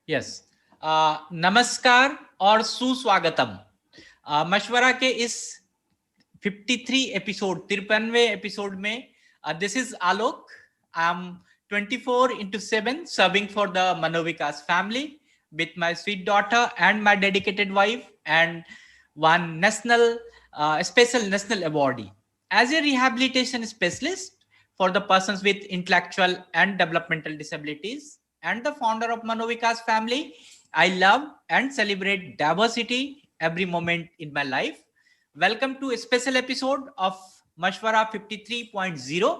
Yes. नमस्कार और सुस्वागतम। मशवरा के इस 53 एपिसोड 53वें एपिसोड में this is Alok. I am 24/7 serving for the Manovikas family with my sweet daughter and my dedicated wife and one special national awardee. As a rehabilitation specialist for the persons with intellectual and developmental disabilities and the founder of Manovikas family, I love and celebrate diversity every moment in my life. Welcome to a special episode of Mashwara 53.0.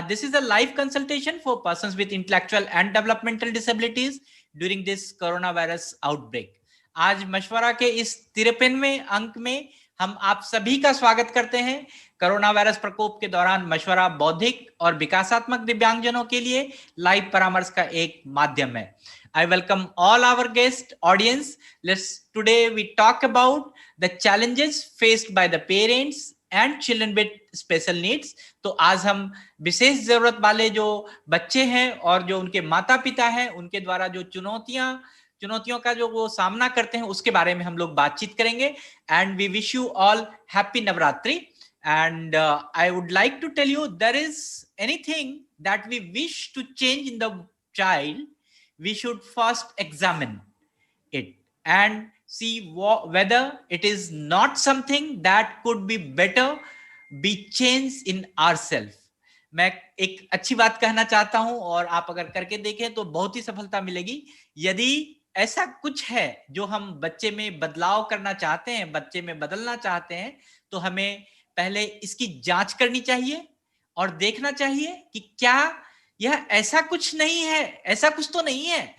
This is a live consultation for persons with intellectual and developmental disabilities during this coronavirus outbreak. आज मशवरा के इस 53वें अंक में हम आप सभी का स्वागत करते हैं। कोरोना वायरस प्रकोप के दौरान मशवरा बौद्धिक और विकासात्मक दिव्यांगजनों के लिए लाइव परामर्श का एक माध्यम है। I welcome all our guest audience. Today we talk about the challenges faced by the parents and children with special needs. तो आज हम विशेष जरूरत वाले जो बच्चे हैं और जो उनके माता पिता हैं उनके द्वारा जो चुनौतियों का जो वो सामना करते हैं उसके बारे में हम लोग बातचीत करेंगे। And we wish you all happy Navratri. And I would like to tell you there is anything that we wish to change in the child, we should first examine it and see whether it is not something that could be better be changed in ourselves. मैं एक अच्छी बात कहना चाहता हूं और आप अगर करके देखें तो बहुत ही सफलता मिलेगी। यदि ऐसा कुछ है जो हम बच्चे में बदलाव करना चाहते हैं, बच्चे में बदलना चाहते हैं, तो हमें पहले इसकी जांच करनी चाहिए और देखना चाहिए कि क्या यह ऐसा कुछ नहीं है, ऐसा कुछ तो नहीं है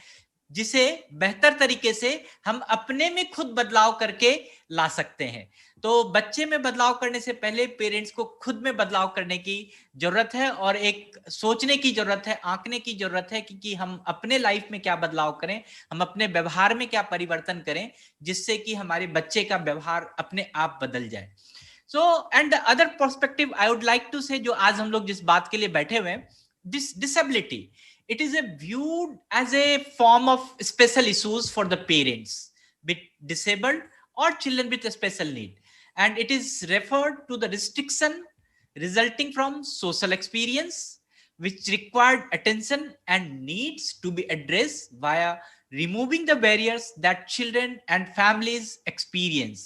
जिसे बेहतर तरीके से हम अपने में खुद बदलाव करके ला सकते हैं। तो बच्चे में बदलाव करने से पहले पेरेंट्स को खुद में बदलाव करने की जरूरत है और एक सोचने की जरूरत है, आंकने की जरूरत है कि हम अपने लाइफ में क्या बदलाव करें, हम अपने व्यवहार में क्या परिवर्तन करें जिससे कि हमारे बच्चे का व्यवहार अपने आप बदल जाए। So and the other perspective I would like to say, जो आज हम लोग जिस बात के लिए बैठे हुए हैं, disability, it is viewed as a form of special issues for the parents with disabled or children with a special need, and it is referred to the restriction resulting from social experience which required attention and needs to be addressed via removing the barriers that children and families experience.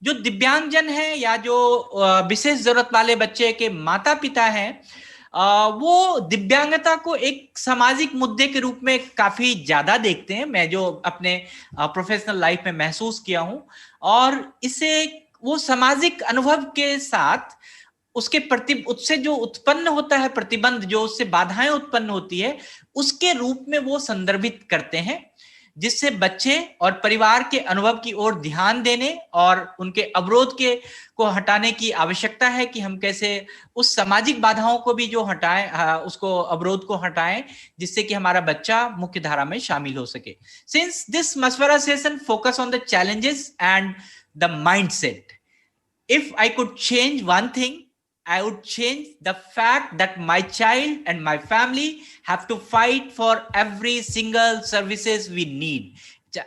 जो दिव्यांगजन है या जो विशेष जरूरत वाले बच्चे के माता पिता हैं, वो दिव्यांगता को एक सामाजिक मुद्दे के रूप में काफी ज्यादा देखते हैं। मैं जो अपने प्रोफेशनल लाइफ में महसूस किया हूं, और इसे वो सामाजिक अनुभव के साथ उससे जो उत्पन्न होता है प्रतिबंध, जो उससे बाधाएं उत्पन्न होती है, उसके रूप में वो संदर्भित करते हैं, जिससे बच्चे और परिवार के अनुभव की ओर ध्यान देने और उनके अवरोध को हटाने की आवश्यकता है कि हम कैसे उस सामाजिक बाधाओं को भी जो हटाएं, उसको अवरोध को हटाएं, जिससे कि हमारा बच्चा मुख्य धारा में शामिल हो सके। सिंस दिस मशवरा session focus on the challenges and the mindset, if I could change one thing, I would change the fact that my child and my family have to fight for every single services we need.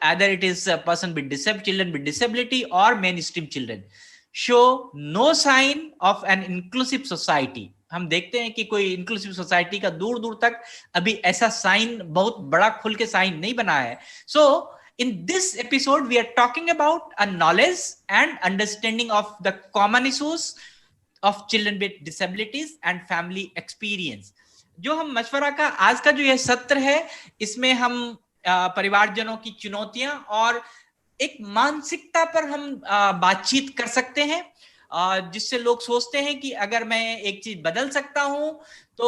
Either it is a person with children with disability or mainstream children. Show no sign of an inclusive society. हम देखते हैं कि कोई inclusive society का दूर दूर तक अभी ऐसा साइन, बहुत बड़ा खुल के साइन नहीं बना है। So in this episode, we are talking about a knowledge and understanding of the common issues of children with disabilities and family experience. जो हम मशवरा का आज का जो यह सत्र है, इसमें हम परिवारजनों की चुनौतियां और एक मानसिकता पर हम बातचीत कर सकते हैं, जिससे लोग सोचते हैं कि अगर मैं एक चीज बदल सकता हूं तो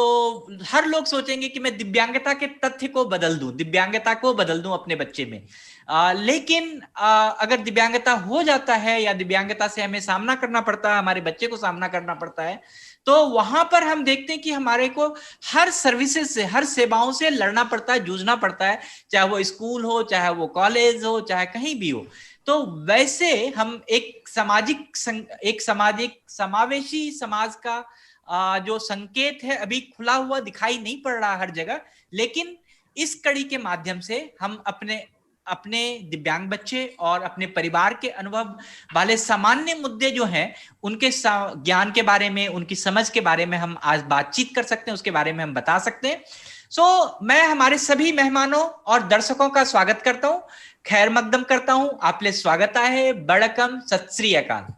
हर लोग सोचेंगे कि मैं दिव्यांगता के तथ्य को बदल दूं, दिव्यांगता को बदल दूं अपने बच्चे में। लेकिन अगर दिव्यांगता हो जाता है या दिव्यांगता से हमें सामना करना पड़ता है, हमारे बच्चे को सामना करना पड़ता है, तो वहां पर हम देखते हैं कि हमारे को हर सर्विसेज से, हर सेवाओं से लड़ना पड़ता है, जूझना पड़ता है, चाहे वो स्कूल हो, चाहे वो कॉलेज हो, चाहे कहीं भी हो। तो वैसे हम एक सामाजिक समावेशी समाज का जो संकेत है अभी खुला हुआ दिखाई नहीं पड़ रहा हर जगह, लेकिन इस कड़ी के माध्यम से हम अपने अपने दिव्यांग बच्चे और अपने परिवार के अनुभव वाले सामान्य मुद्दे जो हैं उनके ज्ञान के बारे में, उनकी समझ के बारे में हम आज बातचीत कर सकते हैं, उसके बारे में हम बता सकते हैं। मैं हमारे सभी मेहमानों और दर्शकों का स्वागत करता हूं, खैर मकदम करता हूं। आपले स्वागत है, बड़कम, सत श्री अकाल।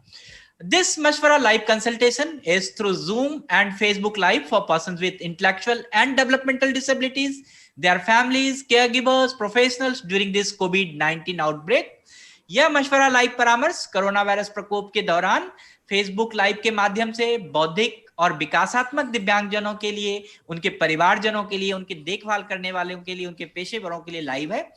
This Mashwara live consultation is through Zoom and Facebook Live for persons with intellectual and developmental disabilities, their families, caregivers, professionals during this COVID-19 outbreak. यह मशवरा लाइव परामर्श कोरोना वायरस प्रकोप के दौरान फेसबुक लाइव के माध्यम से बौद्धिक और विकासात्मक दिव्यांगजनों के लिए, उनके परिवारजनों के लिए, उनकी देखभाल करने वालों के लिए, उनके पेशेवरों के लिए लाइव है।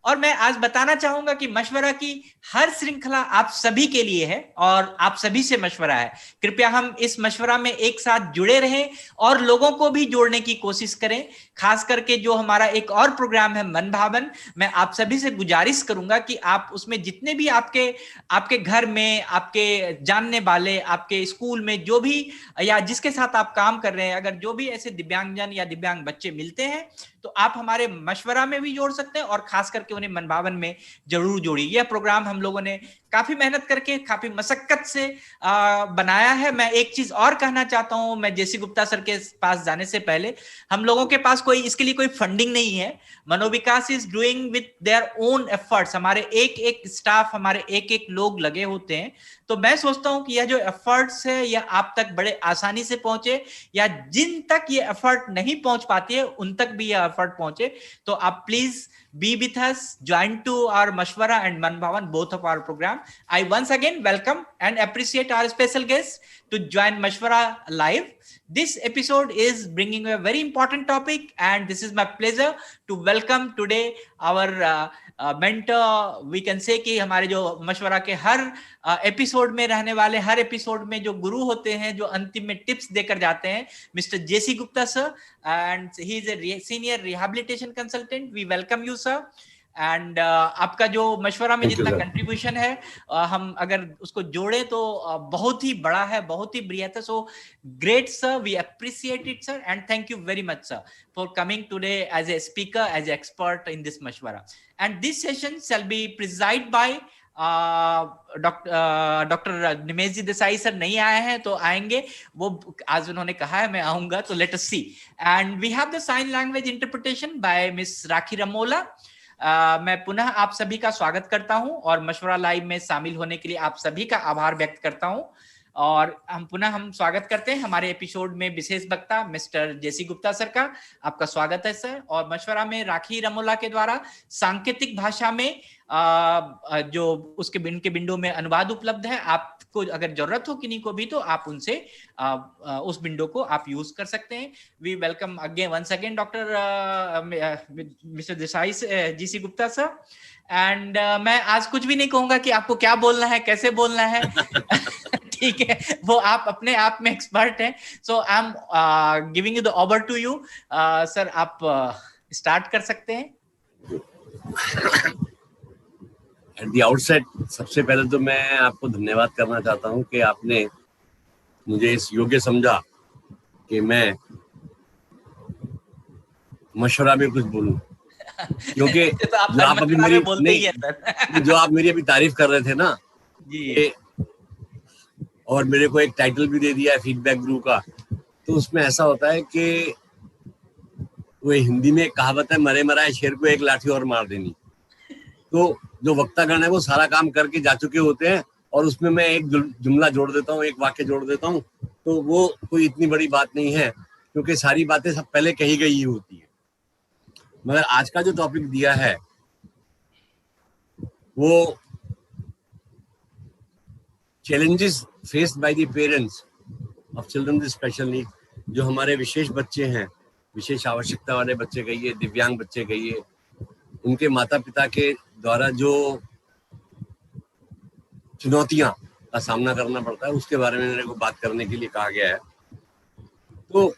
और मैं आज बताना चाहूंगा कि मशवरा की हर श्रृंखला आप सभी के लिए है और आप सभी से मशवरा है। कृपया हम इस मशवरा में एक साथ जुड़े रहें और लोगों को भी जोड़ने की कोशिश करें। खास करके जो हमारा एक और प्रोग्राम है मन भावन, मैं आप सभी से गुजारिश करूंगा कि आप उसमें जितने भी आपके घर में, आपके जानने वाले, आपके स्कूल में जो भी या जिसके साथ आप काम कर रहे हैं, अगर जो भी ऐसे दिव्यांगजन या दिव्यांग बच्चे मिलते हैं तो आप हमारे मशवरा में भी जोड़ सकते हैं और खास करके उन्हें मन भावन में जरूर जोड़िए। यह प्रोग्राम हम लोगों ने काफी मेहनत करके, काफी मशक्कत से बनाया है। मैं एक चीज और कहना चाहता हूं, मैं जेसी गुप्ता सर के पास जाने से पहले, हम लोगों के पास इसके लिए कोई फंडिंग नहीं है। Manovikas is doing with their own efforts. हमारे एक एक स्टाफ, हमारे एक एक लोग लगे होते हैं। तो मैं सोचता हूं कि यह जो एफर्ट्स है यह आप तक बड़े आसानी से पहुंचे, या जिन तक ये एफर्ट नहीं पहुंच पाती है उन तक भी यह एफर्ट पहुंचे। तो आप please be with us, join to our Mashwara and Man Bhavan, both of our program. I once again welcome and appreciate our special guests to join Mashwara live. This episode is bringing a very important topic, and this is my pleasure to welcome today our mentor. We can say कि हमारे जो मशवरा के हर episode में रहने वाले, हर episode में जो गुरु होते हैं, जो अंतिम में टिप्स देकर जाते हैं, mister JC Gupta sir, and he is a senior rehabilitation consultant. We welcome you sir. And आपका जो मशवरा में जितना कंट्रीब्यूशन है, हम अगर उसको जोड़े तो बहुत ही बड़ा है, बहुत ही बृहत है। So great sir, we appreciate it sir, and thank you very much sir for coming today as a speaker, as expert in this मशवरा। And this session shall be presided by doctor Nimesh ji Desai sir. नहीं आए हैं तो आएंगे, वो आज उन्होंने कहा है मैं आऊंगा, तो let us see. And we have the sign language interpretation by miss Rakhi Ramola. मैं पुनः आप सभी का स्वागत करता हूं और मशवरा लाइव में शामिल होने के लिए आप सभी का आभार व्यक्त करता हूं। और हम स्वागत करते हैं हमारे एपिसोड में विशेष वक्ता मिस्टर जेसी गुप्ता सर का। आपका स्वागत है सर। और मशवरा में राखी रमोला के द्वारा सांकेतिक भाषा में जो उसके इनके विंडो में अनुवाद उपलब्ध है। आपको अगर जरूरत हो किन्हीं को भी तो आप उनसे उस विंडो को आप यूज कर सकते हैं। We welcome again once again doctor mister Desai GC Gupta sir. And मैं आज कुछ भी नहीं कहूंगा कि आपको क्या बोलना है, कैसे बोलना है। ठीक है, वो आप अपने आप में एक्सपर्ट हैं। So I am giving you the over to you sir. आप स्टार्ट कर सकते हैं। एट द आउटसेट सबसे पहले तो मैं आपको धन्यवाद करना चाहता हूं कि आपने मुझे इस योग्य समझा कि मैं मशवरा में कुछ बोलूं, क्योंकि तो आप अभी मेरी जो आप मेरी अभी तारीफ कर रहे थे ना जी, और मेरे को एक टाइटल भी दे दिया है फीडबैक गुरु का, तो उसमें ऐसा होता है कि वो हिंदी में एक कहावत है, मरे मराए शेर को एक लाठी और मार देनी। तो जो वक्तागण है वो सारा काम करके जा चुके होते हैं और उसमें मैं एक जुमला जोड़ देता हूँ, एक वाक्य जोड़ देता हूँ, तो वो कोई इतनी बड़ी बात नहीं है, क्योंकि सारी बातें सब पहले कही गई ही होती है। मगर आज का जो टॉपिक दिया है वो challenges faced by the parents of children with special need. जो हमारे विशेष बच्चे हैं, विशेष आवश्यकता वाले बच्चे कहिए, दिव्यांग बच्चे कहिए, उनके माता पिता के द्वारा जो चुनौतियां का सामना करना पड़ता है, उसके बारे में मेरे को बात करने के लिए कहा गया है। तो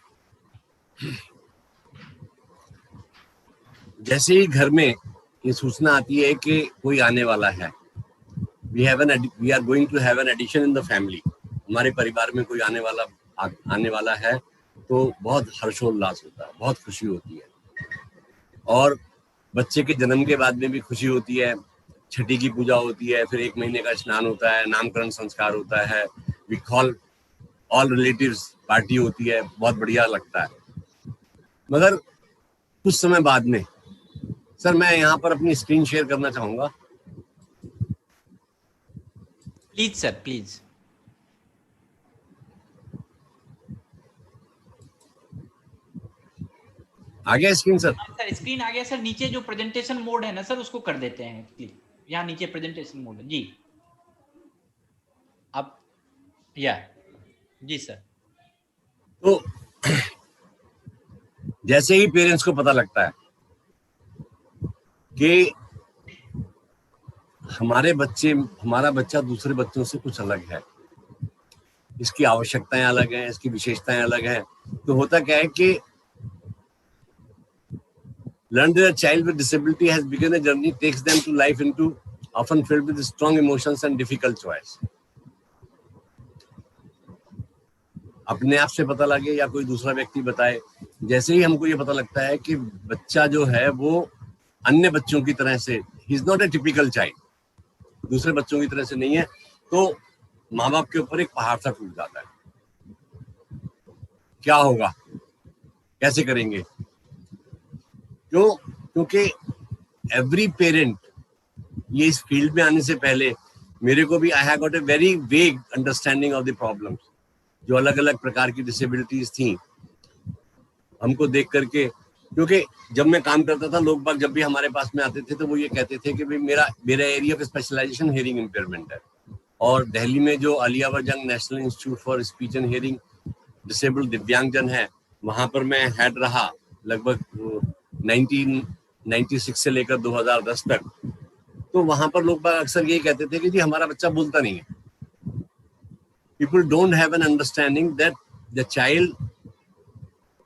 जैसे ही घर में ये सूचना आती है कि कोई आने वाला है, we are going to have an addition in the family, हमारे परिवार में कोई आने वाला है, तो बहुत हर्षोल्लास होता है, बहुत खुशी होती है। और बच्चे के जन्म के बाद में भी खुशी होती है, छठी की पूजा होती है, फिर 1 महीने का स्नान होता है, नामकरण संस्कार होता है, we call all relatives, party होती है, बहुत बढ़िया लगता है। मगर कुछ समय बाद में, सर मैं यहाँ पर अपनी स्क्रीन शेयर करना चाहूंगा। Please sir, please. आ गया स्क्रीन सर? सर स्क्रीन आ गया सर। नीचे जो प्रेजेंटेशन मोड है ना सर, उसको कर देते हैं प्लीज। यहाँ नीचे प्रेजेंटेशन मोड है जी। अब या जी सर। तो जैसे ही पेरेंट्स को पता लगता है कि हमारा बच्चा दूसरे बच्चों से कुछ अलग है, इसकी आवश्यकताएं अलग हैं, इसकी विशेषताएं अलग हैं, तो होता क्या है कि learn that a child with disability has begun a journey takes them to life into often filled with strong emotions and difficult choice. अपने आप से पता लगे या कोई दूसरा व्यक्ति बताए, जैसे ही हमको ये पता लगता है कि बच्चा जो है वो अन्य बच्चों की तरह से, he is not a typical child, दूसरे बच्चों की तरह से नहीं है, तो माँ बाप के ऊपर एक पहाड़ सा टूट जाता है। क्या होगा, कैसे करेंगे? क्योंकि एवरी पेरेंट, ये इस फील्ड में आने से पहले मेरे को भी I have got a very vague understanding of the problems, जो अलग अलग प्रकार की डिसेबिलिटीज थी हमको देख करके। क्योंकि जब मैं काम करता था, लोग बाग जब भी हमारे पास में आते थे तो वो ये कहते थे कि भाई मेरा area of specialisation hearing impairment है, और दिल्ली में जो Aliya Jung National Institute for Speech and Hearing Disabled Divyangjan है, वहां पर मैं हेड रहा लगभग 1996 से लेकर 2010 तक। तो वहां पर लोग अक्सर यही कहते थे कि जी हमारा बच्चा बोलता नहीं है। People don't have an understanding that the child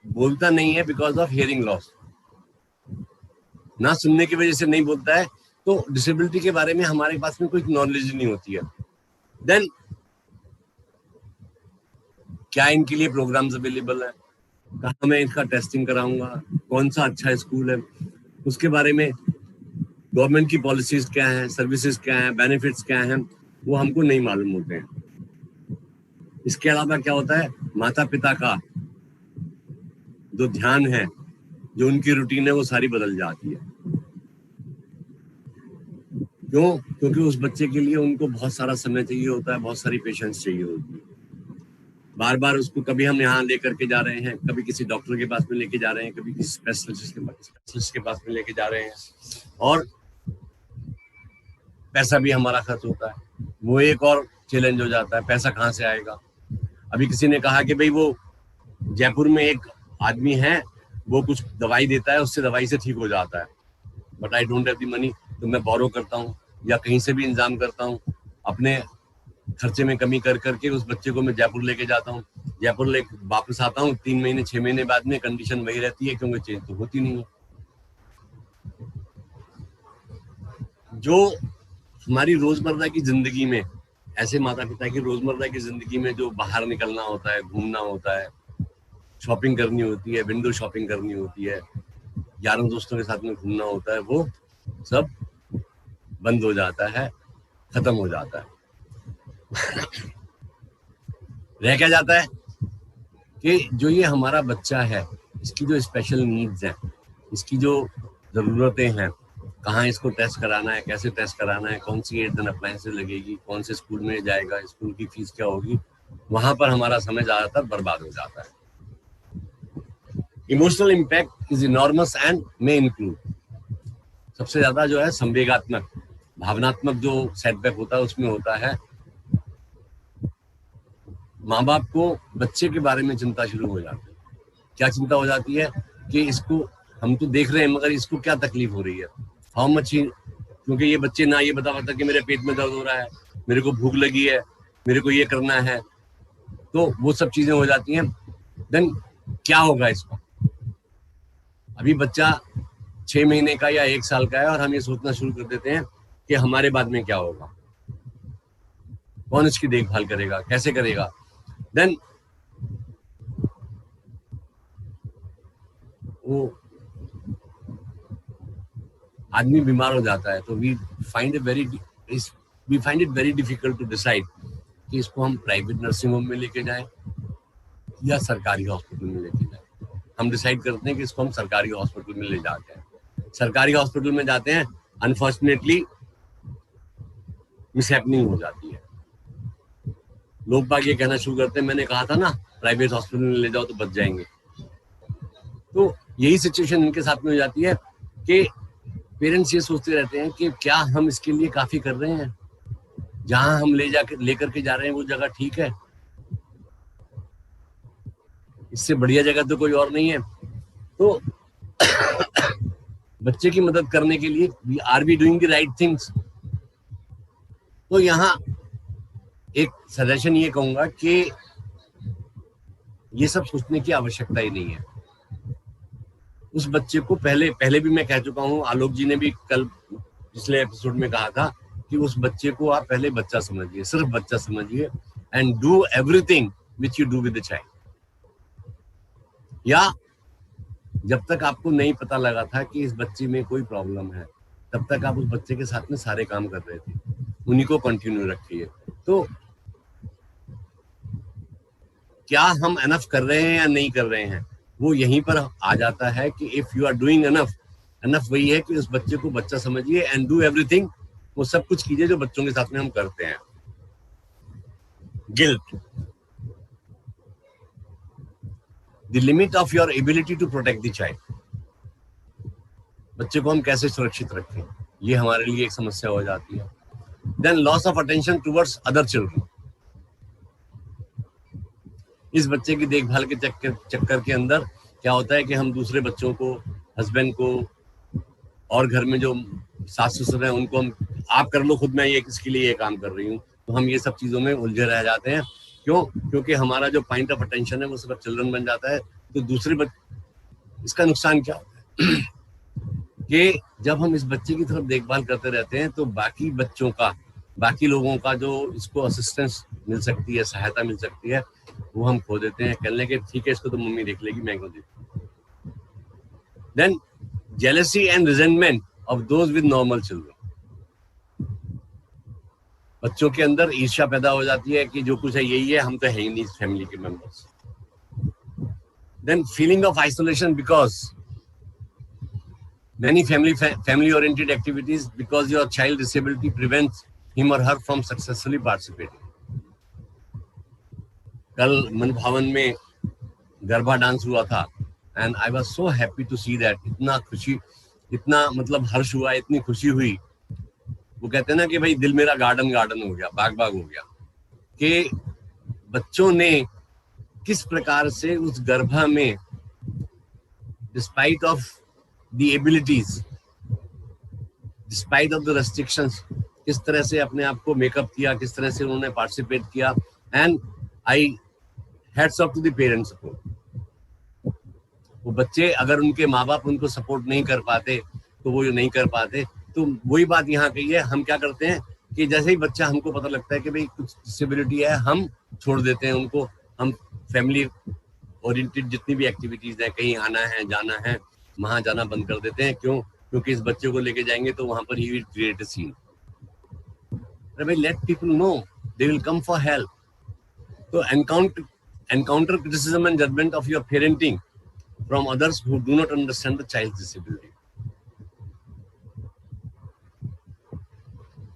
बोलता नहीं है because of hearing loss, ना सुनने की वजह से नहीं बोलता है, तो डिसेबिलिटी के बारे में हमारे पास में कोई नॉलेज नहीं होती है। देन क्या इनके लिए प्रोग्राम्स अवेलेबल है, कहाँ मैं इनका टेस्टिंग कराऊंगा, कौन सा अच्छा स्कूल है, उसके बारे में गवर्नमेंट की पॉलिसीज क्या है, सर्विसेज क्या है, बेनिफिट्स क्या हैं, वो हमको नहीं मालूम होते हैं। इसके अलावा क्या होता है, माता पिता का जो ध्यान है, जो उनकी रूटीन है, वो सारी बदल जाती है। क्यों? क्योंकि उस बच्चे के लिए उनको बहुत सारा समय चाहिए होता है, बहुत सारी पेशेंस चाहिए होती है। बार बार उसको कभी हम यहाँ लेकर के जा रहे हैं, कभी किसी डॉक्टर के पास में लेके जा रहे हैं, कभी किसी स्पेशलिस्ट के पास में लेके जा रहे हैं, और पैसा भी हमारा खर्च होता है। वो एक और चैलेंज हो जाता है, पैसा कहाँ से आएगा। अभी किसी ने कहा कि भाई वो जयपुर में एक आदमी है, वो कुछ दवाई देता है, उससे दवाई से ठीक हो जाता है, but I don't have the money, तो मैं बोरो करता हूँ या कहीं से भी इंतजाम करता हूँ, अपने खर्चे में कमी कर करके उस बच्चे को मैं जयपुर लेके जाता हूँ। जयपुर लेके वापस आता हूँ, 3 महीने 6 महीने बाद में कंडीशन वही रहती है, क्योंकि चेंज तो होती नहीं है। जो हमारी रोजमर्रा की जिंदगी में, ऐसे माता पिता की रोजमर्रा की जिंदगी में जो बाहर निकलना होता है, घूमना होता है, शॉपिंग करनी होती है, विंडो शॉपिंग करनी होती है, यारों दोस्तों के साथ में घूमना होता है, वो सब बंद हो जाता है, खत्म हो जाता है। रह क्या जाता है कि जो ये हमारा बच्चा है, इसकी जो स्पेशल नीड्स हैं, इसकी जो जरूरतें हैं, कहाँ इसको टेस्ट कराना है, कैसे टेस्ट कराना है, कौन सी एड अप्लायंस लगेगी, कौन से स्कूल में जाएगा, स्कूल की फीस क्या होगी, वहां पर हमारा समय ज्यादातर बर्बाद हो जाता है। Emotional impact is enormous and may include, सबसे ज्यादा जो है संवेगात्मक, भावनात्मक जो सेटबैक होता है, उसमें होता है माँ बाप को बच्चे के बारे में चिंता शुरू हो जाती है। क्या चिंता हो जाती है कि इसको हम तो देख रहे हैं, मगर इसको क्या तकलीफ हो रही है, हाउ मच, क्योंकि ये बच्चे ना ये बता पाता कि मेरे पेट में दर्द हो रहा है, मेरे को भूख लगी है, मेरे को ये करना है, तो वो सब चीजें हो जाती हैं। देन क्या होगा इसको, अभी बच्चा 6 महीने का या 1 साल का है और हम ये सोचना शुरू कर देते हैं कि हमारे बाद में क्या होगा, कौन इसकी देखभाल करेगा, कैसे करेगा। देन वो आदमी बीमार हो जाता है तो we find it very difficult to decide कि इसको हम प्राइवेट नर्सिंग होम में लेके जाएं या सरकारी हॉस्पिटल में लेके जाएं। हम डिसाइड करते हैं कि इसको हम सरकारी हॉस्पिटल में ले जाते हैं। सरकारी हॉस्पिटल में जाते हैं, अनफॉर्चुनेटली मिसहैपनिंग हो जाती है। लोग बाग ये कहना शुरू करते हैं, मैंने कहा था ना प्राइवेट हॉस्पिटल में ले जाओ तो बच जाएंगे। तो यही सिचुएशन इनके साथ में हो जाती है कि पेरेंट्स ये सोचते रहते हैं कि क्या हम इसके लिए काफी कर रहे हैं, जहां हम लेकर के जा रहे हैं वो जगह ठीक है, इससे बढ़िया जगह तो कोई और नहीं है। तो बच्चे की मदद करने के लिए are we doing the right things. तो यहाँ एक सजेशन ये कहूंगा कि ये सब सोचने की आवश्यकता ही नहीं है। उस बच्चे को पहले भी मैं कह चुका हूं, आलोक जी ने भी कल पिछले एपिसोड में कहा था कि उस बच्चे को आप पहले बच्चा समझिए, सिर्फ बच्चा समझिए, and do everything which you do with the child. या जब तक आपको नहीं पता लगा था कि इस बच्चे में कोई प्रॉब्लम है, तब तक आप उस बच्चे के साथ में सारे काम कर रहे थे, उन्हीं को कंटिन्यू रखिए। तो क्या हम एनफ कर रहे हैं या नहीं कर रहे हैं, वो यहीं पर आ जाता है कि if you are doing enough वही है कि उस बच्चे को बच्चा समझिए एंड डू एवरीथिंग, वो सब कुछ कीजिए जो बच्चों के साथ में हम करते हैं। Guilt, the limit of your ability to protect the child. बच्चे को हम कैसे सुरक्षित रखें, ये हमारे लिए एक समस्या हो जाती है। Then loss of attention towards other children. इस बच्चे की देखभाल के चक्कर के अंदर क्या होता है कि हम दूसरे बच्चों को, हस्बैंड को, और घर में जो सास ससुर हैं उनको हम, आप कर लो खुद, मैं ये किसके लिए ये काम कर रही हूँ, तो हम ये सब चीजों में उलझे रह जाते हैं। क्यों? क्योंकि हमारा जो पॉइंट ऑफ अटेंशन है वो सिर्फ चिल्ड्रन बन जाता है। तो दूसरे इसका नुकसान क्या होता है कि जब हम इस बच्चे की तरफ देखभाल करते रहते हैं तो बाकी लोगों का जो इसको असिस्टेंस मिल सकती है, सहायता मिल सकती है, वो हम खो देते हैं। कहने के ठीक है इसको तो मम्मी देख लेगी, मैं क्यों देखूं। Then jealousy and resentment of those with normal children। बच्चों के अंदर ईर्ष्या पैदा हो जाती है कि जो कुछ है यही है, हम तो है ही नहीं फैमिली के members. Then feeling of isolation because many family oriented activities because your child disability prevents him or her from successfully participating। कल मनभावन में गरबा डांस हुआ था and I was so happy to see that। इतना खुशी, इतना मतलब हर्ष हुआ, इतनी खुशी हुई। वो कहते हैं ना कि भाई दिल मेरा गार्डन हो गया, बाग हो गया, कि बच्चों ने किस प्रकार से उस गरबा में despite of the abilities, despite of the restrictions, किस तरह से अपने आप को मेकअप किया, किस तरह से उन्होंने पार्टिसिपेट किया। And I hats off to the parents support. वो बच्चे अगर उनके माँ बाप उनको सपोर्ट नहीं कर पाते तो वो नहीं कर पाते। तो वही बात यहाँ कही है, हम क्या करते हैं कि जैसे ही बच्चा, हमको पता लगता है कि भाई कुछ डिसेबिलिटी है, हम छोड़ देते हैं उनको। हम फैमिली ओरिएंटेड जितनी भी एक्टिविटीज है, कहीं आना है जाना है, वहां जाना बंद कर देते हैं। क्यों? क्योंकि इस बच्चे को लेके जाएंगे तो वहां पर ही विल क्रिएट अ सीन। अरे भाई let people know, they will come for help. तो encounter criticism and judgement of your parenting from others who do not understand the child's disability।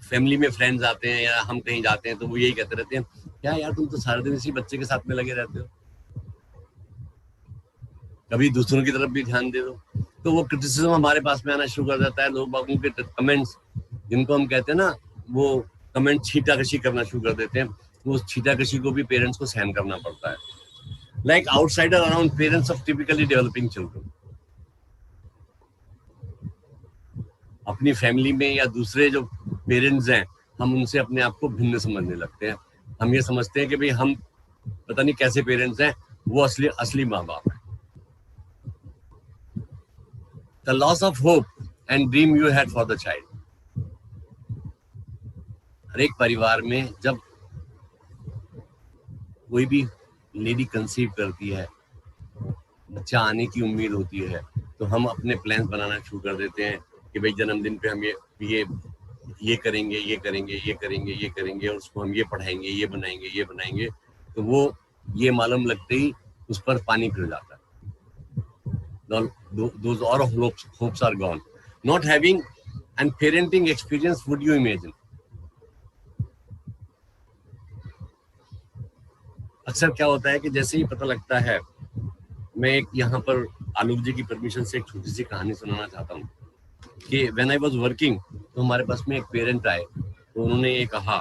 Family में फ्रेंड्स आते हैं या हम कहीं जाते हैं तो वो यही कहते रहते हैं, क्या यार तुम तो सारा दिन इसी बच्चे के साथ में लगे रहते हो, कभी दूसरों की तरफ भी ध्यान दे दो। तो वो क्रिटिसिज्म हमारे पास में आना शुरू कर देता है। लोग बागों के कमेंट्स, जिनको हम कहते हैं ना, वो कमेंट छीटाकशी करना शुरू कर देते हैं। वो छीटाकशी को भी पेरेंट्स को सहन करना पड़ता है। Like outsider around parents of typically developing children। अपनी फैमिली में या दूसरे जो पेरेंट्स हैं, हम उनसे अपने आप को भिन्न समझने लगते हैं। हम ये समझते हैं कि भाई हम पता नहीं कैसे पेरेंट्स हैं, वो असली माँ बाप हैं। The loss of hope and dream you had for the child। हर एक परिवार में जब कोई भी लेडी कंसीव करती है, बच्चा आने की उम्मीद होती है, तो हम अपने प्लान्स बनाना शुरू कर देते हैं कि भाई जन्मदिन पे हम ये करेंगे, ये करेंगे, ये करेंगे, ये करेंगे, और उसको हम ये पढ़ाएंगे, ये बनाएंगे, ये बनाएंगे, तो वो ये मालूम लगते ही उस पर पानी फिर जाता है. Those all of hopes are gone. Not having an parenting experience, would you imagine? अक्सर क्या होता है कि जैसे ही पता लगता है, मैं एक यहाँ पर आलोक जी की परमिशन से एक छोटी सी कहानी सुनाना चाहता हूँ कि व्हेन आई वाज वर्किंग, तो हमारे पास में एक पेरेंट आए, तो उन्होंने ये कहा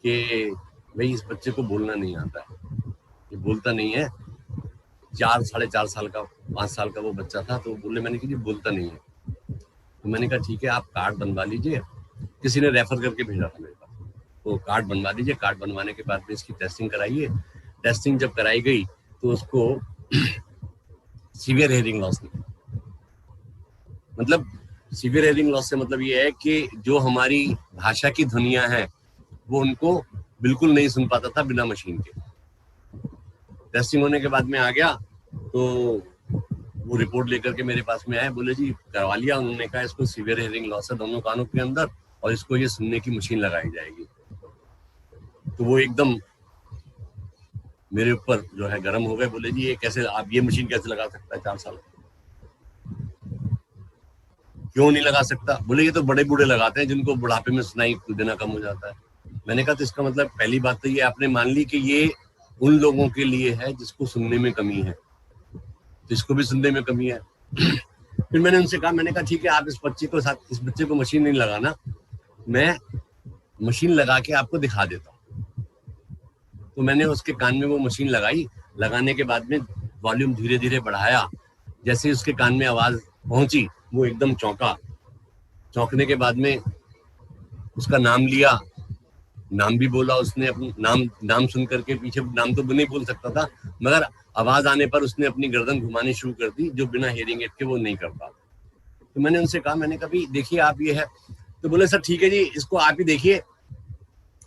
कि भाई इस बच्चे को बोलना नहीं आता है, ये बोलता नहीं है. 4-4.5 साल का, 5 साल का वो बच्चा था. तो बोले, मैंने कहा बोलता नहीं है. तो मैंने कहा ठीक है, आप कार्ड बनवा लीजिए. किसी ने रेफर करके भेजा था मेरे पास, तो कार्ड बनवा लीजिए. कार्ड बनवाने के बाद में इसकी टेस्टिंग कराइए. टेस्टिंग जब कराई गई तो उसको सीवियर हेयरिंग लॉस निकला. मतलब सीवियर हेयरिंग लॉस से मतलब ये है कि जो हमारी भाषा की ध्वनियां हैं वो उनको बिल्कुल नहीं सुन पाता था बिना मशीन के. टेस्टिंग होने के बाद में आ गया, तो वो रिपोर्ट लेकर के मेरे पास में आए. बोले जी करवा लिया. उन्होंने कहा इसको सीवियर हेयरिंग लॉस है दोनों कानों के अंदर, और इसको ये सुनने की मशीन लगाई जाएगी. तो वो एकदम मेरे ऊपर जो है गर्म हो गए. बोले जी ये कैसे, आप ये मशीन कैसे लगा सकता है 4 साल? क्यों नहीं लगा सकता? बोले ये तो बड़े बूढ़े लगाते हैं जिनको बुढ़ापे में सुनाई देना कम हो जाता है. मैंने कहा तो इसका मतलब पहली बात तो ये आपने मान ली कि ये उन लोगों के लिए है जिसको सुनने में कमी है, तो इसको भी सुनने में कमी है. फिर मैंने उनसे कहा, मैंने कहा ठीक है, आप इस बच्चे को मशीन नहीं लगाना, मैं मशीन लगा के आपको दिखा देता हूँ. तो मैंने उसके कान में वो मशीन लगाई. लगाने के बाद में वॉल्यूम धीरे धीरे बढ़ाया. जैसे ही उसके कान में आवाज पहुंची वो एकदम चौंका. चौंकने के बाद में उसका नाम लिया, नाम भी बोला उसने. अपना नाम सुन करके, पीछे नाम तो नहीं बोल सकता था, मगर आवाज आने पर उसने अपनी गर्दन घुमानी शुरू कर दी, जो बिना हियरिंग एड के वो नहीं कर पाता. तो मैंने उनसे कहा, मैंने कहा देखिए आप ये है. तो बोले सर ठीक है जी, इसको आप ही देखिए,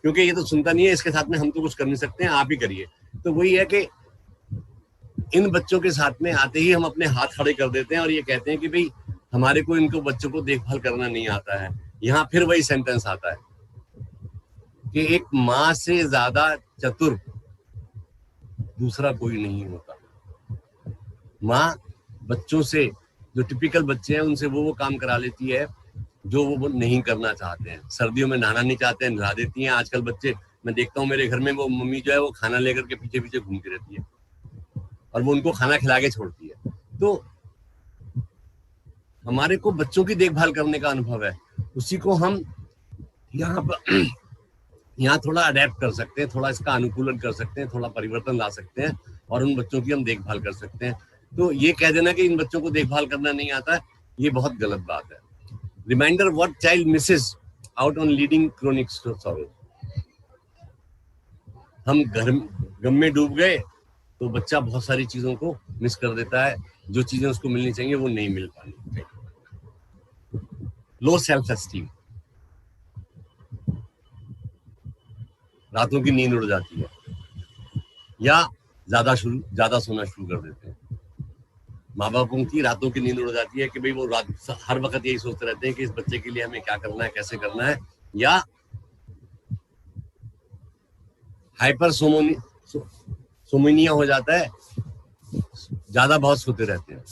क्योंकि ये तो सुनता नहीं है, इसके साथ में हम तो कुछ कर नहीं सकते हैं, आप ही करिए. तो वही है कि इन बच्चों के साथ में आते ही हम अपने हाथ खड़े कर देते हैं और ये कहते हैं कि भाई हमारे को इनको बच्चों को देखभाल करना नहीं आता है. यहाँ फिर वही सेंटेंस आता है कि एक माँ से ज्यादा चतुर दूसरा कोई नहीं होता. माँ बच्चों से, जो टिपिकल बच्चे हैं, उनसे वो काम करा लेती है जो वो नहीं करना चाहते हैं. सर्दियों में नहाना नहीं चाहते हैं, नहा देती हैं. आजकल बच्चे, मैं देखता हूँ मेरे घर में, वो मम्मी जो है वो खाना लेकर के पीछे पीछे घूमती रहती है और वो उनको खाना खिला के छोड़ती है. तो हमारे को बच्चों की देखभाल करने का अनुभव है, उसी को हम यहाँ थोड़ा अडेप्ट कर सकते हैं, थोड़ा इसका अनुकूलन कर सकते हैं, थोड़ा परिवर्तन ला सकते हैं और उन बच्चों की हम देखभाल कर सकते हैं. तो ये कह देना कि इन बच्चों को देखभाल करना नहीं आता है, ये बहुत गलत बात है. Reminder what child misses out on leading chronic sorrow. हम गम में डूब गए तो बच्चा बहुत सारी चीजों को मिस कर देता है, जो चीजें उसको मिलनी चाहिए वो नहीं मिल पानी. लो सेल्फ एस्टीम, रातों की नींद उड़ जाती है या ज्यादा सोना शुरू कर देते हैं. माँ बापों की रातों की नींद उड़ जाती है कि भाई वो हर वक्त यही सोचते रहते हैं कि इस बच्चे के लिए हमें क्या करना है, कैसे करना है. या हाइपर सोमोनिया हो जाता है, ज्यादा बहुत सोते रहते हैं.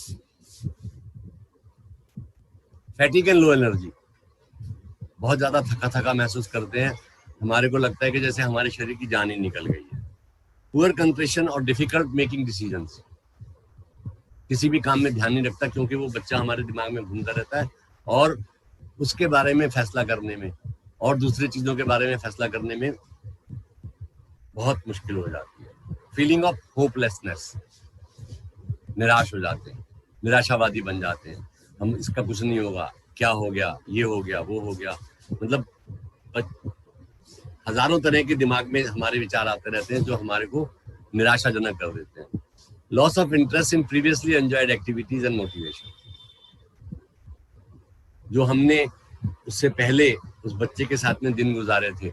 फैटिग एंड लो एनर्जी, बहुत ज्यादा थका थका महसूस करते हैं. हमारे को लगता है कि जैसे हमारे शरीर की जान ही निकल गई है. पुअर कंसंट्रेशन और डिफिकल्ट मेकिंग डिसीजंस, किसी भी काम में ध्यान नहीं रखता क्योंकि वो बच्चा हमारे दिमाग में घूमता रहता है और उसके बारे में फैसला करने में और दूसरी चीजों के बारे में फैसला करने में बहुत मुश्किल हो जाती है. फीलिंग ऑफ होपलेसनेस, निराश हो जाते हैं, निराशावादी बन जाते हैं. हम इसका कुछ नहीं होगा, क्या हो गया, ये हो गया, वो हो गया. मतलब हजारों तरह के दिमाग में हमारे विचार आते रहते हैं जो हमारे को निराशाजनक कर देते हैं. Loss of interest in previously enjoyed activities and motivation, जो हमने उससे पहले उस बच्चे के साथ में दिन गुजारे थे,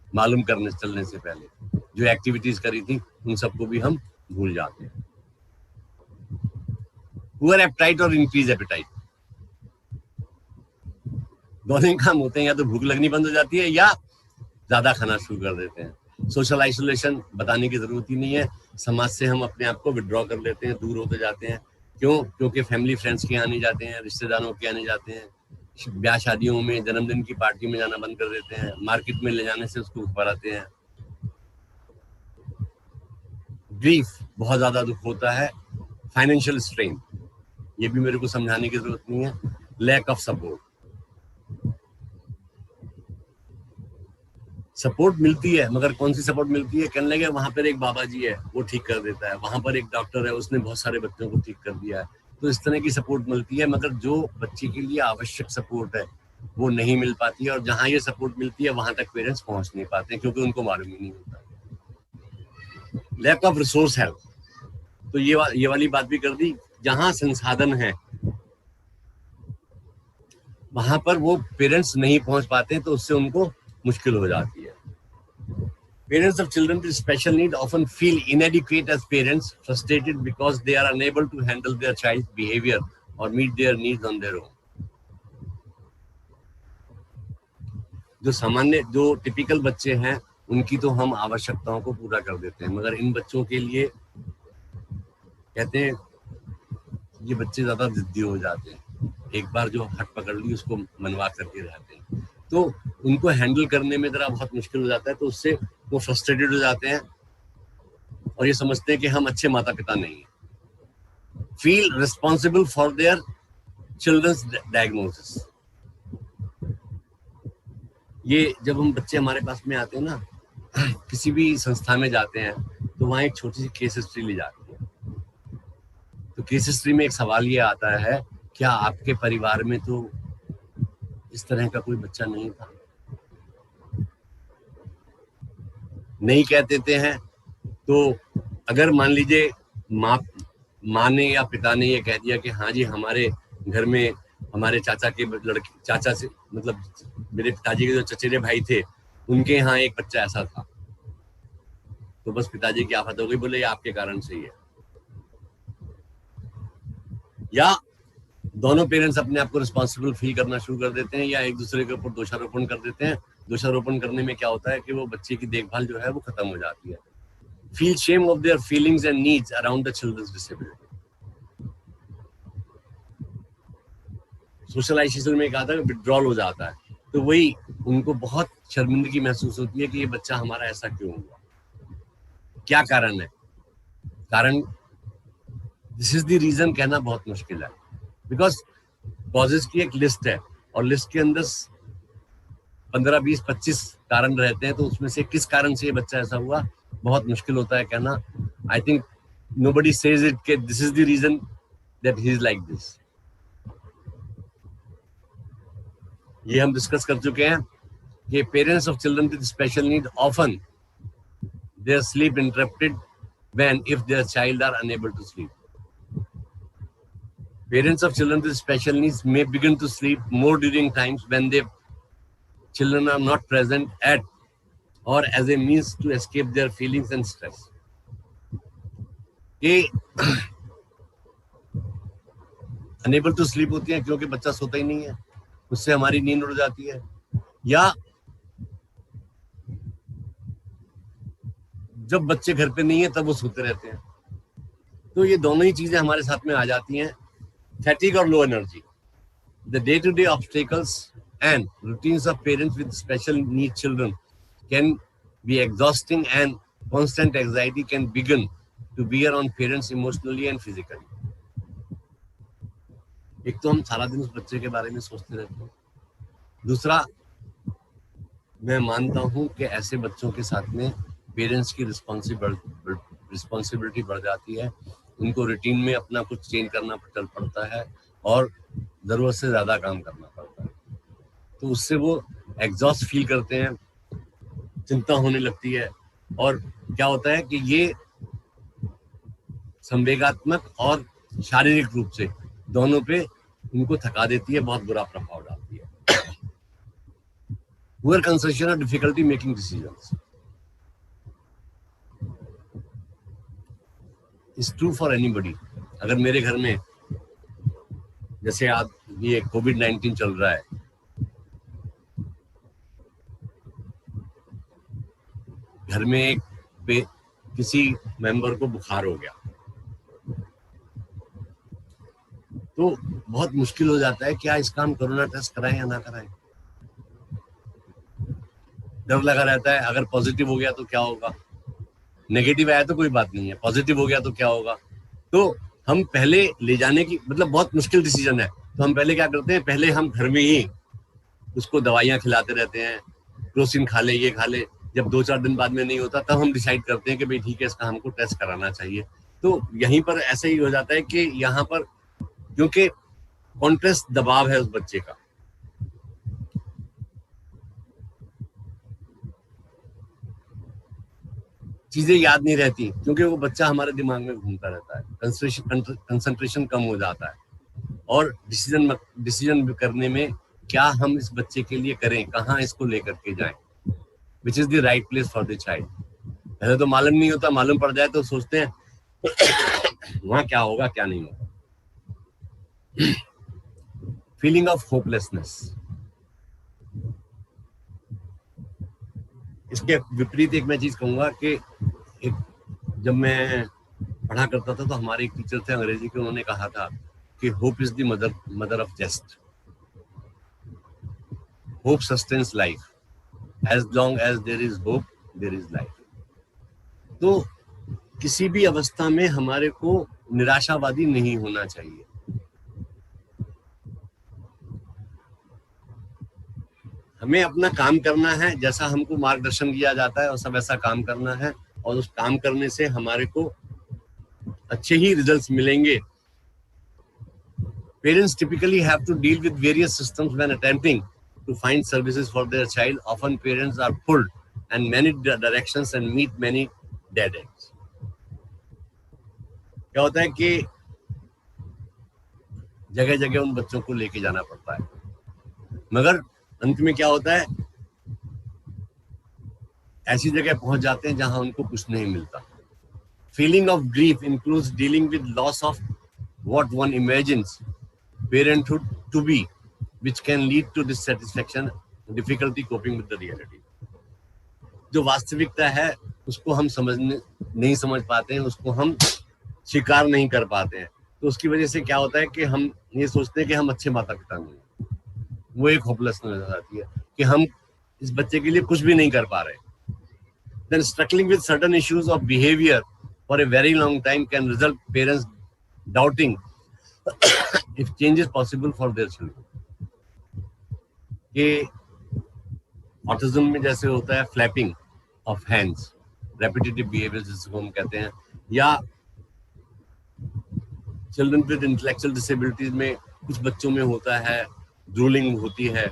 मालूम करने चलने से पहले जो एक्टिविटीज करी थी, उन सबको भी हम भूल जाते हैं. पुअर एपेटाइट और इंक्रीज एपेटाइट, दोनों ही काम होते हैं, या तो भूख लगनी बंद हो जाती है या ज्यादा खाना शुरू कर देते हैं। सोशल आइसोलेशन बताने की जरूरत ही नहीं है, समाज से हम अपने आप को विड्रॉ कर लेते हैं, दूर होते जाते हैं। क्यों? क्योंकि फैमिली फ्रेंड्स के यहाँ नहीं जाते हैं, रिश्तेदारों के यहाँ नहीं जाते हैं, ब्याह शादियों में, जन्मदिन की पार्टी में जाना बंद कर देते हैं, मार्केट में ले जाने से उसको घबराते हैं। ग्रीफ, बहुत ज्यादा दुख होता है। फाइनेंशियल स्ट्रेन, ये भी मेरे को समझाने की जरूरत नहीं है। लैक ऑफ सपोर्ट, सपोर्ट मिलती है मगर कौन सी सपोर्ट मिलती है? कहने लगे वहां पर एक बाबा जी है वो ठीक कर देता है, वहां पर एक डॉक्टर है उसने बहुत सारे बच्चों को ठीक कर दिया है। तो इस तरह की सपोर्ट मिलती है, मगर जो बच्चे के लिए आवश्यक सपोर्ट है वो नहीं मिल पाती है, और जहां ये सपोर्ट मिलती है वहां तक पेरेंट्स पहुंच नहीं पाते हैं क्योंकि उनको मालूम ही नहीं होता। लैक ऑफ रिसोर्स हेल्प, तो ये वाली बात भी कर दी। जहां संसाधन है वहां पर वो पेरेंट्स नहीं पहुंच पाते, तो उससे उनको मुश्किल हो जाती है। Parents of children with special need often feel inadequate as parents, frustrated because they are unable to handle their child's behavior or meet their needs on their own. जो सामान्य, जो टिपिकल बच्चे हैं उनकी तो हम आवश्यकताओं को पूरा कर देते हैं, मगर इन बच्चों के लिए कहते हैं ये बच्चे ज्यादा जिद्दी हो जाते हैं, एक बार जो हट पकड़ ली उसको मनवा करके रहते हैं, तो उनको हैंडल करने में जरा बहुत मुश्किल हो जाता है। तो उससे वो फ्रस्ट्रेटेड हो जाते हैं और ये समझते हैं कि हम अच्छे माता पिता नहीं हैं। Feel responsible for their children's diagnosis, ये जब हम बच्चे हमारे पास में आते हैं ना, किसी भी संस्था में जाते हैं तो वहाँ एक छोटी सी केस हिस्ट्री ली जाती है। तो केस हिस्ट्री में एक सवाल ये आता है, क्या आपके परिवार में तो इस तरह का कोई बच्चा नहीं था? नहीं कह देते हैं। तो अगर मान लीजिए माँ ने या पिता ने ये कह दिया कि हाँ जी हमारे घर में हमारे चाचा के लड़के, चाचा से मतलब मेरे पिताजी के जो चचेरे भाई थे उनके यहाँ एक बच्चा ऐसा था, तो बस पिताजी की आफत हो गई, बोले ये आपके कारण से ही है। या दोनों पेरेंट्स अपने आप को रिस्पॉन्सिबल फील करना शुरू कर देते हैं या एक दूसरे के ऊपर दोषारोपण कर देते हैं। दोषारोपण करने में क्या होता है कि वो बच्चे की देखभाल जो है वो खत्म हो जाती है। Feel shame of their feelings and needs around the children's disability. Socialisation में कहा था विड्रॉल हो जाता है, तो वही उनको बहुत शर्मिंदगी महसूस होती है कि ये बच्चा हमारा ऐसा क्यों हुआ, क्या कारण है। कारण दिस इज द रीजन कहना बहुत मुश्किल है, बिकॉज कॉजेज की एक लिस्ट है और लिस्ट के अंदर 15, 20, 25 कारण रहते हैं, तो उसमें से किस कारण से ये बच्चा ऐसा हुआ बहुत मुश्किल होता है कहना। I think nobody says it कि this is the reason that he is like this. ये हम डिस्कस कर चुके हैं कि parents of children with special need often their sleep interrupted when if their child are unable to sleep. Parents of children with special needs may begin to sleep more during times when their children are not present at or as a means to escape their feelings and stress. ये unable to sleep होती है क्योंकि बच्चा सोता ही नहीं है, उससे हमारी नींद उड़ जाती है, या जब बच्चे घर पे नहीं है तब वो सोते रहते हैं। तो ये दोनों ही चीजें हमारे साथ में आ जाती हैं, fatigue or low energy. The day-to-day obstacles and routines of parents with special needs children can be exhausting, and constant anxiety can begin to bear on parents emotionally and physically. एक तो हम सारा दिन उस बच्चे के बारे में सोचते रहते हैं, दूसरा मैं मानता हूं कि ऐसे बच्चों के साथ में पेरेंट्स की रिस्पॉन्सिबिलिटी बढ़ जाती है, उनको रूटीन में अपना कुछ चेंज करना पड़ता है और जरूरत से ज्यादा काम करना पड़ता है। तो उससे वो एग्जॉस्ट फील करते हैं, चिंता होने लगती है, और क्या होता है कि ये संवेगात्मक और शारीरिक रूप से दोनों पे उनको थका देती है, बहुत बुरा प्रभाव डालती है। Poor concentration or difficulty making decisions is true for anybody. अगर मेरे घर में जैसे आज ये कोविड-19 चल रहा है घर में एक किसी मेंबर को बुखार हो गया, तो बहुत मुश्किल हो जाता है, क्या इसका हम कोरोना टेस्ट कराएं या ना कराएं। डर लगा रहता है, अगर पॉजिटिव हो गया तो क्या होगा, नेगेटिव आया तो कोई बात नहीं है, पॉजिटिव हो गया तो क्या होगा। तो हम पहले ले जाने की, मतलब बहुत मुश्किल डिसीजन है, तो हम पहले क्या करते हैं, पहले हम घर में ही उसको दवाइयाँ खिलाते रहते हैं, क्रोसिन खा ले, ये खा ले। जब 2-4 दिन बाद में नहीं होता तब हम डिसाइड करते हैं कि भाई ठीक है, इसका हमको टेस्ट कराना चाहिए। तो यहीं पर ऐसे ही हो जाता है कि यहाँ पर क्योंकि कॉन्ट्रेस्ट दबाव है उस बच्चे का, चीजें याद नहीं रहती, क्योंकि वो बच्चा हमारे दिमाग में घूमता रहता है, कंसंट्रेशन कम हो जाता है, और डिसीजन करने में क्या हम इस बच्चे के लिए करें, कहाँ इसको लेकर के जाएं, which is the right place for the child. पहले तो मालूम नहीं होता, मालूम पड़ जाए तो सोचते हैं वहां क्या होगा क्या नहीं होगा। फीलिंग ऑफ होपलेसनेस, इसके विपरीत एक मैं चीज कहूंगा कि जब मैं पढ़ा करता था तो हमारे एक टीचर थे अंग्रेजी के, उन्होंने कहा था कि hope is the mother of jest, hope sustains life, as long as there is hope there is life. तो किसी भी अवस्था में हमारे को निराशावादी नहीं होना चाहिए। हमें अपना काम करना है, जैसा हमको मार्गदर्शन किया जाता है और सब ऐसा काम करना है, और उस काम करने से हमारे को अच्छे ही रिजल्ट्स मिलेंगे। Parents typically have to deal with various systems when attempting to find services for their child. Often parents are pulled in many directions and meet many dead ends. क्या होता है कि जगह जगह उन बच्चों को लेके जाना पड़ता है, मगर अंत में क्या होता है, ऐसी जगह पहुंच जाते हैं जहां उनको कुछ नहीं मिलता। Feeling of grief includes dealing with loss of what one imagines parenthood to be, which can lead to dissatisfaction and difficulty coping with the reality. जो वास्तविकता है उसको हम नहीं समझ पाते हैं, उसको हम स्वीकार नहीं कर पाते हैं, तो उसकी वजह से क्या होता है कि हम ये सोचते हैं कि हम अच्छे माता पिता नहीं हैं। वो एक होपलेसनेस नजर आती है कि हम इस बच्चे के लिए कुछ भी नहीं कर पा रहे। Then struggling with certain issues of behavior for a very long time can result parents doubting if change is possible for their children. कि ऑटिज्म में जैसे होता है flapping of hands, repetitive behaviour जिसको हम कहते हैं, या चिल्ड्रन विद इंटेलेक्चुअल डिसेबिलिटीज में कुछ बच्चों में होता है, ड्रूलिंग होती है,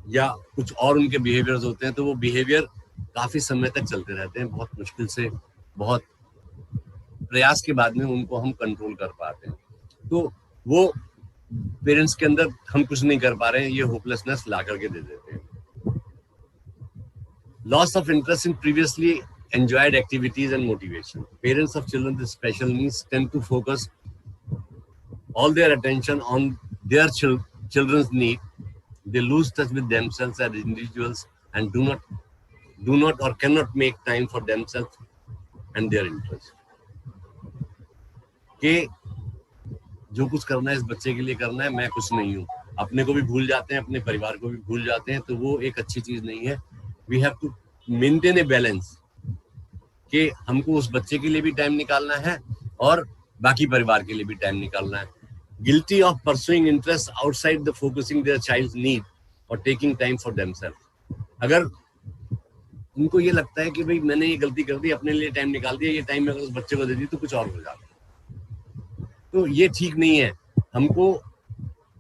या कुछ और उनके बिहेवियर्स होते हैं, तो वो बिहेवियर काफी समय तक चलते रहते हैं। बहुत मुश्किल से, बहुत प्रयास के बाद में उनको हम कंट्रोल कर पाते हैं। तो वो पेरेंट्स के अंदर हम कुछ नहीं कर पा रहे हैं, ये होपलेसनेस ला करके दे देते हैं। Loss of interest in previously enjoyed activities and motivation. Parents of children with special needs tend to focus all their attention on their children's need. They lose touch with themselves as individuals and do not or cannot make time for themselves and their interests. कि जो कुछ करना है इस बच्चे के लिए करना है, मैं कुछ नहीं हूँ, अपने को भी भूल जाते हैं, अपने परिवार को भी भूल जाते हैं, तो वो एक अच्छी चीज नहीं है। We have to maintain a balance कि हमको उस बच्चे के लिए भी टाइम निकालना है और बाकी परिवार के लिए भी टाइम निकालना है। Guilty of pursuing interests outside the focusing their child's need or taking time for themselves. अगर उनको ये लगता है कि भाई मैंने ये गलती कर दी, अपने लिए टाइम निकाल दिया, ये टाइम अगर उस बच्चे को दे दी तो कुछ और हो जाता, तो ये ठीक नहीं है। हमको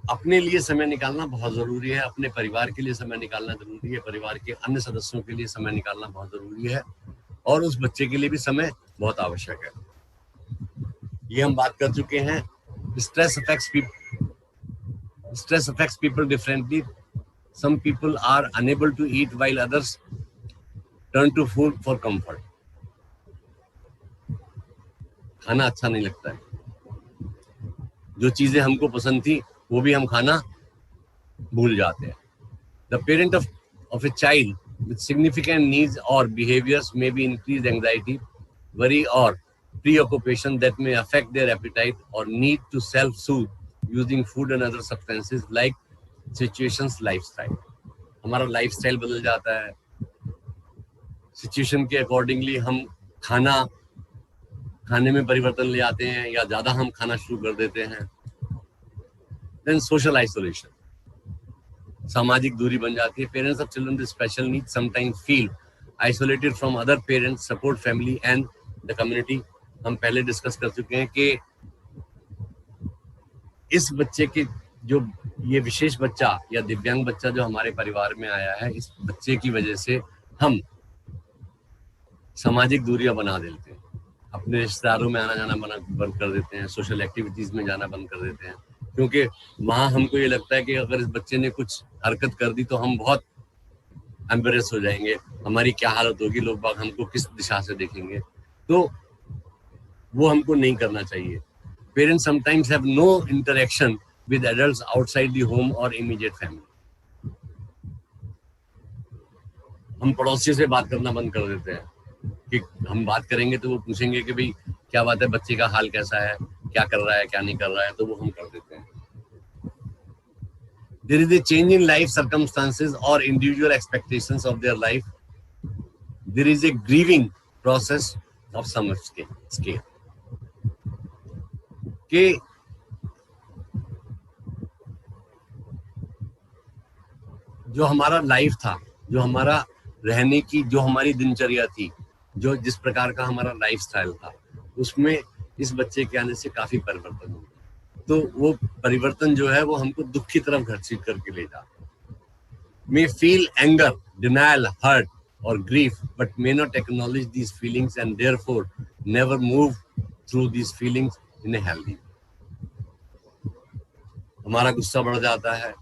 अपने लिए समय निकालना बहुत जरूरी है, अपने परिवार के लिए समय निकालना जरूरी है, परिवार के अन्य सदस्यों के लिए समय निकालना बहुत जरूरी है, और उस बच्चे के लिए भी समय बहुत आवश्यक है। ये हम बात कर चुके हैं। Stress affects people differently. Some people are unable to eat while others turn to food for comfort. खाना अच्छा नहीं लगता है, जो चीजें हमको पसंद थी वो भी हम खाना भूल जाते हैं। The parent of a child with significant needs or behaviors may be increased anxiety, worry or preoccupation that may affect their appetite or need to self-soothe using food and other substances like situations lifestyle. हमारा lifestyle बदल जाता है, situation के accordingly हम खाने में परिवर्तन ले आते हैं या ज्यादा हम खाना शुरू कर देते हैं. देन सोशल आइसोलेशन, सामाजिक दूरी बन जाती है. Parents of children with special needs sometimes feel isolated from other parents, support family and the community. हम पहले डिस्कस कर चुके हैं कि इस बच्चे के जो ये विशेष बच्चा या दिव्यांग बच्चा जो हमारे परिवार में आया है, इस बच्चे की वजह से हम सामाजिक दूरियां बना देते हैं, अपने रिश्तेदारों में आना जाना बंद कर देते हैं, सोशल एक्टिविटीज में जाना बंद कर देते हैं, क्योंकि वहां हमको ये लगता है कि अगर इस बच्चे ने कुछ हरकत कर दी तो हम बहुत एम्बेरेस हो जाएंगे, हमारी क्या हालत होगी, लोग बाग हमको किस दिशा से देखेंगे. तो वो हमको नहीं करना चाहिए. Parents sometimes have no interaction with adults outside the home or immediate family. हम पड़ोसियों से बात करना बंद कर देते हैं कि हम बात करेंगे तो वो पूछेंगे कि भाई क्या बात है, बच्चे का हाल कैसा है, क्या कर रहा है, क्या नहीं कर रहा है, तो वो हम कर देते हैं. There is a change in life circumstances or individual expectations of their life. There is a grieving process of some scale. कि जो हमारा लाइफ था, जो हमारा रहने की, जो हमारी दिनचर्या थी, जो जिस प्रकार का हमारा लाइफस्टाइल था, उसमें इस बच्चे के आने से काफी परिवर्तन हुआ. तो वो परिवर्तन जो है वो हमको दुख की तरफ घसीट करके ले जाता. May feel anger, denial, hurt और grief but may not acknowledge these feelings and therefore never move through these feelings in a healthy. हमारा गुस्सा बढ़ जाता है,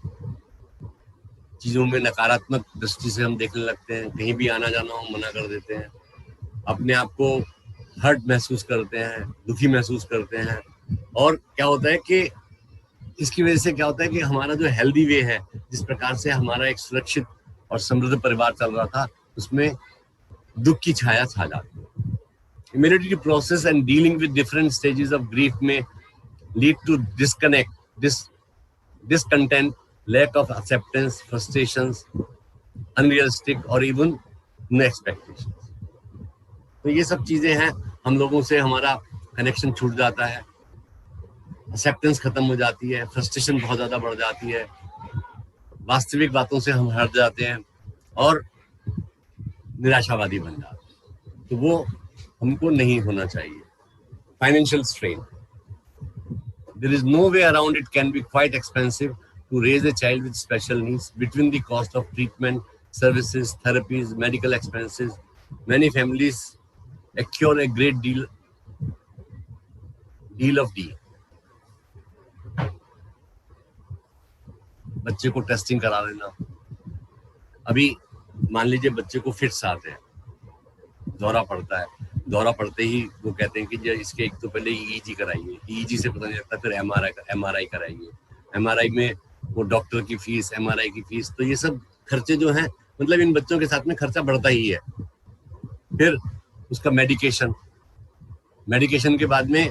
चीजों में नकारात्मक दृष्टि से हम देखने लगते हैं, कहीं भी आना जाना हो मना कर देते हैं, अपने आप को हर्ट महसूस करते हैं, दुखी महसूस करते हैं. और क्या होता है कि इसकी वजह से क्या होता है कि हमारा जो हेल्दी वे है, जिस प्रकार से हमारा एक सुरक्षित और समृद्ध परिवार चल रहा था, उसमें दुख की छाया छा जाती है. Immediately process and dealing with different stages of grief में lead to disconnect, discontent, lack of acceptance, frustrations, unrealistic or even no expectations. तो ये सब चीजें हैं, हम लोगों से हमारा कनेक्शन छूट जाता है, एक्सेप्टेंस खत्म हो जाती है, फ्रस्ट्रेशन बहुत ज्यादा बढ़ जाती है, वास्तविक बातों से हम हट जाते हैं और निराशावादी बन जाते हैं. तो वो हमको नहीं होना चाहिए. Financial strain, there is no way around it, can be quite expensive to raise a child with special needs. Between the cost of treatment, services, therapies, medical expenses, many families accrue a great deal of deal. बच्चे को testing करा लेना. अभी मान लीजिए बच्चे को fits आते हैं, दौरा पड़ता है, दौरा पड़ते ही वो कहते हैं कि इसके एक तो पहले ईईजी कराइए, ईईजी से पता नहीं लगता, फिर एमआरआई कराइए, एमआरआई में वो डॉक्टर की फीस, एमआरआई की फीस. तो ये सब खर्चे जो हैं, मतलब इन बच्चों के साथ में खर्चा बढ़ता ही है. फिर उसका मेडिकेशन के बाद में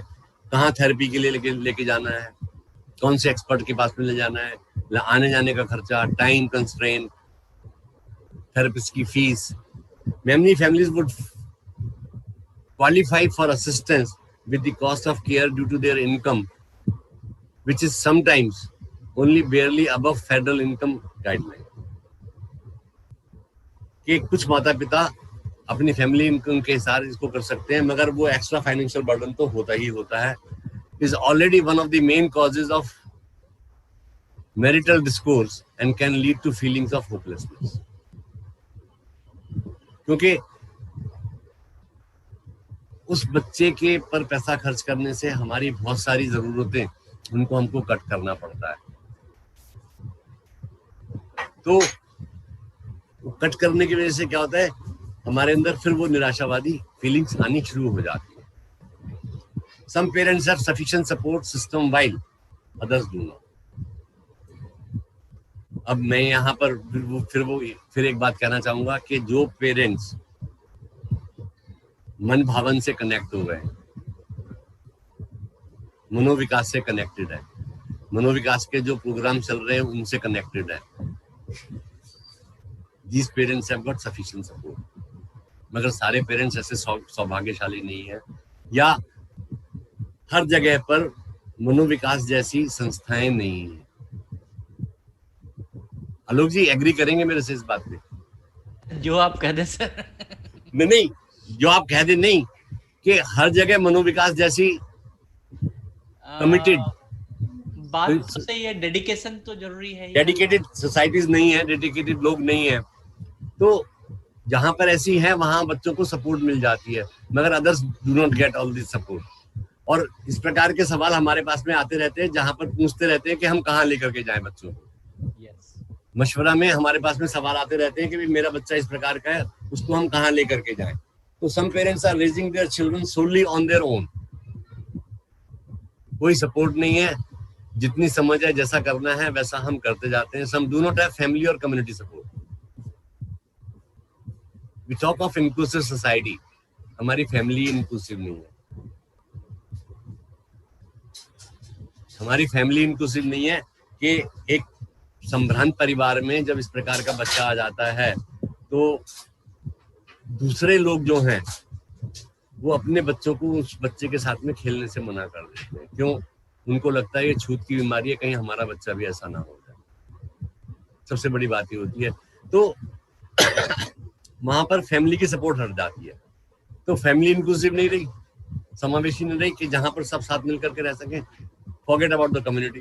कहाँ थेरेपी के लिए लेके जाना है, कौन से एक्सपर्ट के पास में ले जाना है, आने जाने का खर्चा, टाइम कंस्ट्रेन, थेरेपिस्ट की fees. Many families would qualify for assistance with the cost of care due to their income, which is sometimes only barely above federal income guideline. कि कुछ माता पिता अपनी फैमिली इनकम के हिसाब इसको कर सकते हैं, मगर वो एक्स्ट्रा फाइनेंशियल बर्डन तो होता ही होता है. is already one of the main causes of marital discourse and can lead to feelings of hopelessness. क्योंकि उस बच्चे के पर पैसा खर्च करने से हमारी बहुत सारी जरूरतें उनको हमको कट करना पड़ता है. तो कट करने की वजह से क्या होता है, हमारे अंदर फिर वो निराशावादी फीलिंग्स आनी शुरू हो जाती है. Some parents have sufficient support system while others do not. अब मैं यहाँ पर फिर एक बात कहना चाहूंगा कि जो पेरेंट्स मन भावन से कनेक्ट हो गए, मनोविकास से कनेक्टेड है, मनोविकास के जो प्रोग्राम चल रहे हैं उनसे कनेक्टेड है, these parents have got sufficient support. मगर सारे पेरेंट्स ऐसे सौभाग्यशाली नहीं है, या हर जगह पर मनोविकास जैसी संस्थाएं नहीं है। आलोक जी एग्री करेंगे मेरे से इस बात पे? जो आप कह दे सर। नहीं, जो आप कह दे नहीं, कि हर जगह मनोविकास जैसी कमिटेड बात तो सही है, डेडिकेशन तो जरूरी है। डेडिकेटेड सोसाइटीज नहीं है, डेडिकेटेड लोग नहीं है, तो जहां पर ऐसी है वहां बच्चों को सपोर्ट मिल जाती है, मगर others do not get all this support. और इस प्रकार के सवाल हमारे पास में आते रहते हैं, जहां पर पूछते रहते हैं कि हम कहाँ लेकर के जाएं बच्चों को। मशवरा में हमारे पास में सवाल आते रहते हैं कि मेरा बच्चा इस प्रकार का है, उसको हम कहाँ लेकर के जाएं। तो some parents are raising their children solely on their own, कोई सपोर्ट नहीं है, जितनी समझ है जैसा करना है वैसा हम करते जाते हैं। Some do not have family और community support. We talk of inclusive society, हमारी फैमिली इंक्लूसिव नहीं है, हमारी फैमिली इंक्लूसिव नहीं है कि एक संभ्रांत परिवार में जब इस प्रकार का बच्चा आ जाता है तो दूसरे लोग जो हैं वो अपने बच्चों को उस बच्चे के साथ में खेलने से मना कर देते हैं। क्यों? उनको लगता है ये छूत की बीमारी है, कहीं हमारा बच्चा भी ऐसा ना हो जाए। सबसे बड़ी बात ये होती है। तो वहां पर फैमिली की सपोर्ट हट जाती है, तो फैमिली इंक्लूसिव नहीं रही, समावेशी नहीं रही कि जहां पर सब साथ मिलकर के रह सकें। Forget about the community.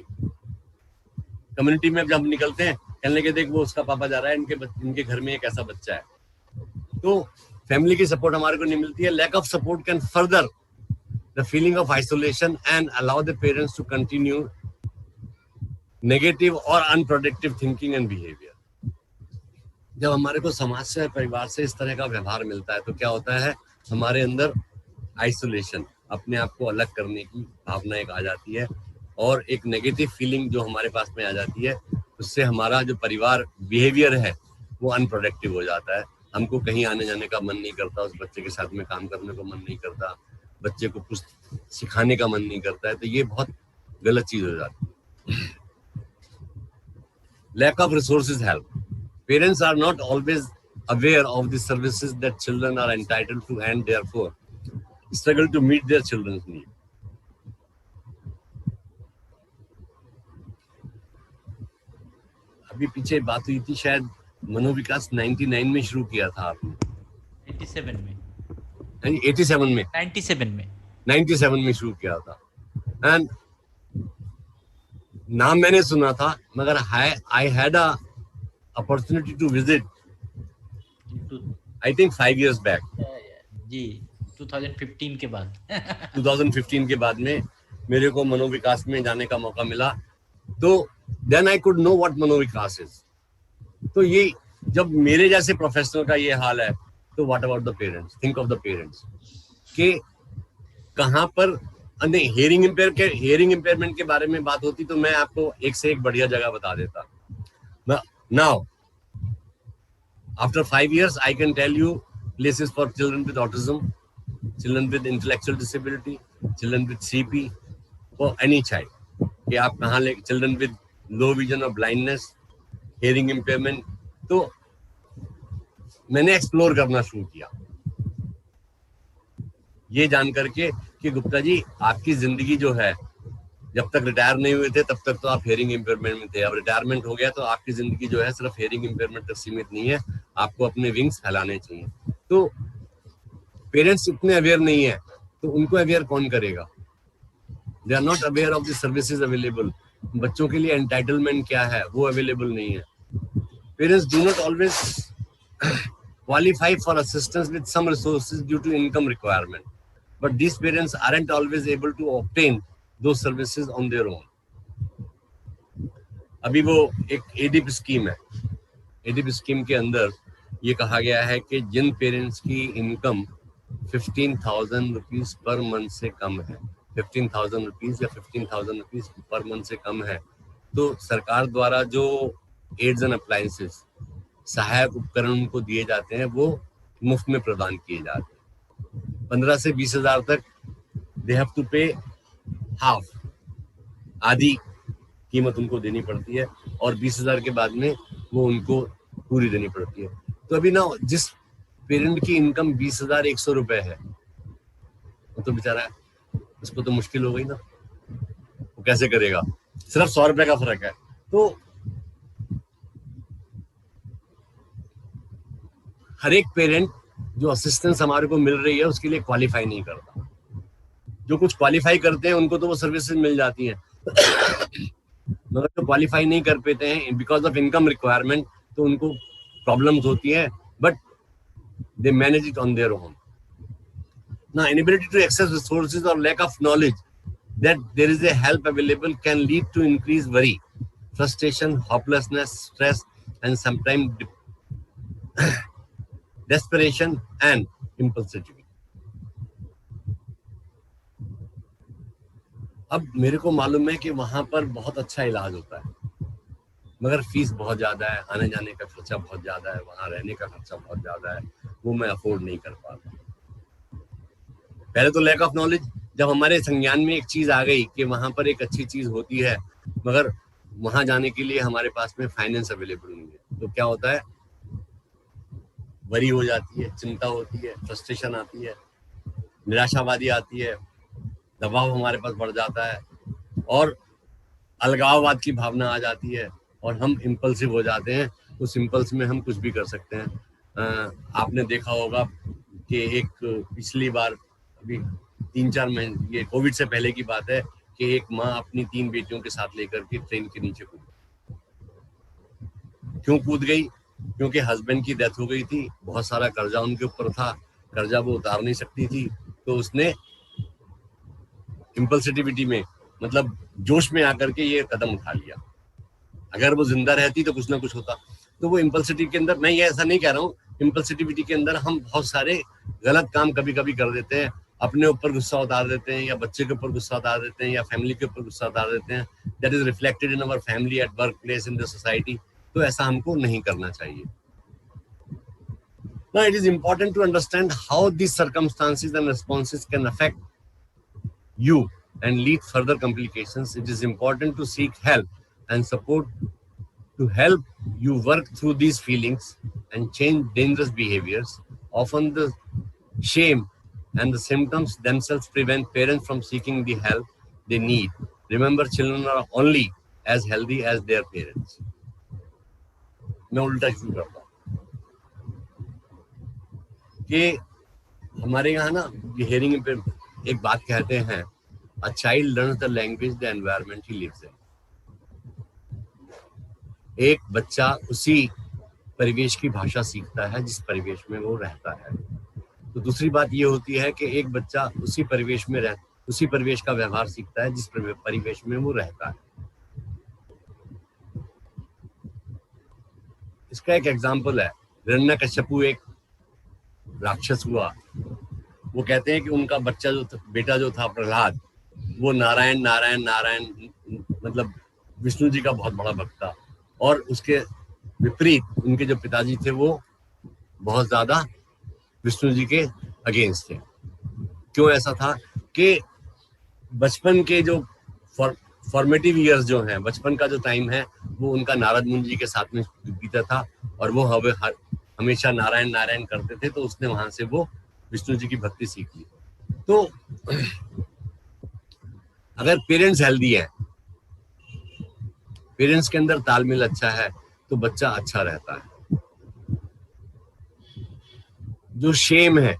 Community में जब हम निकलते हैं, कहने लगे देख वो उसका पापा जा रहा है, इनके घर में एक ऐसा बच्चा है, तो फैमिली की सपोर्ट हमारे को नहीं मिलती है। Lack of support can further the feeling of isolation and allow the parents to continue negative और अनप्रोडक्टिव थिंकिंग एंड बिहेवियर। जब हमारे को समाज से, परिवार से इस तरह का व्यवहार मिलता है तो क्या होता है, हमारे अंदर आइसोलेशन, अपने आप को अलग करने की भावना एक आ जाती है, और एक नेगेटिव फीलिंग जो हमारे पास में आ जाती है, उससे हमारा जो परिवार बिहेवियर है वो अनप्रोडक्टिव हो जाता है। हमको कहीं आने जाने का मन नहीं करता, उस बच्चे के साथ में काम करने को मन नहीं करता, बच्चे को कुछ सिखाने का मन नहीं करता है, तो ये बहुत गलत चीज हो जाती है। Lack of resources help. Parents are not always aware of the services that children are entitled to and therefore struggle to meet their children's need. अभी पीछे बात हुई थी, शायद मनोविकास 99 में शुरू किया था आपने। 87 में। 87 में 97 में शुरू किया था। एंड नाम मैंने सुना था, मगर I had a opportunity to visit I think 5 years back जी, 2015 के बाद 2015 के बाद में मेरे को मनोविकास में जाने का मौका मिला, तो then I could know what Manovikas is। तो ये जब मेरे जैसे प्रोफेशनल का ये हाल है, तो what about the parents? Think of the parents कि कहाँ पर हेयरिंग इम्पेयरमेंट के बारे में बात होती तो मैं आपको एक से एक बढ़िया जगह बता देता। Now after 5 years I can tell you places for children with autism, children with intellectual disability, children with CP, for any child कि आप कहाँ ले, चिल्ड्रन विद लो विजन और ब्लाइंडनेस, हेयरिंग इम्पेयरमेंट। तो मैंने एक्सप्लोर करना शुरू किया ये जान करके कि गुप्ता जी आपकी जिंदगी जो है, जब तक रिटायर नहीं हुए थे तब तक तो आप हेयरिंग इम्पेयरमेंट में थे, अब रिटायरमेंट हो गया तो आपकी जिंदगी जो है सिर्फ हेयरिंग इम्पेयरमेंट तक सीमित नहीं है, आपको अपने विंग्स फैलाने चाहिए। तो पेरेंट्स इतने अवेयर नहीं है तो उनको अवेयर कौन करेगा? They are not aware of the services available। बच्चों के लिए एंटाइटलमेंट क्या है वो अवेलेबल नहीं है। Parents do not always qualify for assistance with some resources due to income requirement, but these parents aren't always able to obtain those services on their own। अभी वो एक एडीप स्कीम है, एडीप स्कीम के अंदर ये कहा गया है कि जिन पेरेंट्स की इनकम 15,000 रुपीज पर मंथ से कम है, 15,000 रुपीज या 15,000 रुपीज पर मंथ से कम है, तो सरकार द्वारा जो एड्स एंड अप्लायंसेस, सहायक उपकरण उनको दिए जाते हैं, वो मुफ्त में प्रदान किए जाते हैं। 15 से 20 हजार तक दे हैव टू पे हाफ, आधी कीमत उनको देनी पड़ती है, और 20,000 के बाद में वो उनको पूरी देनी पड़ती है। तो अभी ना जिस पेरेंट की इनकम 20,100 रुपए है, वो तो बेचारा, उसको तो मुश्किल हो गई ना, वो कैसे करेगा? सिर्फ 100 रुपए का फर्क है। तो हर एक पेरेंट जो असिस्टेंस हमारे को मिल रही है उसके लिए क्वालिफाई नहीं करता। जो कुछ क्वालिफाई करते हैं उनको तो वो सर्विसेज मिल जाती हैं, मगर जो क्वालिफाई नहीं कर पाते हैं बिकॉज ऑफ इनकम रिक्वायरमेंट, तो उनको प्रॉब्लम्स होती है, but they manage it on their own. Now, inability to access resources or lack of knowledge that there is a help available can lead to increased worry, frustration, hopelessness, stress, and sometimes desperation and impulsivity. अब मेरे को मालूम है कि वहां पर बहुत अच्छा इलाज होता है, मगर फीस बहुत ज्यादा है, आने जाने का खर्चा बहुत ज्यादा है, वहां रहने का खर्चा बहुत ज्यादा है, वो मैं अफोर्ड नहीं कर पाता। पहले तो लैक ऑफ नॉलेज, जब हमारे संज्ञान में एक चीज आ गई कि वहां पर एक अच्छी चीज होती है, मगर वहां जाने के लिए हमारे पास में फाइनेंस अवेलेबल नहीं है, तो क्या होता है, वरी हो जाती है, चिंता होती है, फ्रस्ट्रेशन आती है, निराशावादी आती है, दबाव हमारे पास बढ़ जाता है, और अलगाववाद की भावना आ जाती है, और हम इम्पल्सिव हो जाते हैं। उस इम्पल्स में हम कुछ भी कर सकते हैं। आपने देखा होगा कि एक पिछली बार, अभी 3-4 महीने, ये कोविड से पहले की बात है, कि एक माँ अपनी 3 बेटियों के साथ लेकर के ट्रेन के नीचे कूद गई। क्यों कूद गई? क्योंकि हस्बैंड की डेथ हो गई थी, बहुत सारा कर्जा उनके ऊपर था, कर्जा वो उतार नहीं सकती थी, तो उसने इम्पल्सिविटी में, मतलब जोश में आकर के ये कदम उठा लिया। अगर वो जिंदा रहती तो कुछ ना कुछ होता। तो वो इम्पल्सिविटी के अंदर, मैं ये ऐसा नहीं कह रहा हूँ, इम्पल्सिविटी के अंदर हम बहुत सारे गलत काम कभी कभी कर देते हैं, अपने ऊपर गुस्सा उतार देते हैं, या बच्चे के ऊपर गुस्सा उतार देते हैं, या फैमिली के ऊपर गुस्सा उतार देते हैं, that is reflected in our family, at work place, in the society. तो ऐसा हमको नहीं करना चाहिए। Now it is important to understand how these circumstances and responses can affect you and lead further complications. It is important to seek help and support to help you work through these feelings and change dangerous behaviors. Often the shame and the symptoms themselves prevent parents from seeking the help they need. Remember, children are only as healthy as their parents. मैं उल्टा शुरू करता हूँ कि हमारे यहाँ ना hearing पे एक बात कहते हैं, a child learns the language the environment he lives in. एक बच्चा उसी परिवेश की भाषा सीखता है जिस परिवेश में वो रहता है। तो दूसरी बात ये होती है कि एक बच्चा उसी परिवेश में उसी परिवेश का व्यवहार सीखता है जिस परिवेश में वो रहता है। इसका एक एग्जाम्पल है, हिरण्यकश्यपु एक राक्षस हुआ। वो कहते हैं कि उनका बच्चा बेटा जो था प्रहलाद, वो नारायण नारायण नारायण, मतलब विष्णु जी का बहुत बड़ा भक्त था, और उसके विपरीत उनके जो पिताजी थे वो बहुत ज्यादा विष्णु जी के अगेंस्ट थे। क्यों ऐसा था कि बचपन के जो फॉर्मेटिव ईयर्स जो हैं, बचपन का जो टाइम है, वो उनका नारद मुनि जी के साथ में बीता था, और वो हमेशा नारायण नारायण करते थे, तो उसने वहां से वो विष्णु जी की भक्ति सीख ली। तो अगर पेरेंट्स हेल्दी हैं, पेरेंट्स के अंदर तालमेल अच्छा है, तो बच्चा अच्छा रहता है। जो शेम है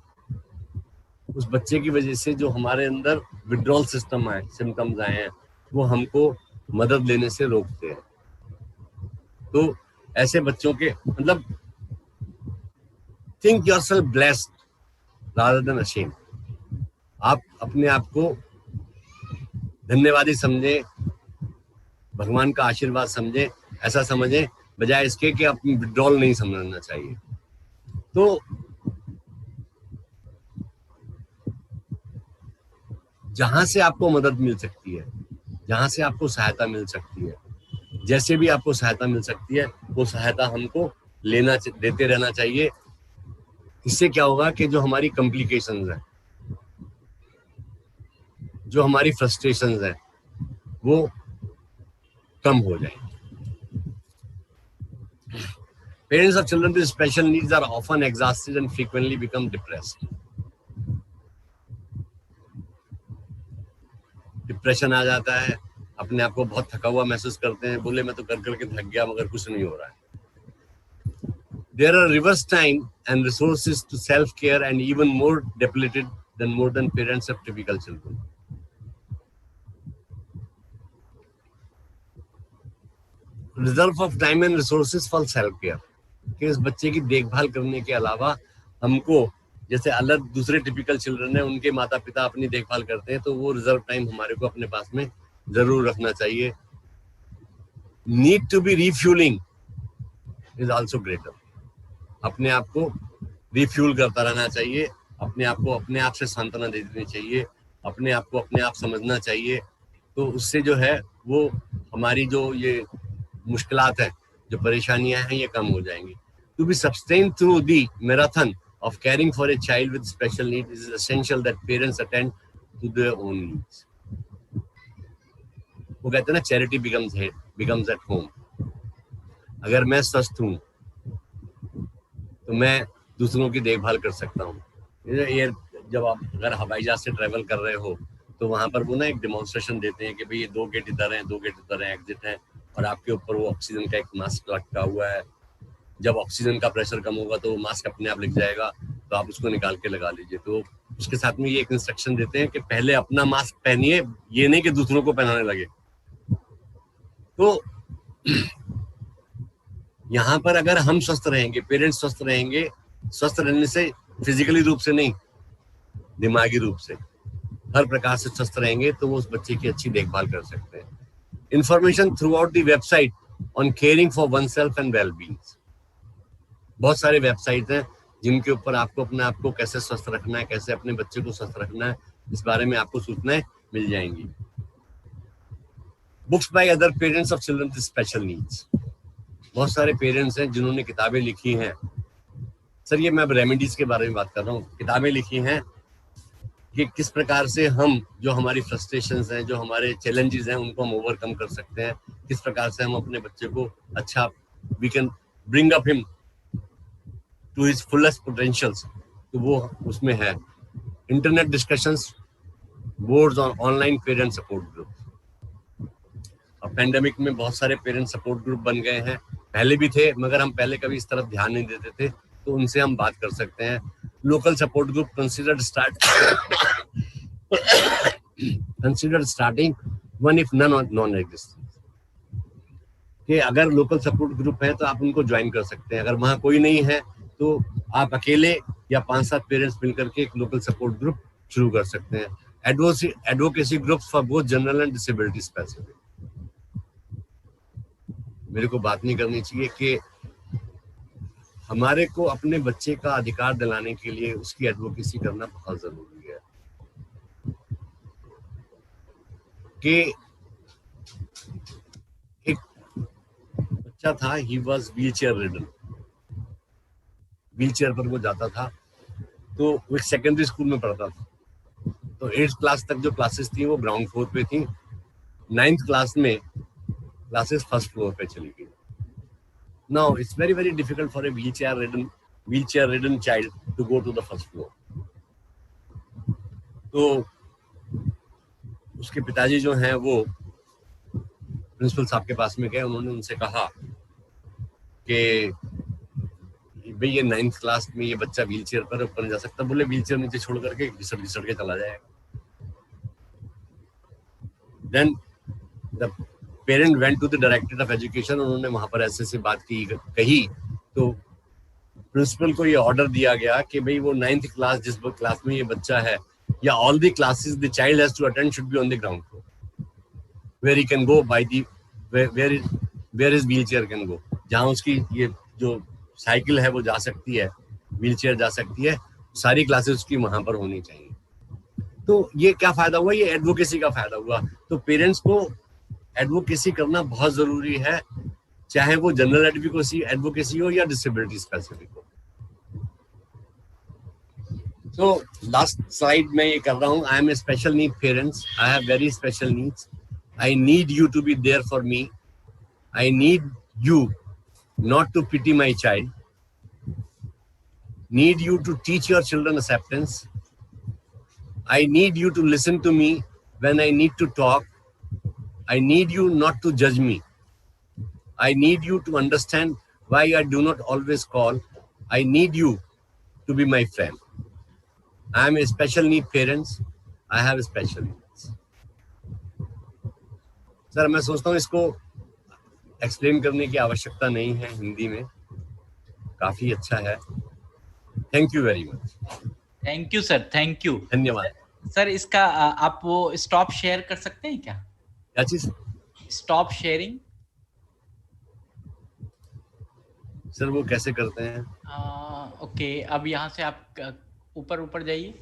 उस बच्चे की वजह से जो हमारे अंदर विड्रॉल सिस्टम आए, सिम्टम्स आए हैं, वो हमको मदद लेने से रोकते हैं। तो ऐसे बच्चों के, मतलब think yourself blessed rather than ashamed. आप अपने आप को धन्यवादी समझे, भगवान का आशीर्वाद समझे, ऐसा समझे, बजाय इसके कि अपनी विड्रॉल नहीं समझना चाहिए। तो जहां से आपको मदद मिल सकती है, जहां से आपको सहायता मिल सकती है, जैसे भी आपको सहायता मिल सकती है, वो सहायता हमको देते रहना चाहिए। इससे क्या होगा कि जो हमारी कॉम्प्लिकेशंस हैं, जो हमारी फ्रस्ट्रेशंस हैं, वो कम हो जाएंगी। Parents of children with special needs are often exhausted and frequently become depressed. Depression आ जाता है, अपने आप को बहुत थका हुआ महसूस करते हैं, बोले मैं तो कर करके थक गया मगर कुछ नहीं हो रहा है। There are reverse time and resources to self-care and even more depleted than parents of typical children. Reserve of time and resources for self-care. कि इस बच्चे की देखभाल करने के अलावा हमको, जैसे अलग दूसरे टिपिकल चिल्ड्रन है उनके माता पिता अपनी देखभाल करते हैं, तो वो रिजर्व टाइम हमारे को अपने पास में जरूर रखना चाहिए। Need to be refuelling is also greater. अपने आप को रिफ्यूल करता रहना चाहिए, अपने आप को अपने आप से सांत्वना दे देनी चाहिए, अपने आप को अपने आप समझना चाहिए। तो उससे जो है वो हमारी जो ये मुश्किलात है, जो परेशानियां हैं, ये कम हो जाएंगी। To be sustained through the marathon of caring for a child with special needs, it is essential that parents attend to their own needs. वो कहते हैं ना, charity becomes at home. अगर मैं स्वस्थ हूँ तो मैं दूसरों की देखभाल कर सकता हूँ। जब आप अगर हवाई जहाज से ट्रेवल कर रहे हो तो वहां पर वो ना एक डेमोन्स्ट्रेशन देते हैं कि भाई ये 2 गेट इधर हैं, 2 गेट उधर हैं, एग्जिट है, और आपके ऊपर वो ऑक्सीजन का एक मास्क लटका हुआ है। जब ऑक्सीजन का प्रेशर कम होगा तो वो मास्क अपने आप लग जाएगा, तो आप उसको निकाल के लगा लीजिए। तो उसके साथ में ये एक इंस्ट्रक्शन देते हैं कि पहले अपना मास्क पहनिए, ये नहीं कि दूसरों को पहनाने लगे। तो यहाँ पर अगर हम स्वस्थ रहेंगे, पेरेंट्स स्वस्थ रहेंगे, स्वस्थ रहने से फिजिकली रूप से नहीं, दिमागी रूप से हर प्रकार से स्वस्थ रहेंगे, तो वो उस बच्चे की अच्छी देखभाल कर सकते हैं। Information through out the website on caring for one self and well being. बहुत सारे वेबसाइट हैं जिनके ऊपर आपको अपने आप को कैसे स्वस्थ रखना है, कैसे अपने बच्चे को स्वस्थ रखना है, इस बारे में आपको सूचनाएं मिल जाएंगी। Books by other parents of children with special needs. बहुत सारे पेरेंट्स हैं जिन्होंने किताबें लिखी हैं। सर ये मैं अब रेमेडीज के बारे में बात कर रहा हूँ। किताबें लिखी हैं कि किस प्रकार से हम जो हमारी फ्रस्ट्रेशंस हैं, जो हमारे चैलेंजेस हैं, उनको हम ओवरकम कर सकते हैं, किस प्रकार से हम अपने बच्चे को अच्छा we can bring up him to his fullest potentials. तो वो उसमें है। Internet discussions, boards on online parent support group. अब पेंडेमिक में बहुत सारे पेरेंट सपोर्ट ग्रुप बन गए हैं, पहले भी थे मगर हम पहले कभी इस तरफ ध्यान नहीं देते थे, तो उनसे हम बात कर सकते हैं। Local support group considered starting one if non existing. कि अगर लोकल सपोर्ट ग्रुप है तो आप उनको ज्वाइन कर सकते हैं। अगर वहां कोई नहीं है तो आप अकेले या 5-7 पेरेंट्स मिलकर के एक लोकल सपोर्ट ग्रुप शुरू कर सकते हैं। Advocacy groups for both general and disability specific. मेरे को बात नहीं करनी चाहिए कि हमारे को अपने बच्चे का अधिकार दिलाने के लिए उसकी एडवोकेसी करना बहुत जरूरी है। कि एक बच्चा था, he was wheelchair ridden, wheelchair पर वो जाता था। तो वो एक सेकेंडरी स्कूल में पढ़ता था, तो 8th क्लास तक जो क्लासेस थी वो ग्राउंड फ्लोर पे थी। 9th क्लास में क्लासेस फर्स्ट फ्लोर पे चली गई। Now it's very difficult for a wheelchair ridden child to go to the first floor. तो उसके पिताजी जो हैं वो प्रिंसिपल साहब के पास में गए। उन्होंने उनसे कहा कि भाई ये 9th क्लास में ये बच्चा व्हीलचेयर पर ऊपर नहीं जा सकता। बोले व्हीलचेयर नीचे छोड़ करके घिसट के चला जाएगा। Then the parent went to the director of education. उन्होंने वहां पर ऐसे बात कही तो प्रिंसिपल को ये ऑर्डर दिया गया कि भाई वो 9th क्लास जिस क्लास में ये बच्चा है, या all the classes the child has to attend should be on the ground floor where he can go by the where his wheelchair can go. जहां उसकी ये जो साइकिल है वो जा सकती है, व्हीलचेयर जा सकती है, सारी क्लासेस उसकी वहां पर होनी चाहिए। तो ये क्या फायदा हुआ? ये एडवोकेसी का फायदा हुआ। तो पेरेंट्स को एडवोकेसी करना बहुत जरूरी है। चाहे वो जनरल एडवोकेसी हो या डिसेबिलिटी स्पेसिफिक हो। तो लास्ट स्लाइड में ये कर रहा हूँ, I am a special need parents, I have very special needs, I need you to be there for me, I need you not to pity my child, need you to teach your children acceptance, I need you to listen to me when I need to talk, I need you not to judge me, I need you to understand why I do not always call, I need you to be my friend, I am a special need parents, I have special needs। Sir मैं सोचता हूँ इसको explain करने की आवश्यकता नहीं है, हिंदी में काफी अच्छा है। Thank you very much. Thank you sir, thank you, धन्यवाद सर। इसका आप वो स्टॉप शेयर कर सकते हैं क्या? क्या चीज? स्टॉप शेयरिंग सर वो कैसे करते हैं? ओके, अब यहाँ से आप ऊपर जाइए।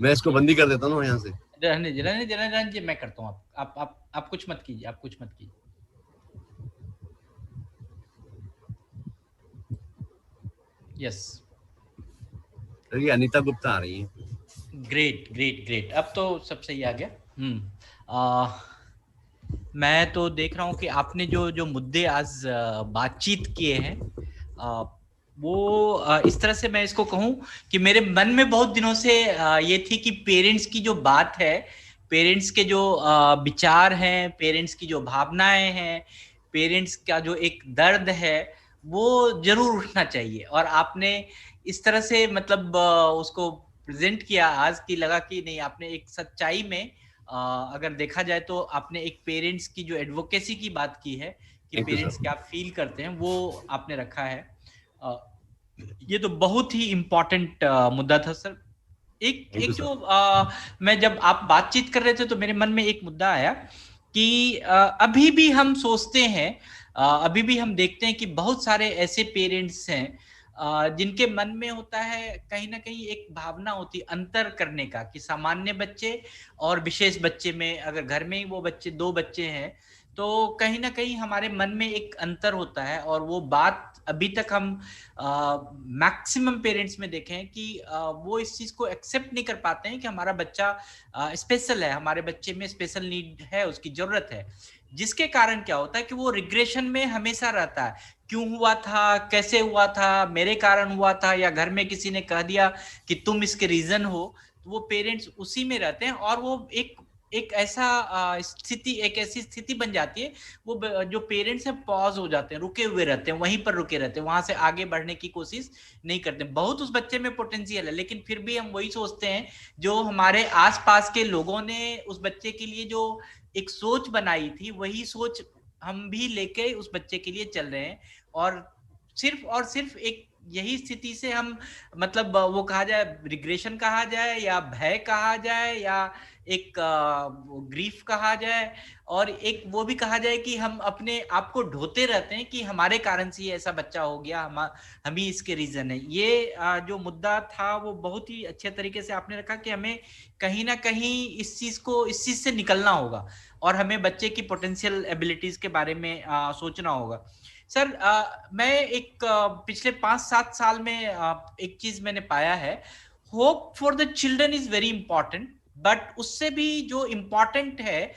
मैं इसको बंदी कर देता हूँ यहाँ से। रहने दीजिए, मैं करता हूँ। आप कुछ मत कीजिए, आप कुछ मत कीजिए। यस, ये अनीता गुप्ता आ रही है। ग्रेट, अब तो सब सही आ गया। मैं तो देख रहा हूँ कि आपने जो मुद्दे आज बातचीत किए हैं, वो इस तरह से मैं इसको कहूँ कि मेरे मन में बहुत दिनों से ये थी कि पेरेंट्स की जो बात है, पेरेंट्स के जो विचार हैं, पेरेंट्स की जो भावनाएं हैं, पेरेंट्स का जो एक दर्द है, वो जरूर उठना चाहिए। और आपने इस तरह से मतलब उसको प्रेजेंट किया आज की, लगा कि नहीं, आपने एक सच्चाई में अगर देखा जाए तो आपने एक पेरेंट्स की जो एडवोकेसी की बात की है कि पेरेंट्स क्या फील करते हैं, वो आपने रखा है। ये तो बहुत ही इम्पोर्टेंट मुद्दा था सर। एक जो मैं जब आप बातचीत कर रहे थे तो मेरे मन में एक मुद्दा आया कि अभी भी हम सोचते हैं, अभी भी हम देखते हैं कि बहुत सारे ऐसे पेरेंट्स हैं जिनके मन में होता है कहीं ना कहीं एक भावना होती है अंतर करने का, कि सामान्य बच्चे और विशेष बच्चे में, अगर घर में ही वो बच्चे 2 बच्चे हैं तो कहीं ना कहीं हमारे मन में एक अंतर होता है। और वो बात अभी तक हम मैक्सिमम पेरेंट्स में देखे हैं कि वो इस चीज को एक्सेप्ट नहीं कर पाते हैं कि हमारा बच्चा स्पेशल है, हमारे बच्चे में स्पेशल नीड है, उसकी जरूरत है। जिसके कारण क्या होता है कि वो रिग्रेशन में हमेशा रहता है, क्यों हुआ था, कैसे हुआ था, मेरे कारण हुआ था, या घर में किसी ने कह दिया कि तुम इसके रीजन हो। तो वो पेरेंट्स उसी में रहते हैं और वो एक ऐसा स्थिति, एक ऐसी स्थिति बन जाती है, वो जो पेरेंट्स हैं पॉज हो जाते हैं, रुके हुए रहते हैं, वहीं पर रुके रहते हैं, वहां से आगे बढ़ने की कोशिश नहीं करते। बहुत उस बच्चे में पोटेंशियल है, लेकिन फिर भी हम वही सोचते हैं जो हमारे आसपास के लोगों ने उस बच्चे के लिए जो एक सोच बनाई थी, वही सोच हम भी लेके उस बच्चे के लिए चल रहे हैं। और सिर्फ एक यही स्थिति से हम मतलब वो कहा जाए, रिग्रेशन कहा जाए या भय कहा जाए या एक ग्रीफ कहा जाए, और एक वो भी कहा जाए कि हम अपने आप को ढोते रहते हैं कि हमारे कारण से ऐसा बच्चा हो गया, हम ही इसके रीजन है। ये जो मुद्दा था वो बहुत ही अच्छे तरीके से आपने रखा कि हमें कहीं ना कहीं इस चीज से निकलना होगा और हमें बच्चे की पोटेंशियल एबिलिटीज के बारे में सोचना होगा। सर मैं एक पिछले 5-7 साल में एक चीज मैंने पाया है, hope for the children is very important, but उससे भी जो इम्पोर्टेंट है,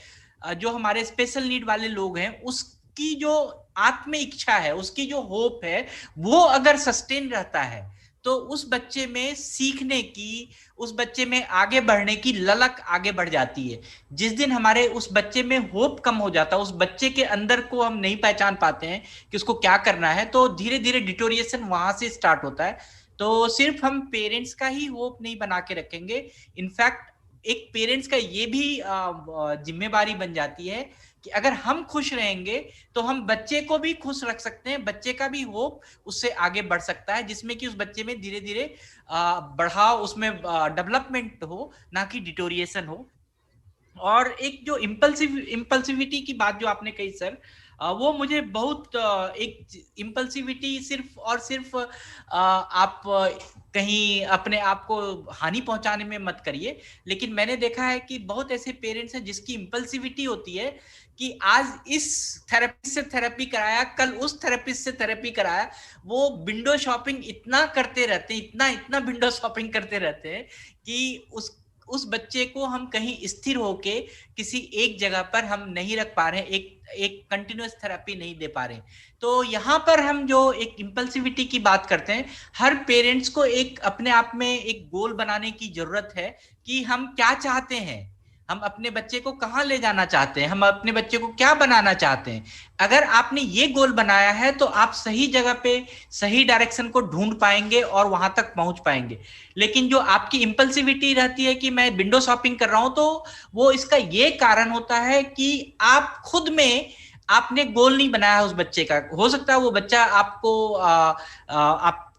जो हमारे स्पेशल नीड वाले लोग हैं, उसकी जो आत्म इच्छा है, उसकी जो होप है, वो अगर सस्टेन रहता है तो उस बच्चे में सीखने की, उस बच्चे में आगे बढ़ने की ललक आगे बढ़ जाती है। जिस दिन हमारे उस बच्चे में होप कम हो जाता है, उस बच्चे के अंदर को हम नहीं पहचान पाते हैं कि उसको क्या करना है, तो धीरे धीरे डिटोरिएशन वहां से स्टार्ट होता है। तो सिर्फ हम पेरेंट्स का ही होप नहीं बना के रखेंगे, इनफैक्ट एक पेरेंट्स का ये भी जिम्मेवारी बन जाती है कि अगर हम खुश रहेंगे तो हम बच्चे को भी खुश रख सकते हैं, बच्चे का भी होप उससे आगे बढ़ सकता है, जिसमें कि उस बच्चे में धीरे धीरे बढ़ाव, उसमें डेवलपमेंट हो, ना कि डिटोरिएशन हो। और एक जो इम्पल्सिविटी की बात जो आपने कही सर, वो मुझे बहुत एक इम्पल्सिविटी सिर्फ और सिर्फ आप कहीं अपने आप को हानि पहुंचाने में मत करिए, लेकिन मैंने देखा है कि बहुत ऐसे पेरेंट्स हैं जिसकी इम्पल्सिविटी होती है कि आज इस थेरेपिस्ट से थेरेपी कराया, कल उस थेरेपिस्ट से थेरेपी कराया, वो विंडो शॉपिंग इतना करते रहते हैं, इतना इतना विंडो शॉपिंग करते रहते हैं कि उस बच्चे को हम कहीं स्थिर होके किसी एक जगह पर हम नहीं रख पा रहे हैं, एक कंटिन्यूअस थेरेपी नहीं दे पा रहे। तो यहाँ पर हम जो एक इम्पल्सिविटी की बात करते हैं, हर पेरेंट्स को एक अपने आप में एक गोल बनाने की जरूरत है कि हम क्या चाहते हैं, हम अपने बच्चे को कहाँ ले जाना चाहते हैं, हम अपने बच्चे को क्या बनाना चाहते हैं। अगर आपने ये गोल बनाया है तो आप सही जगह पे सही डायरेक्शन को ढूंढ पाएंगे और वहां तक पहुंच पाएंगे। लेकिन जो आपकी इम्पल्सिविटी रहती है कि मैं विंडो शॉपिंग कर रहा हूं, तो वो इसका ये कारण होता है कि आप खुद में आपने गोल नहीं बनाया उस बच्चे का। हो सकता है वो बच्चा आपको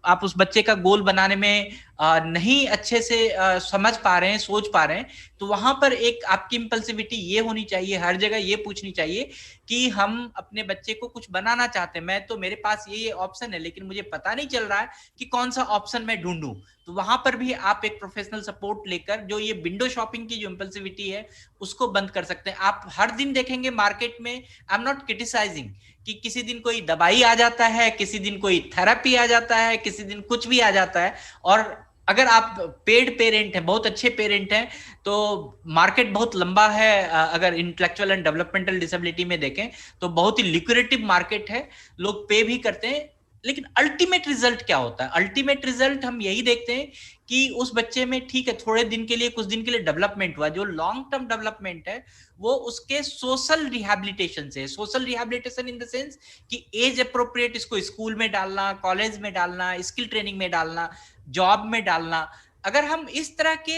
आप उस बच्चे का गोल बनाने में नहीं अच्छे से समझ पा रहे हैं, सोच पा रहे हैं। तो वहां पर एक आपकी इंपल्सिविटी ये होनी चाहिए, हर जगह ये पूछनी चाहिए कि हम अपने बच्चे को कुछ बनाना चाहते हैं, मैं तो मेरे पास ये ऑप्शन है लेकिन मुझे पता नहीं चल रहा है कि कौन सा ऑप्शन मैं ढूंढूं। तो वहां पर भी आप एक प्रोफेशनल सपोर्ट लेकर जो ये विंडो शॉपिंग की जो इंपल्सिविटी है उसको बंद कर सकते हैं। आप हर दिन देखेंगे मार्केट में, आई एम नॉट क्रिटिसाइजिंग, कि किसी दिन कोई दवाई आ जाता है, किसी दिन कोई थेरेपी आ जाता है, किसी दिन कुछ भी आ जाता है। और अगर आप पेड पेरेंट हैं, बहुत अच्छे पेरेंट हैं, तो मार्केट बहुत लंबा है। अगर इंटेलेक्चुअल एंड डेवलपमेंटल डिसेबिलिटी में देखें तो बहुत ही लिक्विडेटिव मार्केट है, लोग पे भी करते हैं। लेकिन अल्टीमेट रिजल्ट क्या होता है? अल्टीमेट रिजल्ट हम यही देखते हैं कि उस बच्चे में ठीक है थोड़े दिन के लिए, कुछ दिन के लिए डेवलपमेंट हुआ, जो लॉन्ग टर्म डेवलपमेंट है वो उसके सोशल रिहैबिलिटेशन से। Social rehabilitation in the sense कि एज अप्रोप्रिएट इसको स्कूल में डालना, कॉलेज में डालना, स्किल ट्रेनिंग में डालना, जॉब में डालना। अगर हम इस तरह के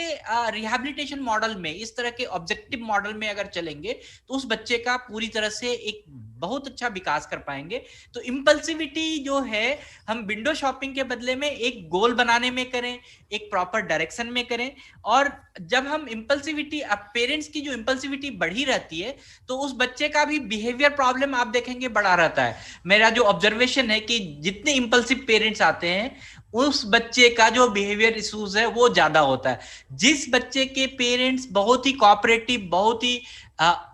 रिहैबिलिटेशन मॉडल में, इस तरह के ऑब्जेक्टिव मॉडल में अगर चलेंगे तो उस बच्चे का पूरी तरह से एक बहुत अच्छा विकास कर पाएंगे। तो इंपल्सिविटी जो है हम विंडो शॉपिंग के बदले में एक गोल बनाने में करें, एक प्रॉपर डायरेक्शन में करें। और जब हम इंपल्सिविटी, अब पेरेंट्स की जो इंपल्सिविटी बढ़ी रहती है तो उस बच्चे का भी बिहेवियर प्रॉब्लम आप देखेंगे बढ़ा रहता है। मेरा जो ऑब्जर्वेशन है कि जितने इंपल्सिव पेरेंट्स आते हैं उस बच्चे का जो बिहेवियर इश्यूज है वो ज्यादा होता है। जिस बच्चे के पेरेंट्स बहुत ही कोऑपरेटिव, बहुत ही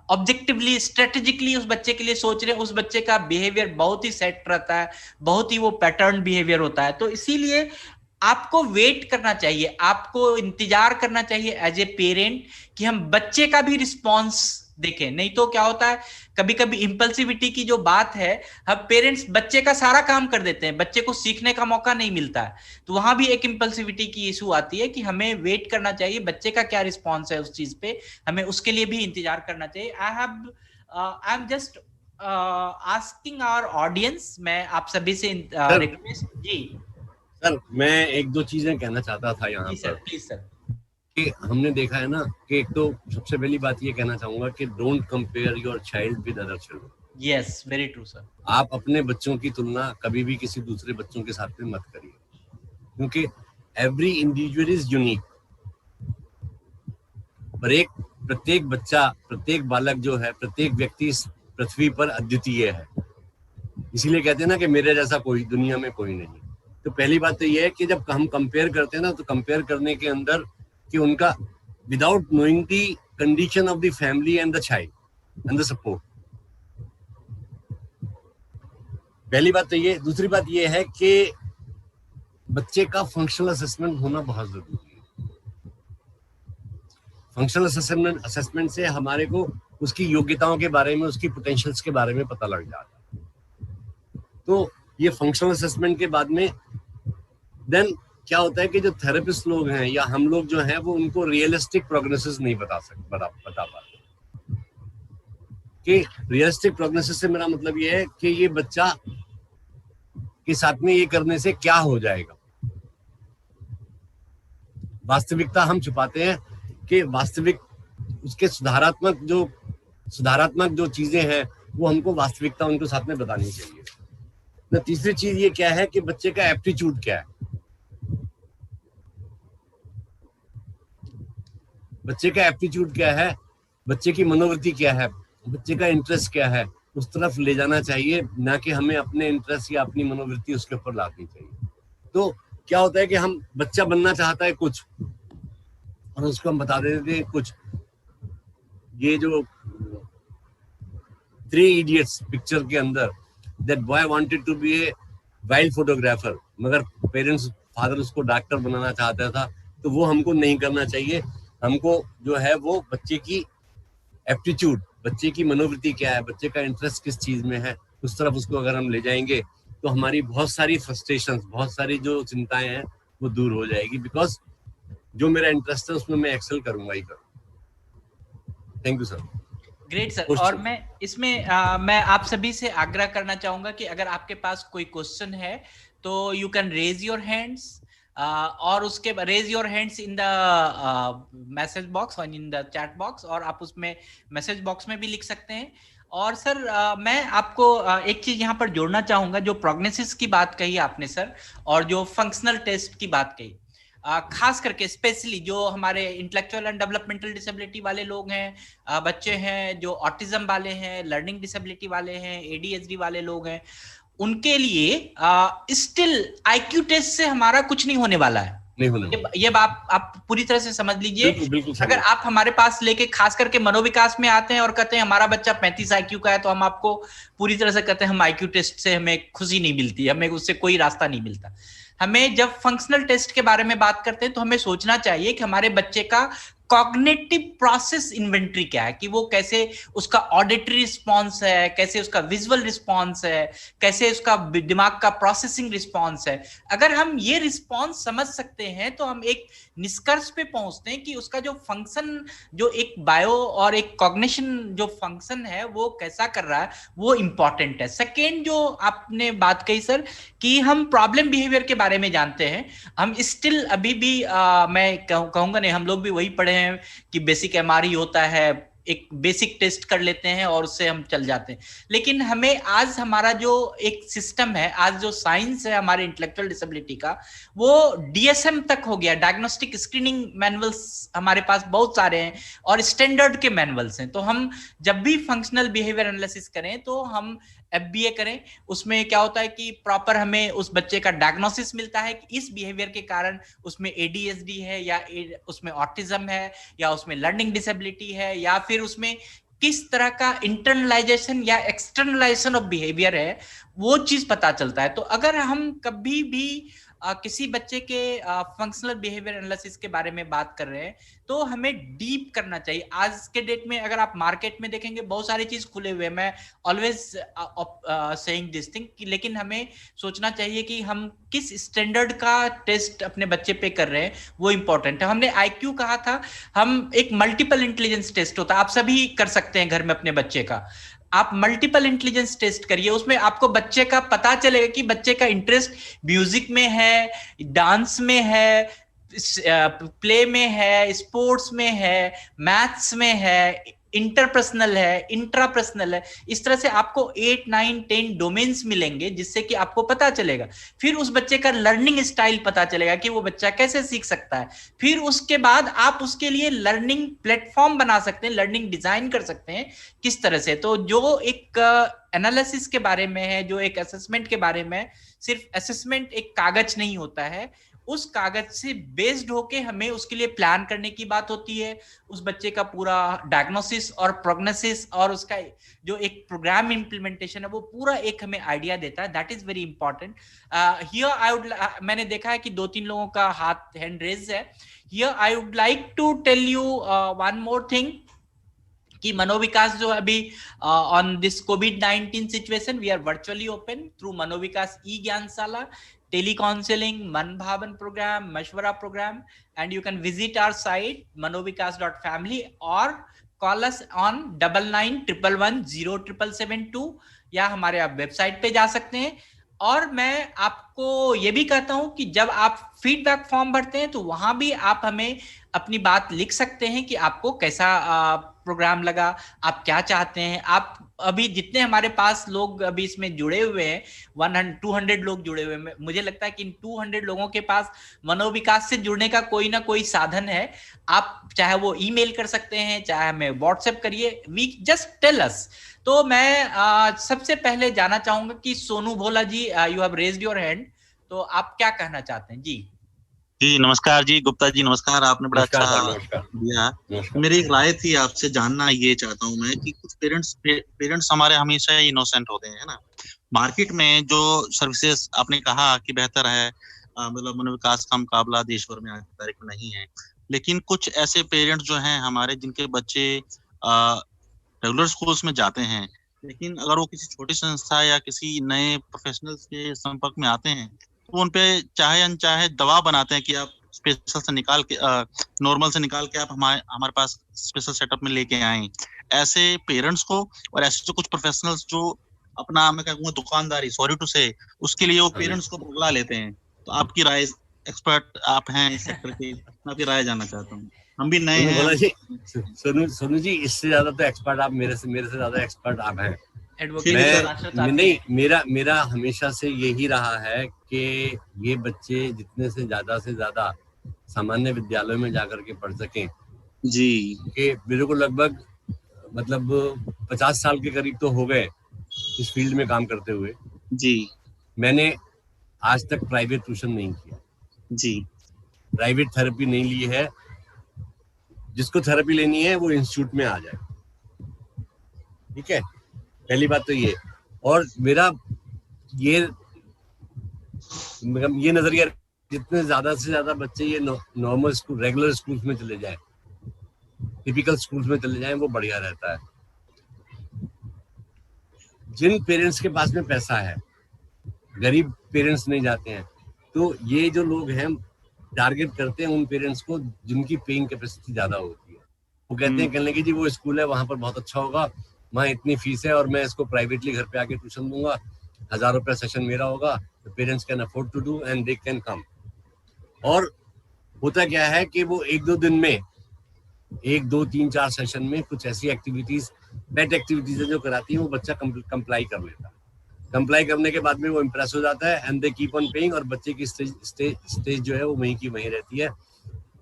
ऑब्जेक्टिवली, स्ट्रेटेजिकली उस बच्चे के लिए सोच रहे हैं, उस बच्चे का बिहेवियर बहुत ही सेट रहता है, बहुत ही वो पैटर्न बिहेवियर होता है। तो इसीलिए आपको वेट करना चाहिए, आपको इंतजार करना चाहिए एज ए पेरेंट कि हम बच्चे का भी रिस्पॉन्स देखें। नहीं तो क्या होता है, कभी कभी इंपल्सिविटी की जो बात है, हम पेरेंट्स बच्चे का सारा काम कर देते हैं, बच्चे को सीखने का मौका नहीं मिलता है। तो वहां भी एक इंपल्सिविटी की इशू आती है कि हमें वेट करना चाहिए, बच्चे का क्या रिस्पॉन्स है उस चीज पे, हमें उसके लिए भी इंतजार करना चाहिए। I am just asking our audience, मैं आप सभी से रिक्वेस्ट जी सर, मैं एक दो चीजें कहना चाहता था यहाँ पर। Please sir. कि हमने देखा है ना कि एक तो सबसे पहली बात ये कहना चाहूंगा कि don't compare your child with other children. Yes, very true sir. आप अपने बच्चों की तुलना कभी भी किसी दूसरे बच्चों के साथ में मत करिए, क्योंकि एवरी इंडिविजुअल इज यूनिक। प्रत्येक बच्चा, प्रत्येक बालक जो है, प्रत्येक व्यक्ति इस पृथ्वी पर अद्वितीय है। इसीलिए कहते हैं ना कि मेरे जैसा कोई दुनिया में कोई नहीं। तो पहली बात तो ये है कि जब हम कंपेयर करते हैं ना, तो कंपेयर करने के अंदर कि उनका without knowing the condition of the family and the child and the support, पहली बात तो ये। दूसरी बात ये है कि बच्चे का फंक्शनल असेसमेंट होना बहुत जरूरी है। फंक्शनल असेसमेंट से हमारे को उसकी योग्यताओं के बारे में, उसकी पोटेंशियल्स के बारे में पता लग जाता है। तो ये फंक्शनल असेसमेंट के बाद में देन क्या होता है कि जो थेरेपिस्ट लोग हैं या हम लोग जो हैं, वो उनको रियलिस्टिक प्रोग्नोसिस नहीं बता पाते। कि रियलिस्टिक प्रोग्नोसिस से मेरा मतलब ये है कि ये बच्चा के साथ में ये करने से क्या हो जाएगा। वास्तविकता हम छुपाते हैं कि वास्तविक उसके सुधारात्मक जो चीजें हैं वो हमको वास्तविकता उनको साथ में बतानी चाहिए। तो तीसरी चीज ये क्या है कि बच्चे का एप्टीट्यूड क्या है, बच्चे का एप्टीट्यूड क्या है, बच्चे की मनोवृत्ति क्या है, बच्चे का इंटरेस्ट क्या है, उस तरफ ले जाना चाहिए, ना कि हमें अपने इंटरेस्ट या अपनी मनोवृत्ति उसके ऊपर लानी चाहिए। तो क्या होता है कि हम बच्चा बनना चाहता है कुछ और उसको हम बता देते हैं कुछ। ये जो 3 इडियट्स पिक्चर के अंदर, that boy wanted to be a wild photographer, मगर पेरेंट्स फादर उसको डॉक्टर बनाना चाहता था। तो वो हमको नहीं करना चाहिए। हमको जो है वो बच्चे की एप्टीट्यूड, बच्चे की मनोवृत्ति क्या है, बच्चे का इंटरेस्ट किस चीज में है, उस तरफ उसको अगर हम ले जाएंगे तो हमारी बहुत सारी फ्रस्ट्रेशंस, बहुत सारी जो चिंताएं हैं वो दूर हो जाएगी। बिकॉज जो मेरा इंटरेस्ट है उसमें मैं एक्सेल करूंगा ही करूंगा। Thank you sir. Great sir. और मैं इसमें मैं आप सभी से आग्रह करना चाहूंगा कि अगर आपके पास कोई क्वेश्चन है तो you can raise your hands, और उसके raise your hands in the message box और इन द चैट बॉक्स, और आप उसमें मैसेज बॉक्स में भी लिख सकते हैं। और सर मैं आपको एक चीज यहाँ पर जोड़ना चाहूंगा, जो प्रोग्नोसिस की बात कही आपने सर, और जो फंक्शनल टेस्ट की बात कही, खास करके स्पेशली जो हमारे इंटेलेक्चुअल एंड डेवलपमेंटल डिसेबिलिटी वाले लोग हैं, बच्चे हैं जो ऑटिज्म वाले हैं, लर्निंग डिसेबिलिटी वाले हैं, एडीएचडी वाले लोग हैं, उनके लिए स्टिल आईक्यू टेस्ट से हमारा कुछ नहीं होने वाला है। ये बात आप पूरी तरह से समझ लीजिए। अगर आप हमारे पास लेके खास करके मनोविकास में आते हैं और कहते हैं हमारा बच्चा 35 आईक्यू का है, तो हम आपको पूरी तरह से कहते हैं हम आईक्यू टेस्ट से हमें खुशी नहीं मिलती, हमें उससे कोई रास्ता नहीं मिलता। हमें जब फंक्शनल टेस्ट के बारे में बात करते हैं तो हमें सोचना चाहिए कि हमारे बच्चे का कॉग्निटिव प्रोसेस इन्वेंटरी क्या है, कि वो कैसे उसका ऑडिटरी रिस्पॉन्स है, कैसे उसका विजुअल रिस्पॉन्स है, कैसे उसका दिमाग का प्रोसेसिंग रिस्पॉन्स है। अगर हम ये रिस्पॉन्स समझ सकते हैं तो हम एक निष्कर्ष पे पहुंचते हैं कि उसका जो फंक्शन, जो एक बायो और एक कॉग्निशन जो फंक्शन है वो कैसा कर रहा है, वो इंपॉर्टेंट है। सेकेंड जो आपने बात कही सर कि हम प्रॉब्लम बिहेवियर के बारे में जानते हैं, हम स्टिल अभी भी मैं कहूंगा नहीं, हम लोग भी वही पढ़े हैं कि बेसिक एमआरई होता है, एक बेसिक टेस्ट कर लेते हैं और उससे हम चल जाते हैं। लेकिन हमें आज हमारा जो एक सिस्टम है, आज जो साइंस है हमारे इंटेलेक्चुअल डिसेबिलिटी का, वो डीएसएम तक हो गया, डायग्नोस्टिक स्क्रीनिंग मैनुअल्स हमारे पास बहुत सारे हैं और स्टैंडर्ड के मैनुअल्स हैं। तो हम जब भी फंक्शनल बिहेवियर एनालिसिस करें तो हम एफबीए करें, उसमें क्या होता है कि प्रॉपर हमें उस बच्चे का डायग्नोसिस मिलता है कि इस बिहेवियर के कारण उसमें एडीएचडी है, या उसमें ऑटिज्म है, या उसमें लर्निंग डिसेबिलिटी है, या फिर उसमें किस तरह का इंटरनलाइजेशन या एक्सटर्नलाइजेशन ऑफ बिहेवियर है, वो चीज पता चलता है। तो अगर हम कभी भी किसी बच्चे के फंक्शनल बिहेवियर एनालिसिस के बारे में बात कर रहे हैं तो हमें डीप करना चाहिए। आज के डेट में अगर आप मार्केट में देखेंगे बहुत सारी चीज खुले हुए, मैं ऑलवेज सेइंग दिस थिंग, लेकिन हमें सोचना चाहिए कि हम किस स्टैंडर्ड का टेस्ट अपने बच्चे पे कर रहे हैं, वो इंपॉर्टेंट है। हमने आईक्यू कहा था, हम एक मल्टीपल इंटेलिजेंस टेस्ट होता है, आप सभी कर सकते हैं घर में अपने बच्चे का। आप मल्टीपल इंटेलिजेंस टेस्ट करिए, उसमें आपको बच्चे का पता चलेगा कि बच्चे का इंटरेस्ट म्यूजिक में है, डांस में है, प्ले में है, स्पोर्ट्स में है, मैथ्स में है, इंटरपर्सनल है, इंट्रापर्सनल है। इस तरह से आपको 8, 9, 10 डोमेन्स मिलेंगे जिससे कि आपको पता चलेगा। फिर उस बच्चे का लर्निंग स्टाइल पता चलेगा कि वो बच्चा कैसे सीख सकता है। फिर उसके बाद आप उसके लिए लर्निंग प्लेटफॉर्म बना सकते हैं, लर्निंग डिजाइन कर सकते हैं किस तरह से। तो जो एक एनालिसिस के बारे में है, जो एक असेसमेंट के बारे में, सिर्फ असेसमेंट एक कागज नहीं होता है, उस कागज से बेस्ड होके हमें उसके लिए प्लान करने की बात होती है। उस बच्चे का पूरा डायग्नोसिस और प्रोग्नोसिस और उसका जो एक प्रोग्राम इंप्लीमेंटेशन है वो पूरा एक हमें आइडिया देता है। That is very important. Here I would, मैंने देखा है कि 2-3 लोगों का हाथ हैंड रेज है। Here I would like to tell you one more thing कि मनोविकास जो अभी ऑन दिस कोविड-19 situation we are virtually open through Manovikas E Gyanshala, telecounseling, Manbhavan program, Mashwara program, and you can visit our site manovikas.family or call us on 9911107772 या हमारे आप website पे जा सकते हैं। और मैं आपको ये भी कहता हूं कि जब आप फीडबैक फॉर्म भरते हैं तो वहां भी आप हमें अपनी बात लिख सकते हैं कि आपको कैसा प्रोग्राम लगा, आप क्या चाहते हैं। आप अभी जितने हमारे पास लोग अभी इसमें जुड़े हुए हैं, 200 लोग जुड़े हुए हैं, मुझे लगता है कि इन 200 लोगों के पास मनोविकास से जुड़ने का कोई ना कोई साधन है। आप चाहे वो ईमेल कर सकते हैं, चाहे हमें व्हाट्सएप करिए, वी जस्ट टेल अस। तो मैं सबसे पहले जाना चाहूंगा कि Sonu Bhola ji, you have raised your hand, तो आप क्या कहना चाहते हैं? जी जी नमस्कार जी, गुप्ता जी नमस्कार, आपने बड़ा अच्छा नमस्कार दिया। मेरी एक राय थी, आपसे जानना ये चाहता हूँ मैं कि कुछ पेरेंट्स हमारे हमेशा इनोसेंट होते हैं, है ना। मार्केट में जो सर्विसेज आपने कहा कि बेहतर है, मतलब मनोविकास का मुकाबला देश भर में आज की तारीख में नहीं है, लेकिन कुछ ऐसे पेरेंट्स जो हैं हमारे, जिनके बच्चे रेगुलर स्कूल्स में जाते हैं, लेकिन अगर वो किसी छोटी संस्था या किसी नए प्रोफेशनल्स के संपर्क में आते हैं तो उन पे चाहे अनचाहे दबाव बनाते हैं कि आप स्पेशल से निकाल के, नॉर्मल से निकाल के आप हमारे पास स्पेशल सेटअप में लेके आए। ऐसे पेरेंट्स को और ऐसे जो कुछ प्रोफेशनल्स जो अपना, मैं कहूँगा दुकानदारी, सॉरी टू से, उसके लिए वो पेरेंट्स को बुला लेते हैं। तो आपकी राय, एक्सपर्ट आप हैं इस सेक्टर के, मैं आपकी राय जानना चाहता हूँ। हम भी नए हैं। सोनू जी, इससे ज्यादा तो एक्सपर्ट आप मेरे से ज्यादा एक्सपर्ट आप हैं। मेरा हमेशा से यही रहा है कि ये बच्चे जितने से ज्यादा सामान्य विद्यालयों में जाकर के पढ़ सकें जी। कि मेरे को लगभग मतलब 50 साल के करीब तो हो गए इस फील्ड में काम करते हुए जी। मैंने आज तक प्राइवेट ट्यूशन नहीं किया जी, प्राइवेट थेरेपी नहीं ली है। जिसको थेरेपी लेनी है वो इंस्टीट्यूट में आ जाए, ठीक है, पहली बात तो ये। और मेरा ये नजरिया, जितने ज्यादा से ज्यादा बच्चे ये नॉर्मल स्कूल, रेगुलर स्कूल्स में चले जाएं, टिपिकल स्कूल्स में चले जाएं, वो बढ़िया रहता है। जिन पेरेंट्स के पास में पैसा है, गरीब पेरेंट्स नहीं जाते हैं, तो ये जो लोग हैं टारगेट करते हैं उन पेरेंट्स को जिनकी पेइंग कैपेसिटी ज्यादा होती है। वो कहते हैं, कहने की जी वो स्कूल है, वहां पर बहुत अच्छा होगा, वहाँ इतनी फीस है और मैं इसको प्राइवेटली घर पे आके ट्यूशन दूंगा, 1000 रुपया सेशन मेरा होगा, तो parents can afford to do and they can come. और होता क्या है कि वो 1-2 दिन में 1, 2, 3, 4 सेशन में कुछ ऐसी एक्टिविटीज, पेट एक्टिविटीज जो कराती है, वो बच्चा कंप्लाई कर लेता है। कंप्लाई करने के बाद में वो इम्प्रेस हो जाता है and they keep on paying, और बच्चे की स्टेज जो है वो वहीं की वहीं रहती है।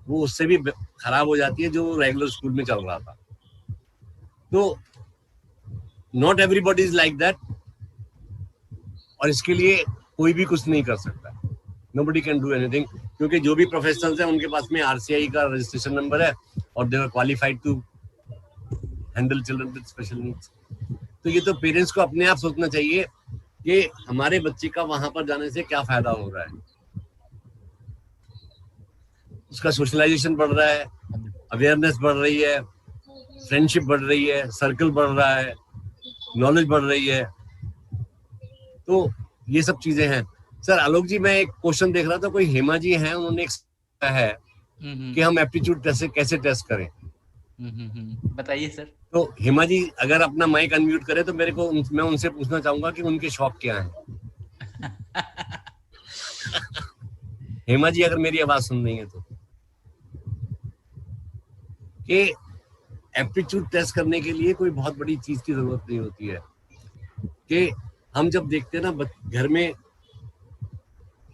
वो उससे भी खराब हो जाती है जो रेगुलर स्कूल में चल रहा था। तो not everybody is like that, और इसके लिए कोई भी कुछ नहीं कर सकता, नोबडी कैन डू एनीथिंग, क्योंकि जो भी प्रोफेशनल्स हैं उनके पास में RCI का रजिस्ट्रेशन नंबर है और they are qualified to handle children with special needs. तो ये तो पेरेंट्स को अपने आप सोचना चाहिए कि हमारे बच्चे का वहां पर जाने से क्या फायदा हो रहा है। उसका सोशलाइजेशन बढ़ रहा है, अवेयरनेस बढ़ रही है, फ्रेंडशिप बढ़ रही है, सर्कल बढ़ रहा है, नॉलेज बढ़ रही है। तो ये सब चीजें हैं। सर आलोक जी, मैं एक क्वेश्चन देख रहा था, कोई हेमा जी हैं, उन्होंने एक है कि हम एप्टीट्यूड कैसे टेस्ट करें। बताइए सर। तो हेमा जी अगर अपना माइक अनम्यूट करें तो मैं उनसे पूछना चाहूंगा कि उनके शौक क्या हैं। हेमा जी अगर मेरी आवाज सुन रही है तो, कि एप्टीट्यूड टेस्ट करने के लिए कोई बहुत बड़ी चीज की जरूरत नहीं होती है। कि हम जब देखते हैं ना घर में,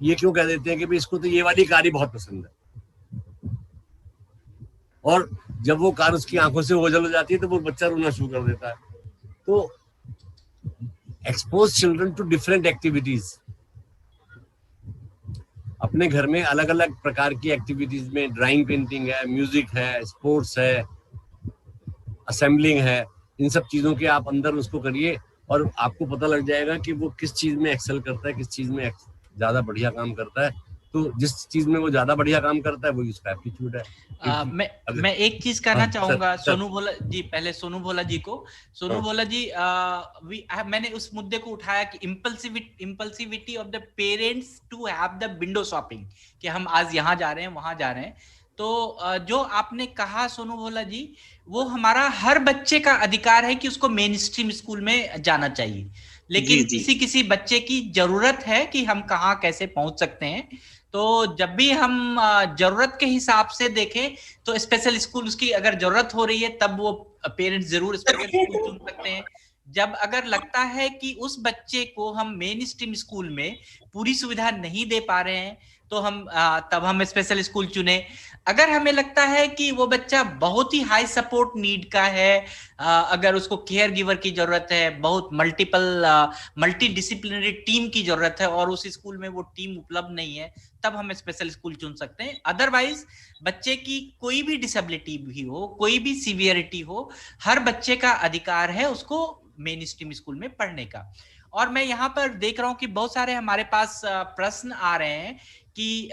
ये क्यों कह देते हैं कि भाई इसको तो ये वाली कार ही बहुत पसंद है, और जब वो कार उसकी आंखों से ओझल हो जाती है तो वो बच्चा रोना शुरू कर देता है। तो expose children to different activities. अपने घर में अलग अलग प्रकार की एक्टिविटीज में ड्राइंग, पेंटिंग है, म्यूजिक है, स्पोर्ट्स है, असेंबलिंग है, इन सब चीजों के आप अंदर उसको करिए और आपको पता लग जाएगा कि वो किस चीज में एक्सेल करता है, किस चीज में ज्यादा बढ़िया काम करता है। तो जिस चीज में वो ज्यादा बढ़िया काम करता है वही उसका एप्टीट्यूड है। मैं एक चीज कहना चाहूंगा सोनू भोला जी, पहले सोनू भोला जी को। सोनू भोला जी, मैंने उस मुद्दे को उठाया कि impulsivity of the parents to have the window shopping, कि हम आज यहाँ जा रहे हैं, वहां जा रहे हैं। तो जो आपने कहा सोनू भोला जी, वो हमारा हर बच्चे का अधिकार है कि उसको मेन स्ट्रीम स्कूल में जाना चाहिए, लेकिन किसी बच्चे की जरूरत है कि हम कहाँ कैसे पहुंच सकते हैं। तो जब भी हम जरूरत के हिसाब से देखें तो स्पेशल स्कूल, उसकी अगर जरूरत हो रही है तब वो पेरेंट्स जरूर स्पेशल स्कूल चुन सकते हैं। जब अगर लगता है कि उस बच्चे को हम मेन स्ट्रीम स्कूल में पूरी सुविधा नहीं दे पा रहे हैं तो तब हम स्पेशल स्कूल चुने। अगर हमें लगता है कि वो बच्चा बहुत ही हाई सपोर्ट नीड का है, अगर उसको केयर गिवर की जरूरत है, बहुत मल्टी डिसिप्लिनरी टीम की जरूरत है और उस स्कूल में वो टीम उपलब्ध नहीं है, तब हम स्पेशल स्कूल चुन सकते हैं। अदरवाइज बच्चे की कोई भी डिसेबिलिटी भी हो, कोई भी सीवियरिटी हो, हर बच्चे का अधिकार है उसको मेन स्ट्रीम स्कूल में पढ़ने का। और मैं यहाँ पर देख रहा हूँ कि बहुत सारे हमारे पास प्रश्न आ रहे हैं कि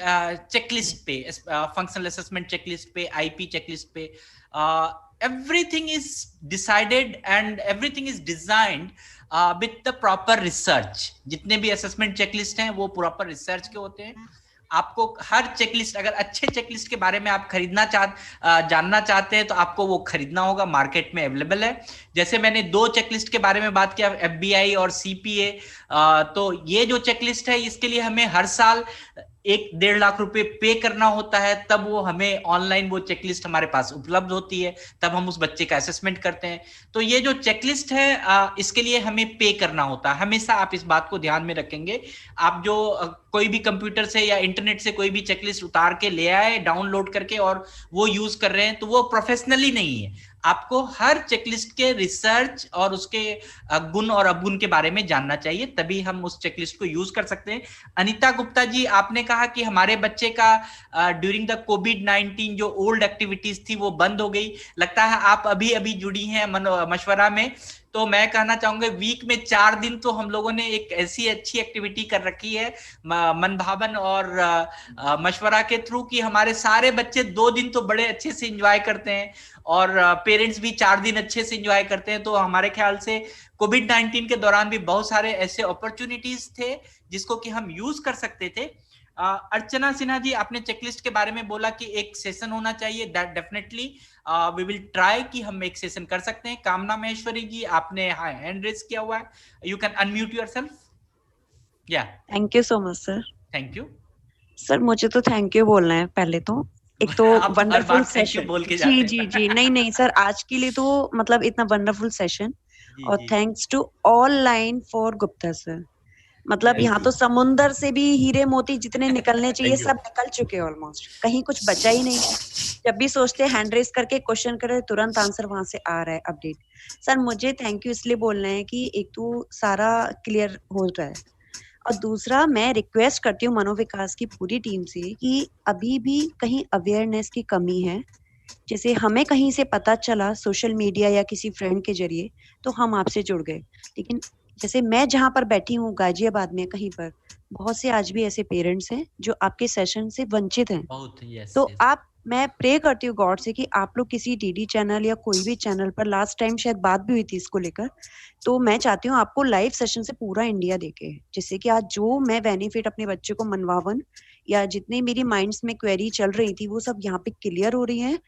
चेकलिस्ट पे, फंक्शनल असेसमेंट चेकलिस्ट पे, आईपी चेकलिस्ट पे, everything is decided and everything is designed with the proper research। जितने भी असेसमेंट चेकलिस्ट हैं वो प्रॉपर रिसर्च के होते हैं। आपको हर चेकलिस्ट, अगर अच्छे चेकलिस्ट के बारे में आप जानना चाहते हैं तो आपको वो खरीदना होगा, मार्केट में अवेलेबल है। जैसे मैंने 2 चेकलिस्ट के बारे में बात किया, FBI और CPA, तो ये जो चेकलिस्ट है इसके लिए हमें हर साल 1-1.5 लाख रुपए पे करना होता है, तब वो हमें ऑनलाइन वो चेकलिस्ट हमारे पास उपलब्ध होती है, तब हम उस बच्चे का असेसमेंट करते हैं। तो ये जो चेकलिस्ट है इसके लिए हमें पे करना होता है। हमेशा आप इस बात को ध्यान में रखेंगे। आप जो कोई भी कंप्यूटर से या इंटरनेट से कोई भी चेकलिस्ट उतार के ले आए, डाउनलोड करके और वो यूज कर रहे हैं, तो वो प्रोफेशनली नहीं है। आपको हर चेकलिस्ट के रिसर्च और उसके गुण और अवगुण के बारे में जानना चाहिए, तभी हम उस चेकलिस्ट को यूज कर सकते हैं। अनीता गुप्ता जी, आपने कहा कि हमारे बच्चे का ड्यूरिंग द कोविड-19 जो ओल्ड एक्टिविटीज थी वो बंद हो गई। लगता है आप अभी अभी जुड़ी हैं मशवरा में। तो मैं कहना चाहूंगा वीक में 4 दिन तो हम लोगों ने एक ऐसी अच्छी एक्टिविटी कर रखी है मन भावन और मशवरा के थ्रू कि हमारे सारे बच्चे 2 दिन तो बड़े अच्छे से एंजॉय करते हैं और पेरेंट्स भी 4 दिन अच्छे से एंजॉय करते हैं। तो हमारे ख्याल से कोविड-19 के दौरान भी बहुत सारे ऐसे अपॉर्चुनिटीज थे जिसको कि हम यूज कर सकते थे। अर्चना सिन्हा जी, आपने चेकलिस्ट के बारे में बोला कि एक सेशन होना चाहिए। That definitely we will try कि हम एक सेशन कर सकते हैं। कामना महेश्वरी जी, आपने हैंड रेज किया हुआ है, यू कैन अनम्यूट योरसेल्फ। या thank you so much sir. Thank you sir, मुझे तो थैंक यू बोलना है पहले तो। एक तो वंडरफुल सेशन बोल के जी जी जी, नहीं सर, आज के लिए तो मतलब इतना वंडरफुल सेशन, और thanks to all line for Gupta sir. मतलब यहाँ तो समुंदर से भी हीरे मोती जितने निकलने चाहिए सब निकल चुके हैं ऑलमोस्ट, कहीं कुछ बचा ही नहीं है। जब भी सोचते हैं हैंड रेस करके क्वेश्चन करे, तुरंत आंसर वहां से आ रहा है, अपडेट। सर, मुझे थैंक यू इसलिए बोलना है कि एक तो सारा क्लियर हो रहा है, और दूसरा मैं रिक्वेस्ट करती हूँ मनोविकास की पूरी टीम से कि अभी भी कहीं अवेयरनेस की कमी है। जैसे हमें कहीं से पता चला सोशल मीडिया या किसी फ्रेंड के जरिए तो हम आपसे जुड़ गए, लेकिन जैसे मैं जहां पर बैठी हूँ गाजियाबाद में, कहीं पर बहुत से आज भी ऐसे पेरेंट्स हैं जो आपके सेशन से वंचित हैं। तो मैं प्रे करती हूँ गॉड से कि आप लोग किसी डीडी चैनल या कोई भी चैनल पर, लास्ट टाइम शायद बात भी हुई थी इसको लेकर, तो मैं चाहती हूँ आपको लाइव सेशन से पूरा इंडिया देखे, जिससे कि आज जो मैं बेनिफिट अपने बच्चे को मनवावन या जितने मेरी माइंड्स में क्वेरी चल रही थी वो सब यहाँ पे क्लियर हो रही है,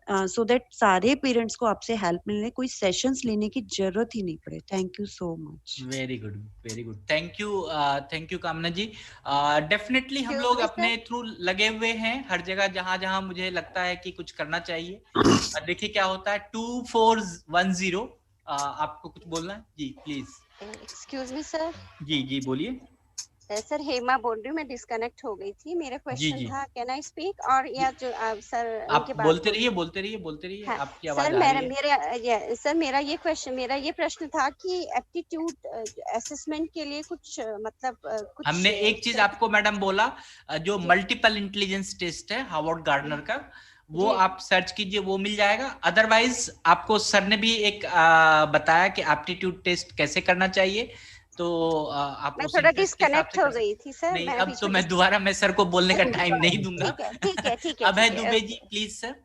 सो दैट सारे पेरेंट्स को आपसे हेल्प मिलने, कोई सेशंस लेने की जरूरत ही नहीं पड़े। Thank you so much. Very good, very good, thank you कामना जी। डेफिनेटली हम लोग अपने थ्रू लगे हुए हैं हर जगह जहां जहां मुझे लगता है कि कुछ करना चाहिए। देखिए क्या होता है। 2410 आपको कुछ बोलना है जी, प्लीज। Excuse me sir. जी जी बोलिए। सर हेमा बोल रही हूँ, मैं डिस्कनेक्ट हो गई थी। मेरा क्वेश्चन था कैन आई स्पीक, और या जो सर आप बोलते रहिए हाँ, आपकी आवाज सर आ रही है। सर मेरा ये प्रश्न था कि एप्टीट्यूड असेसमेंट के लिए कुछ मतलब कुछ हमने एक चीज आपको मैडम बोला, जो मल्टीपल इंटेलिजेंस टेस्ट है हार्वर्ड गार्डनर का, वो आप सर्च कीजिए, वो मिल जाएगा। अदरवाइज आपको सर ने भी एक बताया कि एप्टीट्यूड टेस्ट कैसे करना चाहिए, तो आप मैं थोड़ा डिस्कनेक्ट हो गई थी सर। नहीं, अब तो मैं दोबारा सर को बोलने का टाइम नहीं दूंगा। ठीक है Abhay Dubey ji please sir,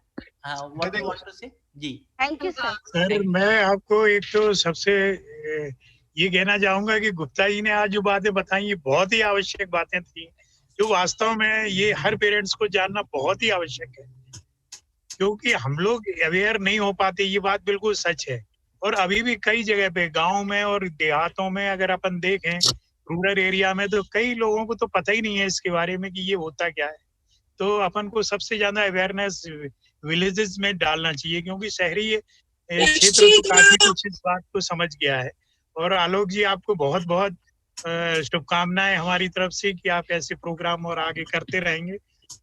what you want to say. जी थैंक यू सर। सर मैं आपको एक तो सबसे ये कहना चाहूंगा कि गुप्ता जी ने आज जो बातें बताई ये बहुत ही आवश्यक बातें थी, जो वास्तव में ये हर पेरेंट्स को जानना बहुत ही आवश्यक है, क्योंकि हम लोग अवेयर नहीं हो पाते, ये बात बिल्कुल सच है। और अभी भी कई जगह पे गांव में और देहातों में अगर अपन देखें, रूरल एरिया में तो कई लोगों को तो पता ही नहीं है इसके बारे में कि ये होता क्या है। तो अपन को सबसे ज्यादा अवेयरनेस विलेजेस में डालना चाहिए, क्योंकि शहरी क्षेत्र तो काफी कुछ इस बात को समझ गया है। और आलोक जी, आपको बहुत बहुत शुभकामनाएं हमारी तरफ से कि आप ऐसे प्रोग्राम और आगे करते रहेंगे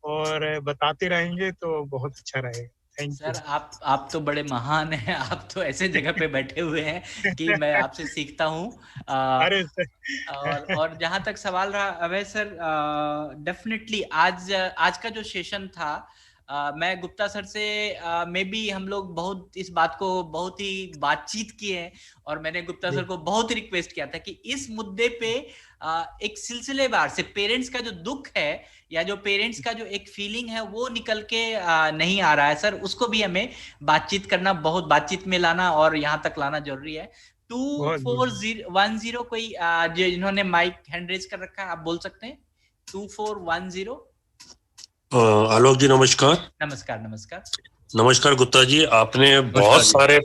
और बताते रहेंगे, तो बहुत अच्छा रहेगा। सर आप तो बड़े महान हैं, आप तो ऐसे जगह पे बैठे हुए हैं कि मैं आपसे सीखता हूँ। और जहां तक सवाल रहा अभय सर, डेफिनेटली आज का जो सेशन था, मैं गुप्ता सर से मे बी हम लोग बहुत इस बात को बहुत ही बातचीत किए हैं, और मैंने गुप्ता सर को बहुत रिक्वेस्ट किया था कि इस मुद्दे पे एक सिलसिलेवार से पेरेंट्स का जो दुख है या जो पेरेंट्स का जो एक फीलिंग है वो निकल के नहीं आ रहा है सर, उसको भी हमें बातचीत करना, बहुत बातचीत में लाना और यहाँ तक लाना जरूरी है। 2410 कोई जिन्होंने माइक हैंड रेज कर रखा है, आप बोल सकते हैं 2410। आलोक जी नमस्कार। नमस्कार नमस्कार नमस्कार गुप्ता जी, आपने बहुत सारे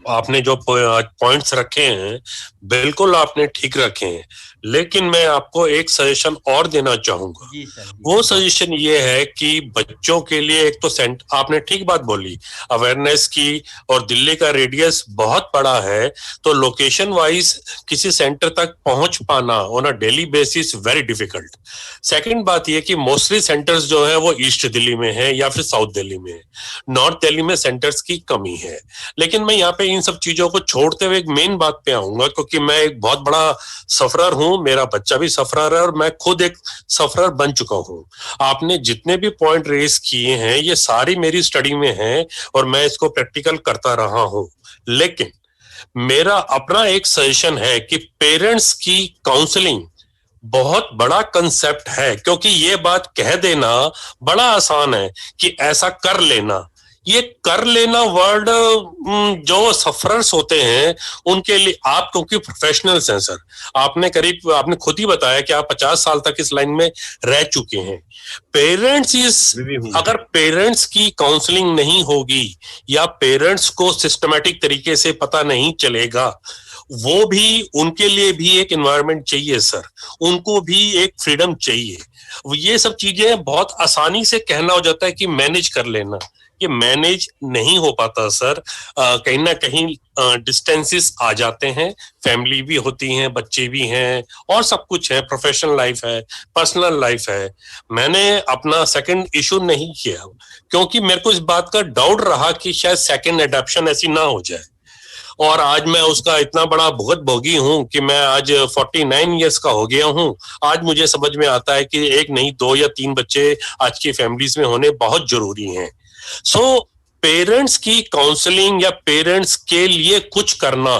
आपने जो पॉइंट्स रखे हैं बिल्कुल आपने ठीक रखे हैं, लेकिन मैं आपको एक सजेशन और देना चाहूंगा। वो सजेशन ये है कि बच्चों के लिए एक तो आपने ठीक बात बोली अवेयरनेस की, और दिल्ली का रेडियस बहुत बड़ा है, तो लोकेशन वाइज किसी सेंटर तक पहुंच पाना on a daily basis very difficult. Second बात ये कि मोस्टली सेंटर्स जो है वो ईस्ट दिल्ली में है या फिर साउथ दिल्ली में है, नॉर्थ दिल्ली में सेंटर्स की कमी है। लेकिन मैं यहाँ पे इन सब चीजों को छोड़ते हुए एक मेन बात पे आऊंगा, क्योंकि मैं एक बहुत बड़ा सफरर हूं, मेरा बच्चा भी सफरर है और मैं खुद एक सफरर बन चुका हूं। आपने जितने भी पॉइंट रेज किए हैं ये सारी मेरी स्टडी में है और मैं इसको प्रैक्टिकल करता रहा हूं। लेकिन मेरा अपना एक सजेशन है कि पेरेंट्स की काउंसलिंग बहुत बड़ा कंसेप्ट है, क्योंकि ये बात कह देना बड़ा आसान है कि ऐसा कर लेना। ये कर लेना वर्ड जो सफरर्स होते हैं उनके लिए, आप क्योंकि प्रोफेशनल्स हैं सर, आपने खुद ही बताया कि आप 50 साल तक इस लाइन में रह चुके हैं। अगर पेरेंट्स की काउंसलिंग नहीं होगी या पेरेंट्स को सिस्टमैटिक तरीके से पता नहीं चलेगा, वो भी, उनके लिए भी एक एनवायरनमेंट चाहिए सर, उनको भी एक फ्रीडम चाहिए। ये सब चीजें बहुत आसानी से कहना हो जाता है कि मैनेज कर लेना, ये मैनेज नहीं हो पाता सर। कहीं ना कहीं डिस्टेंसेस आ जाते हैं, फैमिली भी होती हैं, बच्चे भी हैं और सब कुछ है, प्रोफेशनल लाइफ है, पर्सनल लाइफ है। मैंने अपना सेकंड इशू नहीं किया क्योंकि मेरे को इस बात का डाउट रहा कि शायद सेकंड एडॉप्शन ऐसी ना हो जाए, और आज मैं उसका इतना बड़ा भुगत भोगी हूं कि मैं आज 49 इयर्स का हो गया हूं। आज मुझे समझ में आता है कि एक नहीं 2 या 3 बच्चे आज की फैमिलीज में होने बहुत जरूरी हैं। सो पेरेंट्स की काउंसलिंग या पेरेंट्स के लिए कुछ करना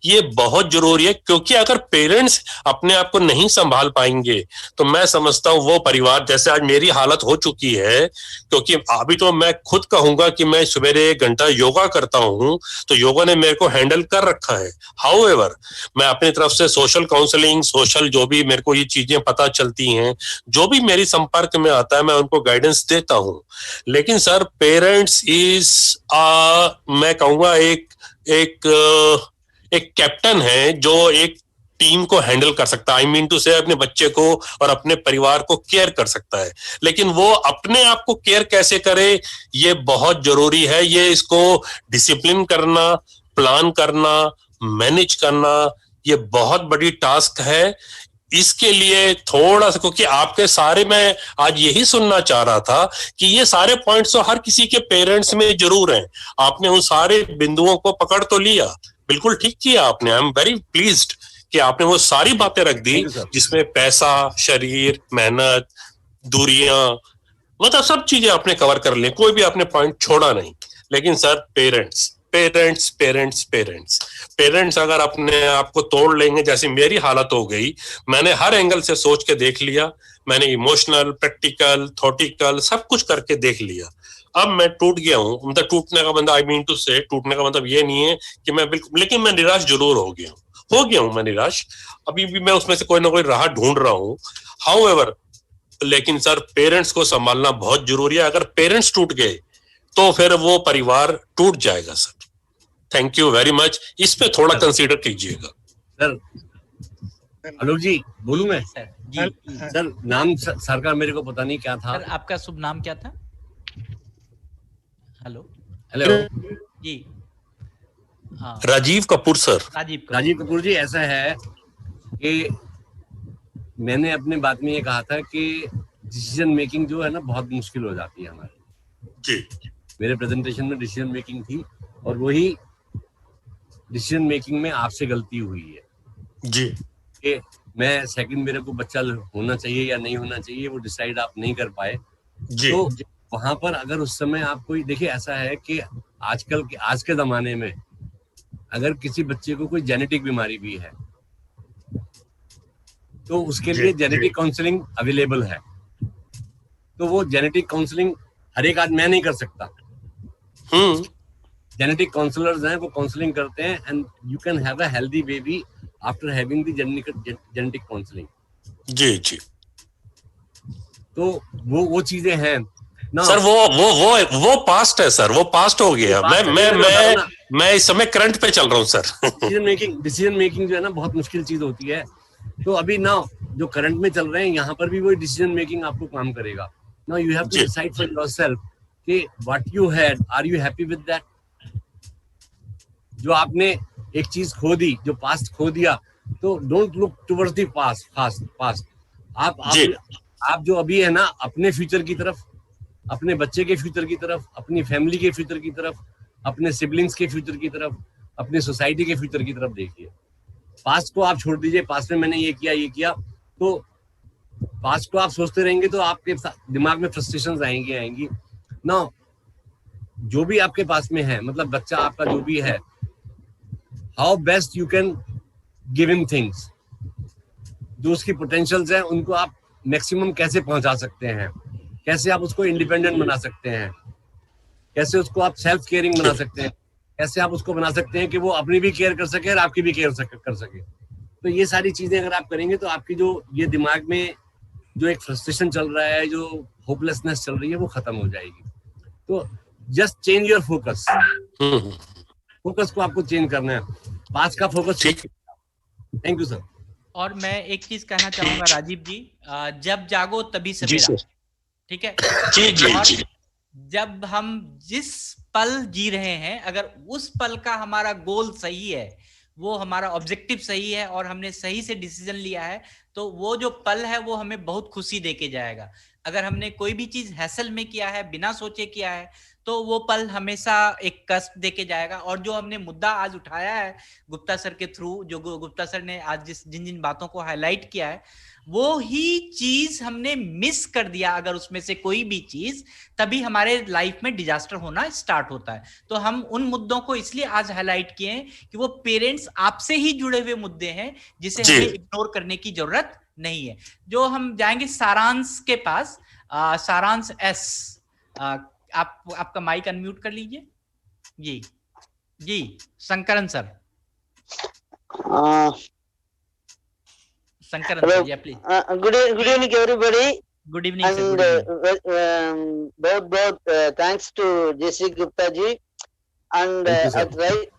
ये बहुत जरूरी है, क्योंकि अगर पेरेंट्स अपने आप को नहीं संभाल पाएंगे तो मैं समझता हूँ वो परिवार, जैसे आज मेरी हालत हो चुकी है, क्योंकि अभी तो मैं खुद कहूंगा कि मैं सवेरे 1 घंटा योगा करता हूँ, तो योगा ने मेरे को हैंडल कर रखा है। हाउएवर मैं अपनी तरफ से सोशल काउंसलिंग, सोशल जो भी मेरे को ये चीजें पता चलती हैं, जो भी मेरी संपर्क में आता है, मैं उनको गाइडेंस देता हूँ। लेकिन सर पेरेंट्स इज मैं कहूँगा एक कैप्टन है जो एक टीम को हैंडल कर सकता है। आई मीन टू से अपने बच्चे को और अपने परिवार को केयर कर सकता है, लेकिन वो अपने आप को केयर कैसे करे ये बहुत जरूरी है। ये इसको डिसिप्लिन करना, प्लान करना, मैनेज करना, ये बहुत बड़ी टास्क है। इसके लिए थोड़ा सा, क्योंकि आपके सारे, मैं आज यही सुनना चाह रहा था कि ये सारे पॉइंट्स तो हर किसी के पेरेंट्स में जरूर हैं, आपने उन सारे बिंदुओं को पकड़ तो लिया, बिल्कुल ठीक किया आपने। आई एम वेरी प्लीज्ड कि आपने वो सारी बातें रख दी जिसमें पैसा, शरीर, मेहनत, दूरियां, मतलब सब चीजें आपने कवर कर ली, कोई भी आपने पॉइंट छोड़ा नहीं। लेकिन sir parents parents parents parents parents अगर अपने आप को तोड़ लेंगे, जैसी मेरी हालत हो गई, मैंने हर एंगल से सोच के देख लिया, मैंने इमोशनल, प्रैक्टिकल, थॉटिकल सब कुछ करके देख लिया। अब मैं टूट गया हूँ, मतलब टूटने का मतलब, आई मीन टू से टूटने का मतलब ये नहीं है कि मैं बिल्कुल, लेकिन मैं निराश जरूर हो गया हूँ मैं निराश। अभी भी मैं उसमें से कोई ना कोई राह ढूंढ रहा हूँ। हाउएवर लेकिन सर पेरेंट्स को संभालना बहुत जरूरी है। अगर पेरेंट्स टूट गए तो फिर वो परिवार टूट जाएगा sir. Thank you very much, इस पे थोड़ा कंसीडर कीजिएगा सर। आलोक जी बोलूं मैं? सर जी सर नाम सर का मेरे को पता नहीं क्या था। सर आपका शुभ नाम क्या था? हेलो जी राजीव कपूर सर। राजीव कपूर जी, ऐसा है कि मैंने अपने बात में ये कहा था कि डिसीजन मेकिंग जो है ना बहुत मुश्किल हो जाती है हमारी जी। मेरे प्रेजेंटेशन में डिसीजन मेकिंग थी और वही डिसीजन मेकिंग में आपसे गलती हुई है जी कि मैं सेकंड मेरे को बच्चा होना चाहिए या नहीं होना चाहिए वो डिसाइड आप नहीं कर पाए जी। तो वहां पर अगर उस समय आप कोई देखिए, ऐसा है कि आज के जमाने में अगर किसी बच्चे को कोई जेनेटिक बीमारी भी है तो उसके लिए जेनेटिक काउंसलिंग अवेलेबल है। तो वो जेनेटिक काउंसलिंग हर एक आदमी मैं नहीं कर सकता। जेनेटिक काउंसलर्स हैं, वो काउंसलिंग करते हैं and you can have a healthy baby after having the genetic counselling. जी जी। तो वो चीजें हैं ना सर। वो पास्ट है सर, वो पास्ट हो गया। मैं इस समय करंट पे चल रहा हूँ सर। डिसीजन मेकिंग जो है ना बहुत मुश्किल चीज होती है। तो अभी ना जो करंट में चल रहे हैं यहाँ पर भी वही डिसीजन मेकिंग आपको काम करेगा। Now you have to decide for yourself कि what you had, are you happy with that. जो आपने एक चीज खो दी, जो पास्ट खो दिया, तो don't look towards the past. आप जो अभी है ना अपने फ्यूचर की तरफ, अपने बच्चे के फ्यूचर की तरफ, अपनी फैमिली के फ्यूचर की तरफ, अपने सिबलिंग्स के फ्यूचर की तरफ, अपने सोसाइटी के फ्यूचर की तरफ देखिए। पास्ट को आप छोड़ दीजिए, पास्ट में मैंने ये किया, तो पास्ट को आप सोचते रहेंगे तो आपके दिमाग में फ्रस्ट्रेशंस आएंगी ना। जो भी आपके पास में है, मतलब बच्चा आपका जो भी है, how best you can give him things. जो उसकी पोटेंशियल्स हैं उनको आप मैक्सिमम कैसे पहुंचा सकते हैं, कैसे आप उसको इंडिपेंडेंट बना सकते हैं, कैसे उसको आप सेल्फ केयरिंग बना सकते हैं, कैसे आप उसको बना सकते हैं कि वो अपनी भी केयर कर सके और आपकी भी केयर कर सके। तो ये सारी चीजें अगर आप करेंगे तो आपकी जो ये दिमाग में जो एक फ्रस्ट्रेशन चल रहा है, जो होपलेसनेस चल रही है, वो खत्म हो जाएगी। तो just change your focus. Focus को आपको चेंज करना है, पास का फोकस। Thank you sir. और मैं एक चीज कहना चाहूंगा राजीव जी, जब जागो तभी सवेरा, ठीक है जी। जब हम जिस पल जी रहे हैं, अगर उस पल का हमारा गोल सही है, वो हमारा ऑब्जेक्टिव सही है और हमने सही से डिसीजन लिया है, तो वो जो पल है वो हमें बहुत खुशी देके जाएगा। अगर हमने कोई भी चीज हैसल में किया है, बिना सोचे किया है, तो वो पल हमेशा एक कष्ट देके जाएगा। और जो हमने मुद्दा आज उठाया है गुप्ता सर के थ्रू, जो गुप्ता सर ने आज जिन बातों को हाईलाइट किया है, वो ही चीज हमने मिस कर दिया अगर उसमें से कोई भी चीज, तभी हमारे लाइफ में डिजास्टर होना स्टार्ट होता है। तो हम उन मुद्दों को इसलिए आज हाईलाइट किए हैं कि वो पेरेंट्स आपसे ही जुड़े हुए मुद्दे हैं, जिसे हमें इग्नोर करने की जरूरत नहीं है। जो हम जाएंगे सारांश के पास। सारांश एस, आपका माइक अनम्यूट कर लीजिए। जी Sankaran sir. Sankaran sir, yeah, please. Good evening, everybody. Good evening, and sir. Both thanks to JC Gupta ji, and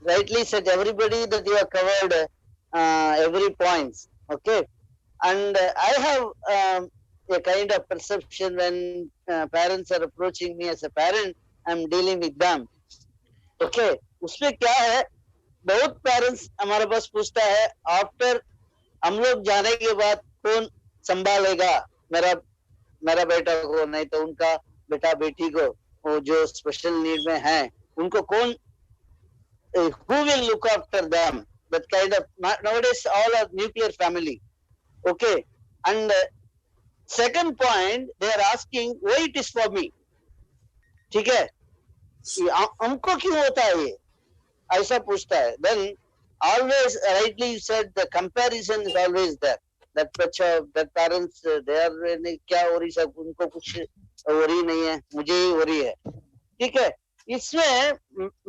rightly said everybody that you have covered every points. Okay, and I have a kind of perception when parents are approaching me as a parent, I'm dealing with them. Okay, उसमें क्या है, बहुत parents हमारे पास पूछता है after हम लोग जाने के बाद कौन संभालेगा मेरा बेटा को, नहीं तो उनका बेटा बेटी को, वो जो स्पेशल नीड में है उनको कौन, who will look after them, that kind of, nowadays all are nuclear family. Okay, and second point they are asking why it is for me. ठीक है, हमको क्यों होता है ये, ऐसा पूछता है। then always rightly you said the comparison is always there, that parents they are क्या हो रही, सब उनको कुछ हो रही नहीं है, मुझे ही हो रही है। ठीक है, इसमें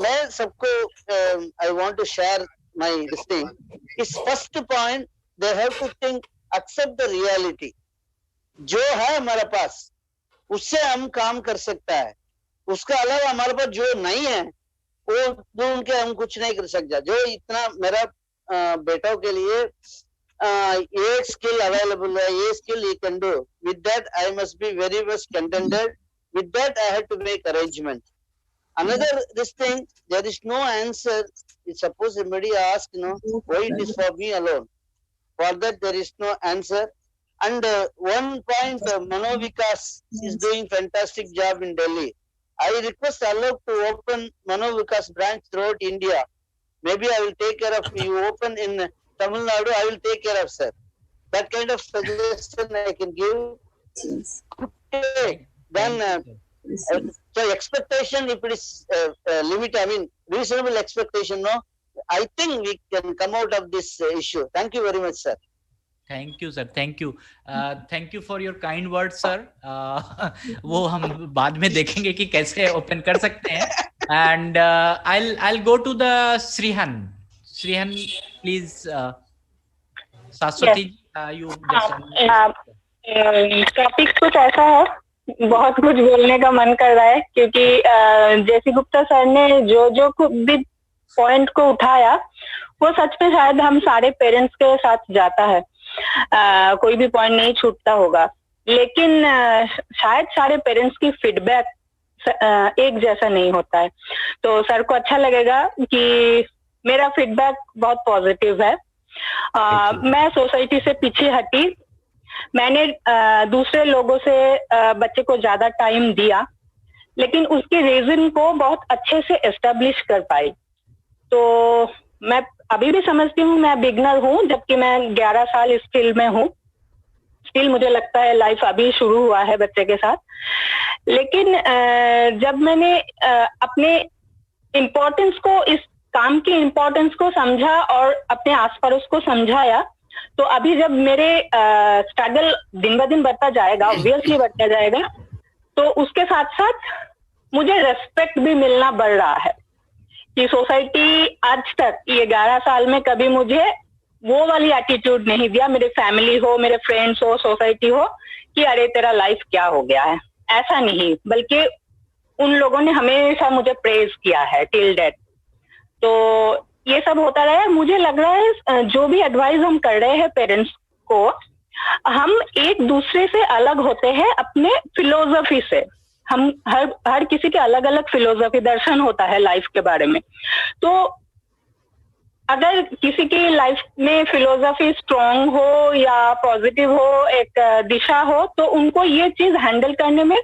मैं सबको I want to share my this thing is first point, they have to think, accept the reality, जो है हमारे पास उससे हम काम कर सकता है, उसका अलावा हमारे पास जो नहीं है वो ढूंढ के हम कुछ नहीं कर सकता। जो इतना मेरा बेटों के लिए A skill available, A skill he can do. With that, I must be very much contented. With that, I had to make arrangement. Another this thing, there is no answer. Suppose somebody asks, why it is for me alone. For that, there is no answer. And one point, Mano Vikas is doing fantastic job in Delhi. I request Alok to open Mano Vikas branch throughout India. Maybe I will take care of you. Open in Tamil Nadu, I will take care of, sir. That kind of suggestion I can give. Okay. Then, so expectation, if it is reasonable expectation, no, I think we can come out of this issue. Thank you very much, sir. Thank you sir, thank you, thank you for your kind word sir. वो हम बाद में देखेंगे कि कैसे open कर सकते हैं. And I'll go to the Srihan, please. शाश्वती जी, you टॉपिक कुछ ऐसा है, बहुत कुछ बोलने का मन कर रहा है, क्योंकि जेसी गुप्ता सर ने जो भी पॉइंट को उठाया वो सच में शायद हम सारे पेरेंट्स के साथ जाता है. कोई भी पॉइंट नहीं छूटता होगा, लेकिन शायद सारे पेरेंट्स की फीडबैक एक जैसा नहीं होता है. तो सर को अच्छा लगेगा कि मेरा फीडबैक बहुत पॉजिटिव है. मैं सोसाइटी से पीछे हटी. मैंने दूसरे लोगों से बच्चे को ज्यादा टाइम दिया, लेकिन उसके रीजन को बहुत अच्छे से एस्टेब्लिश कर पाई. तो मैं अभी भी समझती हूँ मैं बिगनर हूँ, जबकि मैं 11 साल इस फील्ड में हूँ. स्टिल मुझे लगता है लाइफ अभी शुरू हुआ है बच्चे के साथ. लेकिन जब मैंने अपने इम्पोर्टेंस को, इस काम की इम्पोर्टेंस को समझा और अपने आस पड़ोस को समझाया, तो अभी जब मेरे स्ट्रगल दिन ब दिन बढ़ता जाएगा, ऑब्वियसली बढ़ता जाएगा, तो उसके साथ साथ मुझे रेस्पेक्ट भी मिलना बढ़ रहा है कि सोसाइटी आज तक ये 11 साल में कभी मुझे वो वाली एटीट्यूड नहीं दिया, मेरे फैमिली हो, मेरे फ्रेंड्स हो, सोसाइटी हो, कि अरे तेरा लाइफ क्या हो गया है, ऐसा नहीं, बल्कि उन लोगों ने हमेशा मुझे प्रेज किया है टिल डेट. तो ये सब होता रहा है. मुझे लग रहा है जो भी एडवाइस हम कर रहे हैं पेरेंट्स को, हम एक दूसरे से अलग होते हैं अपने फिलोसफी से. हम हर किसी के अलग अलग फिलोसफी, दर्शन होता है लाइफ के बारे में. तो अगर किसी की लाइफ में फिलोसफी स्ट्रांग हो या पॉजिटिव हो, एक दिशा हो, तो उनको ये चीज हैंडल करने में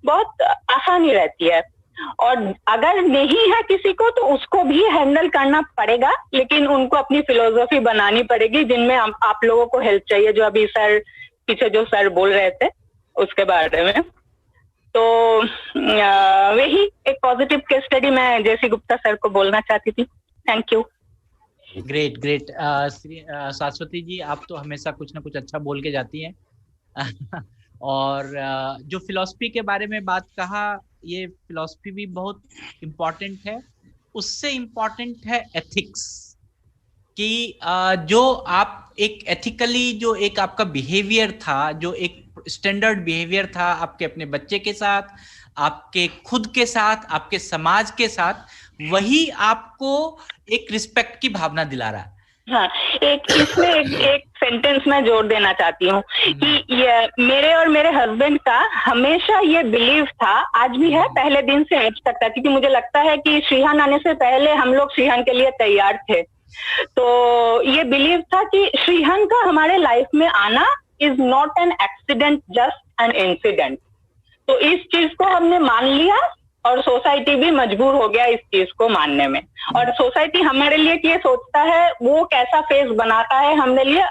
बहुत आसानी रहती है. और अगर नहीं है किसी को, तो उसको भी हैंडल करना पड़ेगा, लेकिन उनको अपनी फिलोसफी बनानी पड़ेगी, जिनमें आप लोगों को हेल्प चाहिए, जो अभी सर पीछे जो सर बोल रहे थे उसके बारे में. तो वही एक पॉजिटिव केस स्टडी मैं जेसी गुप्ता सर को बोलना चाहती थी. Thank you. Great great. शाश्वती जी, आप तो हमेशा कुछ ना कुछ अच्छा बोल के जाती हैं. और जो फिलॉसफी के बारे में बात कहा, ये फिलॉसफी भी बहुत इम्पोर्टेंट है. उससे इम्पोर्टेंट है एथिक्स, कि जो आप एक एथिकली, जो एक आपका बिहेवियर था, जो एक स्टैंडर्ड बिहेवियर था आपके अपने बच्चे के साथ, आपके खुद के साथ, आपके समाज के साथ, वही आपको एक रिस्पेक्ट की भावना दिला रहा है. हाँ, इसमें एक सेंटेंस मैं जोड़ देना चाहती हूँ कि ये मेरे और मेरे हस्बैंड का हमेशा ये बिलीव था, आज भी है, पहले दिन से आज तक था, क्योंकि मुझे लगता है कि श्रीहान आने से पहले हम लोग श्रीहान के लिए तैयार थे. तो ये बिलीव था कि श्रीहान का हमारे लाइफ में आना is not an accident, just an incident. तो इस चीज को हमने मान लिया, और सोसाइटी भी मजबूर हो गया इस चीज को मानने में. और सोसाइटी हमारे लिए ये सोचता है, वो कैसा फेस बनाता है हमारे लिए,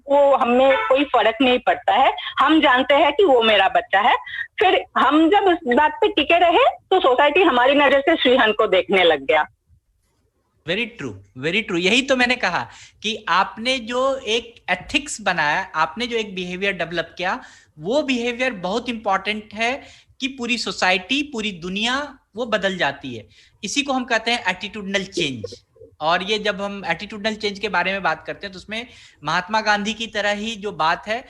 वो हमें कोई फर्क नहीं पड़ता है. हम जानते हैं कि वो मेरा बच्चा है. फिर हम जब इस बात पे टिके रहे, तो सोसाइटी हमारी नजर से श्रीहान को देखने लग गया. Very true, very true. यही तो मैंने कहा कि आपने जो एक एथिक्स बनाया, आपने जो एक बिहेवियर डेवलप किया, वो बिहेवियर बहुत इंपॉर्टेंट है कि पूरी सोसाइटी, पूरी दुनिया वो बदल जाती है. इसी को हम कहते हैं एटीट्यूडनल चेंज. और ये जब हम एटीट्यूडनल चेंज के बारे में बात करते हैं, तो उसमें महात्मा गांधी की तरह ही जो बात है,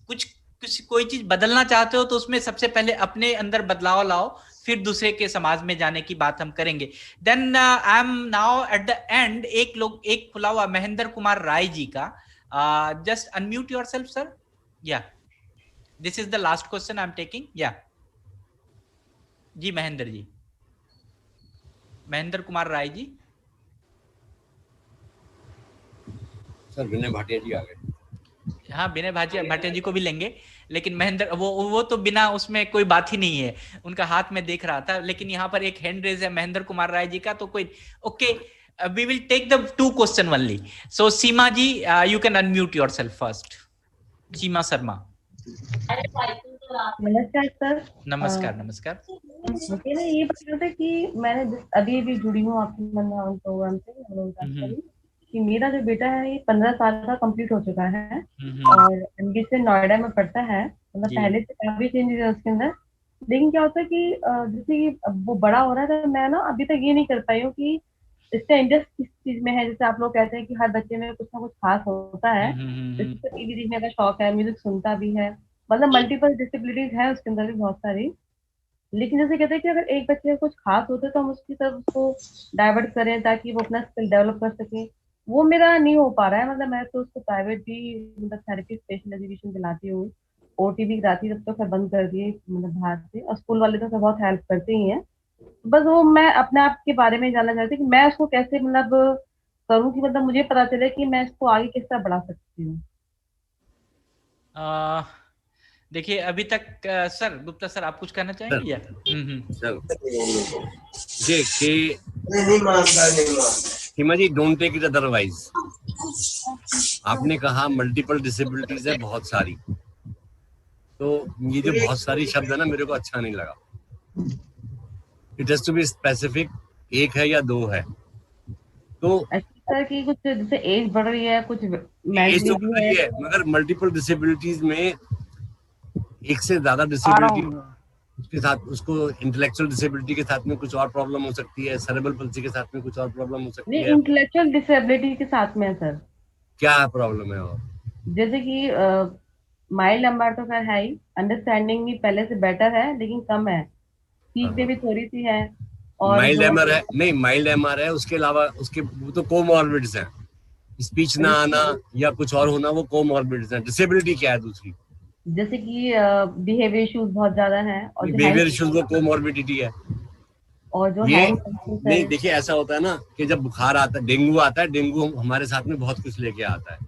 कोई चीज बदलना चाहते हो तो उसमें सबसे पहले अपने अंदर बदलाव लाओ, फिर दूसरे के समाज में जाने की बात हम करेंगे. Then I am now at the end एक खुला हुआ महेंद्र कुमार राय जी का. Just unmute yourself, sir. Yeah. This is the last question I'm taking. Yeah. जी महेंद्र जी, महेंद्र कुमार राय जी. सर विनय भाटिया जी आ गए. हाँ, विनय भाटिया जी को भी लेंगे, लेकिन महेंद्र वो तो बिना उसमें कोई बात ही नहीं है, उनका हाथ में देख रहा था. लेकिन यहाँ पर एक हैंड रेज है महेंद्र कुमार राय जी का, तो कोई okay, we will take the 2 question only. So Seema ji, you can unmute yourself first. Seema Sharma. नमस्कार सर. नमस्कार. नमस्कार. मुझे ना ये पता था कि मैंने अभी जुड़ी हूँ आपके मनोरंजन प्रोग्राम से, कि मेरा जो बेटा है ये 15 साल का कंप्लीट हो चुका है और एमबी से नोएडा में पढ़ता है. मतलब पहले से काफी चेंजेस है उसके अंदर. लेकिन क्या होता है कि जैसे कि वो बड़ा हो रहा है, तो मैं ना अभी तक ये नहीं कर पाई हूँ कि इसका इंटरेस्ट किस चीज में है. जैसे आप लोग कहते हैं कि हर बच्चे में कुछ ना कुछ खास होता है. जैसे टीवी देखने का शौक है, म्यूजिक सुनता भी है, मतलब मल्टीपल डिसेबिलिटीज है उसके अंदर भी बहुत सारी. लेकिन जैसे कहते हैं कि अगर एक बच्चे का कुछ खास होता है तो हम उसकी तरफ उसको डाइवर्ट करें ताकि वो अपना स्किल डेवलप कर सके. वो मेरा नहीं हो पा रहा है. मतलब मैं तो उसको प्राइवेट भी मतलब थेरेपी स्पेशल एजुकेशन दिलाती हूँ, ओटी भी कराती, तब तो खैर बंद कर दिए मतलब बाहर से, और स्कूल वाले तो बहुत हेल्प करते ही हैं. बस वो मैं अपने आप के बारे में जानना चाहती हूँ कि मैं उसको कैसे मतलब करूँ कि मतलब मुझे पता चले कि मैं इसको आगे किस तरह बढ़ा सकती हूँ. देखिए अभी तक सर गुप्ता सर आप कुछ कहना चाहेंगे या? सीमा जी, डोंट टेक इट अदरवाइज. आपने कहा मल्टीपल डिसेबिलिटीज है बहुत सारी, तो ये जो बहुत सारी शब्द है ना, मेरे को अच्छा नहीं लगा. It has to be specific. एक है या 2 है तो सर की कुछ जैसे एज बढ़ रही है, कुछ एज तो बढ़ रही है, मगर मल्टीपल डिसेबिलिटीज में एक से ज्यादा डिसेबिलिटी उसके साथ, उसको इंटेलेक्चुअल डिसेबिलिटी के साथ में कुछ और प्रॉब्लम हो सकती है, सेरेब्रल पल्सी के साथ में कुछ और प्रॉब्लम हो सकती है. इंटेलेक्चुअल डिसेबिलिटी के साथ में सर क्या प्रॉब्लम है? और जैसे कि माइल्ड नंबर तो खैर है ही, अंडरस्टैंडिंग भी पहले से बेटर है लेकिन कम है, सीखते भी थोड़ी सी है. और माइल्ड एमआर है, नहीं माइल्ड एमआर है, उसके अलावा उसके वो तो कोमॉर्बिड्स हैं. स्पीच ना आना या कुछ और होना वो कोमॉर्बिड्स हैं. डिसेबिलिटी क्या है दूसरी? जैसे कि बिहेवियर इश्यूज बहुत ज्यादा हैं, और बिहेवियर इश्यूज वो कोमॉर्बिडिटी है. और जो ये नहीं, देखिए ऐसा होता है ना कि जब बुखार आता है, डेंगू आता है, डेंगू हमारे साथ में बहुत कुछ लेके आता है.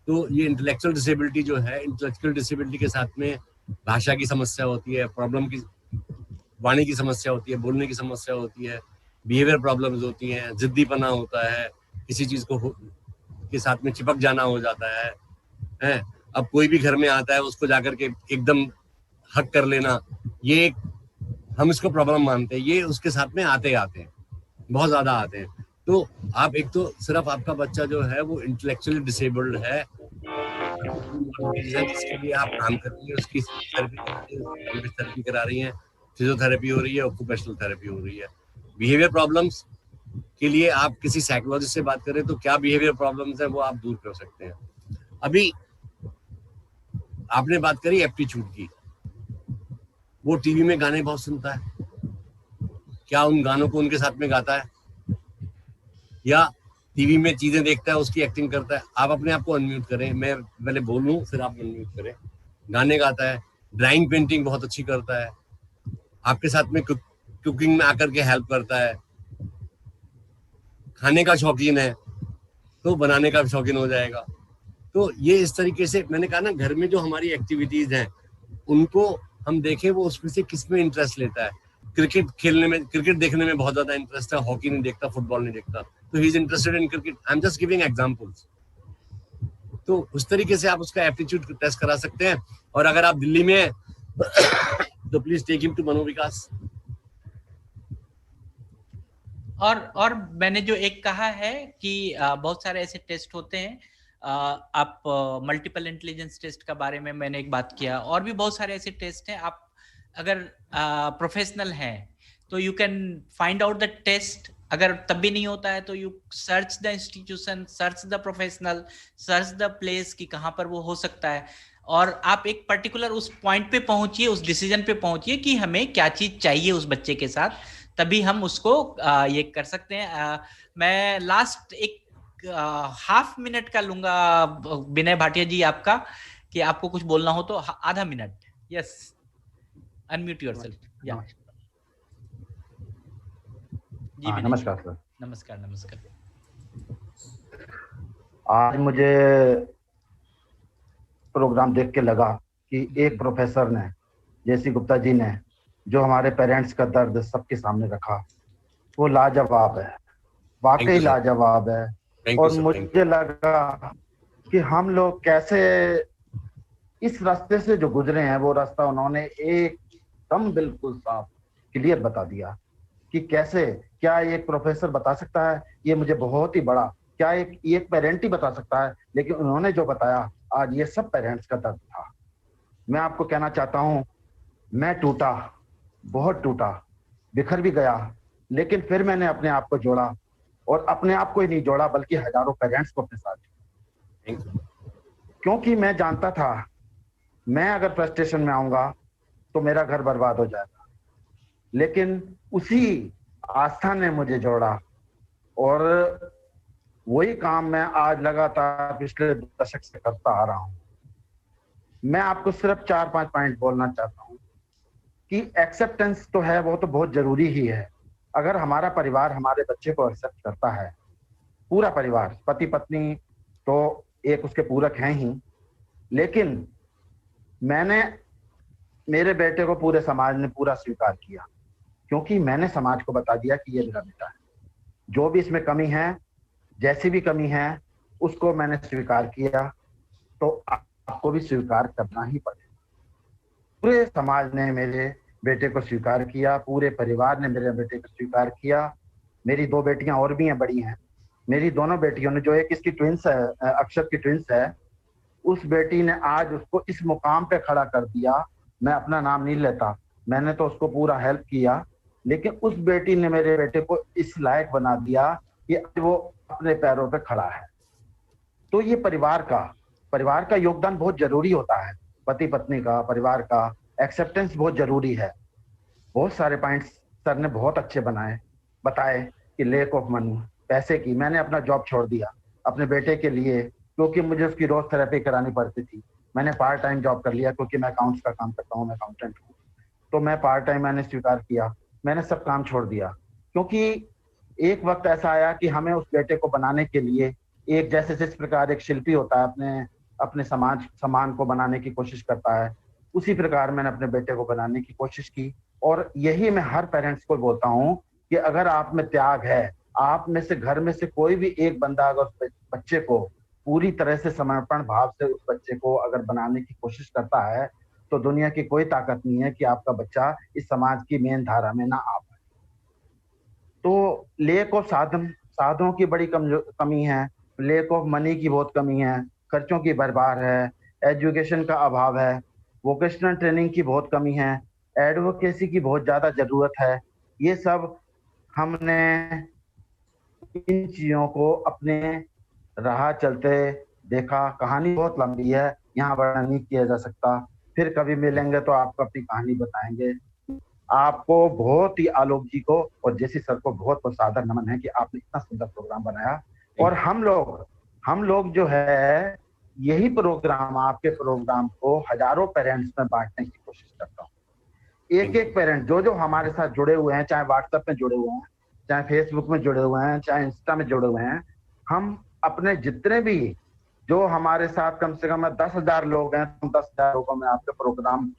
तो ये इंटेलेक्चुअल डिसेबिलिटी जो है, इंटेलेक्चुअल डिसेबिलिटी के साथ में भाषा की समस्या होती है, प्रॉब्लम की वाणी की समस्या होती है, बोलने की समस्या होती है, बिहेवियर प्रॉब्लम्स होती हैं, जिद्दीपना होता है, किसी चीज को के साथ में चिपक जाना हो जाता है. अब कोई भी घर में आता है उसको जाकर के एकदम हक कर लेना, ये हम इसको प्रॉब्लम मानते हैं. ये उसके साथ में आते हैं, बहुत ज्यादा आते हैं. तो आप एक तो सिर्फ आपका बच्चा जो है वो इंटेलेक्चुअली डिसेबल्ड है, जिसके लिए आप काम कर रही है, उसकी थेरेपी करा रही हैं, फिजियोथेरेपी हो रही है, ऑक्यूपेशनल थेरेपी हो रही है. बिहेवियर प्रॉब्लम्स के लिए आप किसी साइकोलॉजिस्ट से बात करें तो क्या बिहेवियर प्रॉब्लम्स है वो आप दूर कर सकते हैं. अभी आपने बात करी एप्टीट्यूड की, वो टीवी में गाने बहुत सुनता है, क्या उन गानों को उनके साथ में गाता है, या टीवी में चीजें देखता है उसकी एक्टिंग करता है? आप अपने आप को अनम्यूट करें, मैं पहले बोलूं फिर आप अनम्यूट करें. गाने गाता है, ड्राइंग पेंटिंग बहुत अच्छी करता है, आपके साथ में कुकिंग में आकर के हेल्प करता है, खाने का शौकीन है तो बनाने का शौकीन हो जाएगा. तो ये इस तरीके से मैंने कहा ना, घर में जो हमारी एक्टिविटीज हैं उनको हम देखें वो उसमें से किस में इंटरेस्ट लेता है. क्रिकेट खेलने में, क्रिकेट देखने में बहुत ज्यादा इंटरेस्ट है, हॉकी नहीं देखता, फुटबॉल नहीं देखता, तो he is interested in cricket. I am just giving examples. तो उस तरीके से आप उसका एप्टीट्यूड टेस्ट करा सकते हैं. और अगर आप दिल्ली में हैं तो प्लीज टेक हिम टू मनोविकास. और मैंने जो एक कहा है कि बहुत सारे ऐसे टेस्ट होते हैं, आप मल्टीपल इंटेलिजेंस टेस्ट का बारे में मैंने एक बात किया, और भी बहुत सारे ऐसे टेस्ट हैं. आप अगर प्रोफेशनल हैं तो you can find out the test. अगर तब भी नहीं होता है तो you search the institution, search the professional, search the place कि कहाँ पर वो हो सकता है, और आप एक पर्टिकुलर उस पॉइंट पे पहुंचिए, उस डिसीजन पे पहुंचिए कि हमें क्या चीज चाहिए उस बच्चे के साथ, तभी हम उसको ये कर सकते हैं. मैं लास्ट एक हाफ मिनट का लूंगा विनय भाटिया जी आपका, कि आपको कुछ बोलना हो तो आधा मिनट। Yes, unmute yourself. या जी विनय। नमस्कार सर। नमस्कार नमस्कार। आज मुझे प्रोग्राम देख के लगा कि एक प्रोफेसर ने, जेसी गुप्ता जी ने, जो हमारे पेरेंट्स का दर्द सबके सामने रखा, वो लाजवाब है, वाकई लाजवाब है। और मुझे लगा कि हम लोग कैसे इस रास्ते से जो गुजरे हैं, वो रास्ता उन्होंने एकदम बिल्कुल साफ क्लियर बता दिया कि कैसे, क्या एक प्रोफेसर बता सकता है, ये मुझे बहुत ही बड़ा, क्या एक पेरेंट ही बता सकता है, लेकिन उन्होंने जो बताया आज ये सब पेरेंट्स का दर्द था। मैं आपको कहना चाहता हूँ, मैं टूटा, बहुत टूटा, बिखर भी गया, लेकिन फिर मैंने अपने आप को जोड़ा, और अपने आप को ही नहीं जोड़ा बल्कि हजारों पेरेंट्स को अपने साथ जोड़ा। क्योंकि मैं जानता था मैं अगर फ्रस्ट्रेशन में आऊंगा तो मेरा घर बर्बाद हो जाएगा, लेकिन उसी आस्था ने मुझे जोड़ा, और वही काम मैं आज लगातार पिछले दशक से करता आ रहा हूं। मैं आपको सिर्फ 4-5 पॉइंट बोलना चाहता हूं कि एक्सेप्टेंस तो है, वो तो बहुत जरूरी ही है। अगर हमारा परिवार हमारे बच्चे को एक्सेप्ट करता है, पूरा परिवार, पति पत्नी तो एक उसके पूरक हैं ही, लेकिन मैंने, मेरे बेटे को पूरे समाज ने पूरा स्वीकार किया, क्योंकि मैंने समाज को बता दिया कि ये मेरा बेटा है, जो भी इसमें कमी है, जैसी भी कमी है, उसको मैंने स्वीकार किया, तो आपको भी स्वीकार करना ही पड़ेगा। पूरे समाज ने मेरे बेटे को स्वीकार किया, पूरे परिवार ने मेरे बेटे को स्वीकार किया। मेरी 2 बेटियां और भी हैं, बड़ी हैं। मेरी दोनों बेटियों ने, जो एक इसकी ट्विंस है, अक्षर की ट्विंस है, उस बेटी ने आज उसको इस मुकाम पे खड़ा कर दिया। मैं अपना नाम नहीं लेता, मैंने तो उसको पूरा हेल्प किया, लेकिन उस बेटी ने मेरे बेटे को इस लायक बना दिया कि आज वो अपने पैरों पे खड़ा है। तो ये परिवार का योगदान बहुत जरूरी होता है, पति पत्नी का, परिवार का एक्सेप्टेंस बहुत जरूरी है। बहुत सारे पॉइंट्स सर ने बहुत अच्छे बताए कि लेक ऑफ मनी, पैसे की, मैंने अपना जॉब छोड़ दिया अपने बेटे के लिए, क्योंकि मुझे उसकी रोज थेरेपी करानी पड़ती थी। मैंने पार्ट टाइम जॉब कर लिया, क्योंकि मैं अकाउंट्स का काम करता हूँ, मैं अकाउंटेंट हूँ, तो मैं पार्ट टाइम मैंने स्वीकार किया, मैंने सब काम छोड़ दिया, क्योंकि एक वक्त ऐसा आया कि हमें उस बेटे को बनाने के लिए, एक जैसे जिस प्रकार एक शिल्पी होता है अपने सामान को बनाने की कोशिश करता है, उसी प्रकार मैंने अपने बेटे को बनाने की कोशिश की। और यही मैं हर पेरेंट्स को बोलता हूँ कि अगर आप में त्याग है, आप में से घर में से कोई भी एक बंदा अगर उस बच्चे को पूरी तरह से समर्पण भाव से उस बच्चे को अगर बनाने की कोशिश करता है, तो दुनिया की कोई ताकत नहीं है कि आपका बच्चा इस समाज की मेन धारा में ना आ पाए। तो लेक ऑफ साधनों की बड़ी कमी है, लेक ऑफ मनी की बहुत कमी है, खर्चों की बर्बाद है, एजुकेशन का अभाव है, वोकेशनल ट्रेनिंग की बहुत कमी है, एडवोकेसी की बहुत ज्यादा जरूरत है। ये सब हमने इन चीजों को अपने राह चलते देखा। कहानी बहुत लंबी है, यहाँ वर्णन नहीं किया जा सकता, फिर कभी मिलेंगे तो आपको अपनी कहानी बताएंगे। आपको बहुत ही, आलोक जी को और जेसी सर को बहुत बहुत सादर नमन है कि आपने इतना सुंदर प्रोग्राम बनाया। और हम लोग जो है यही प्रोग्राम, आपके प्रोग्राम को हजारों पेरेंट्स में बांटने की कोशिश करता हूँ। एक पेरेंट जो हमारे साथ जुड़े हुए हैं, चाहे व्हाट्सएप में जुड़े हुए हैं, चाहे फेसबुक में जुड़े हुए हैं, चाहे इंस्टा में जुड़े हुए हैं, हम अपने जितने भी जो हमारे साथ, कम से कम 10,000 लोग हैं, 10,000 लोगों में आपके प्रोग्राम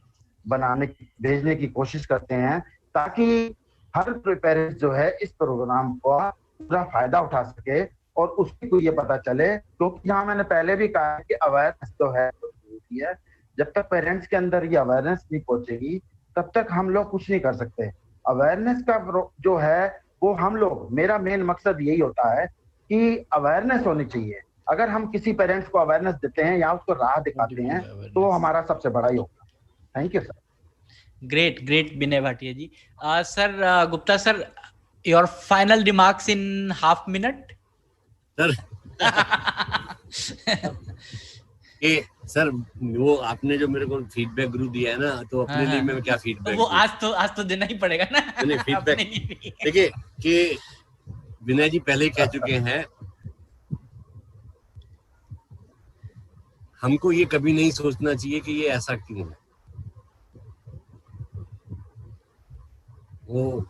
भेजने की कोशिश करते हैं, ताकि हर पेरेंट्स जो है इस प्रोग्राम को पूरा फायदा उठा सके और उसको ये पता चले। क्योंकि यहाँ मैंने पहले भी कहा कि अवेयरनेस जो है जरूरी है। जब तक पेरेंट्स के अंदर ये अवेयरनेस नहीं पहुंचेगी, तब तक हम लोग कुछ नहीं कर सकते। अवेयरनेस का जो है वो हम लोग, मेरा मेन मकसद यही होता है कि अवेयरनेस होनी चाहिए। अगर हम किसी पेरेंट्स को अवेयरनेस देते हैं या उसको राह दिखाते हैं, तो हमारा सबसे बड़ा योगदान। Thank you sir. Great Vinay Bhatia ji. Sir Gupta sir, your final remarks in half minute. Sir sir वो आपने जो मेरे को फीडबैक ग्रुप दिया है ना, तो अपने लिए मैं क्या फीडबैक, तो वो आज तो देना ही पड़ेगा ना। नहीं, फीडबैक देखिए कि विनय जी पहले ही कह चुके हैं हमको ये कभी नहीं सोचना चाहिए कि ये ऐसा क्यों है। वो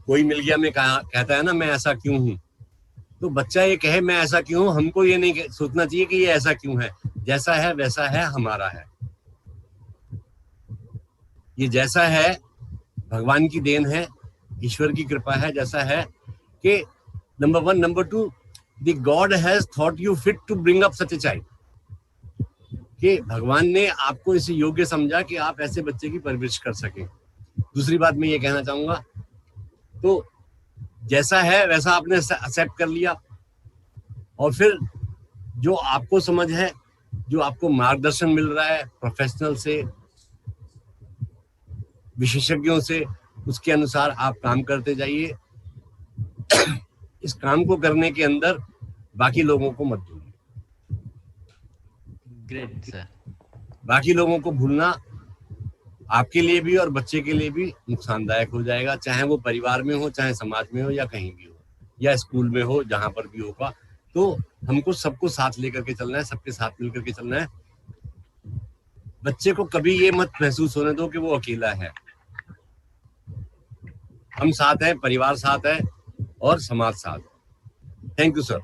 कोई मिल गया में कहता है ना मैं ऐसा क्यों हूँ, तो बच्चा ये कहे मैं ऐसा क्यों हूँ, हमको ये नहीं सोचना चाहिए कि ये ऐसा क्यों है। जैसा है वैसा है, हमारा है। ये जैसा है भगवान की देन है, ईश्वर की कृपा है। जैसा है कि number 1, number 2, the god has thought you fit to bring up such a child, कि भगवान ने आपको इसे योग्य समझा कि आप ऐसे बच्चे की परवरिश कर सकें। दूसरी बात मैं ये कहना चाहूंगा, तो जैसा है वैसा आपने एक्सेप्ट कर लिया, और फिर जो आपको समझ है, जो आपको मार्गदर्शन मिल रहा है प्रोफेशनल से, विशेषज्ञों से, उसके अनुसार आप काम करते जाइए। इस काम को करने के अंदर बाकी लोगों को मत भूलिए। Great sir. बाकी लोगों को भूलना आपके लिए भी और बच्चे के लिए भी नुकसानदायक हो जाएगा, चाहे वो परिवार में हो, चाहे समाज में हो, या कहीं भी हो, या स्कूल में हो, जहां पर भी होगा। तो हमको सबको साथ लेकर के चलना है, सबके साथ मिलकर के चलना है। बच्चे को कभी ये मत महसूस होने दो कि वो अकेला है। हम साथ हैं, परिवार साथ है और समाज साथ है। Thank you sir.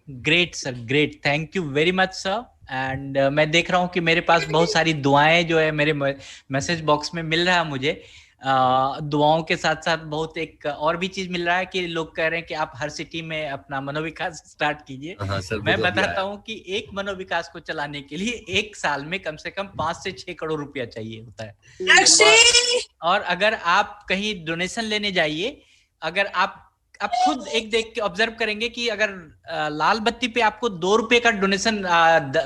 Great sir, great, thank you very much sir. And मैं देख रहा हूँ कि मेरे पास बहुत सारी दुआएं जो है मेरे मैसेज बॉक्स में मिल रहा है मुझे। दुआओं के साथ साथ बहुत एक और भी चीज मिल रहा है कि लोग कह रहे हैं कि आप हर सिटी में अपना मनोविकास स्टार्ट कीजिए। मैं बताता हूँ कि एक मनोविकास को चलाने के लिए 1 साल में कम से कम 5 से 6 करोड़ रुपया चाहिए होता है। और अगर आप कहीं डोनेशन लेने जाइए, अगर आप खुद एक देख के ऑब्जर्व करेंगे कि अगर लाल बत्ती पे आपको 2 रुपए का डोनेशन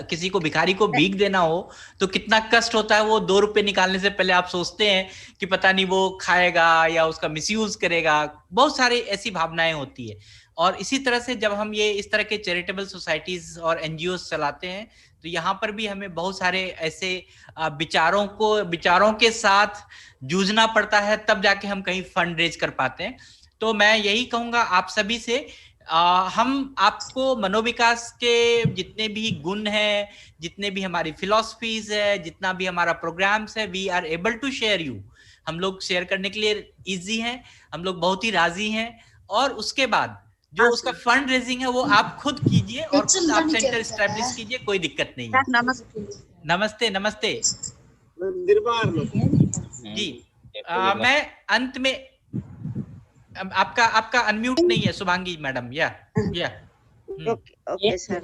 किसी को, भिखारी को भीख देना हो तो कितना कष्ट होता है। वो 2 रुपए निकालने से पहले आप सोचते हैं कि पता नहीं वो खाएगा या उसका मिसयूज करेगा। बहुत सारी ऐसी भावनाएं होती है। और इसी तरह से जब हम ये इस तरह के चैरिटेबल सोसाइटीज और एनजीओ चलाते हैं तो यहाँ पर भी हमें बहुत सारे ऐसे विचारों के साथ जूझना पड़ता है, तब जाके हम कहीं फंड रेज कर पाते हैं। तो मैं यही कहूंगा आप सभी से, हम आपको मनोविकास के जितने भी गुण हैं, जितने भी हमारी फिलॉसफीज है, जितना भी हमारा प्रोग्राम्स है, we are able to share you. हम लोग शेयर करने के लिए इजी हैं, हम लोग बहुत ही राजी हैं। और उसके बाद जो उसका फंड रेजिंग है वो आप खुद कीजिए और खुद आप सेंटर एस्टैब्लिश कीजिए, कोई दिक्कत नहीं है। नमस्ते नमस्ते जी। मैं अंत में आपका अनम्यूट नहीं है Shubhangi madam. Okay sir.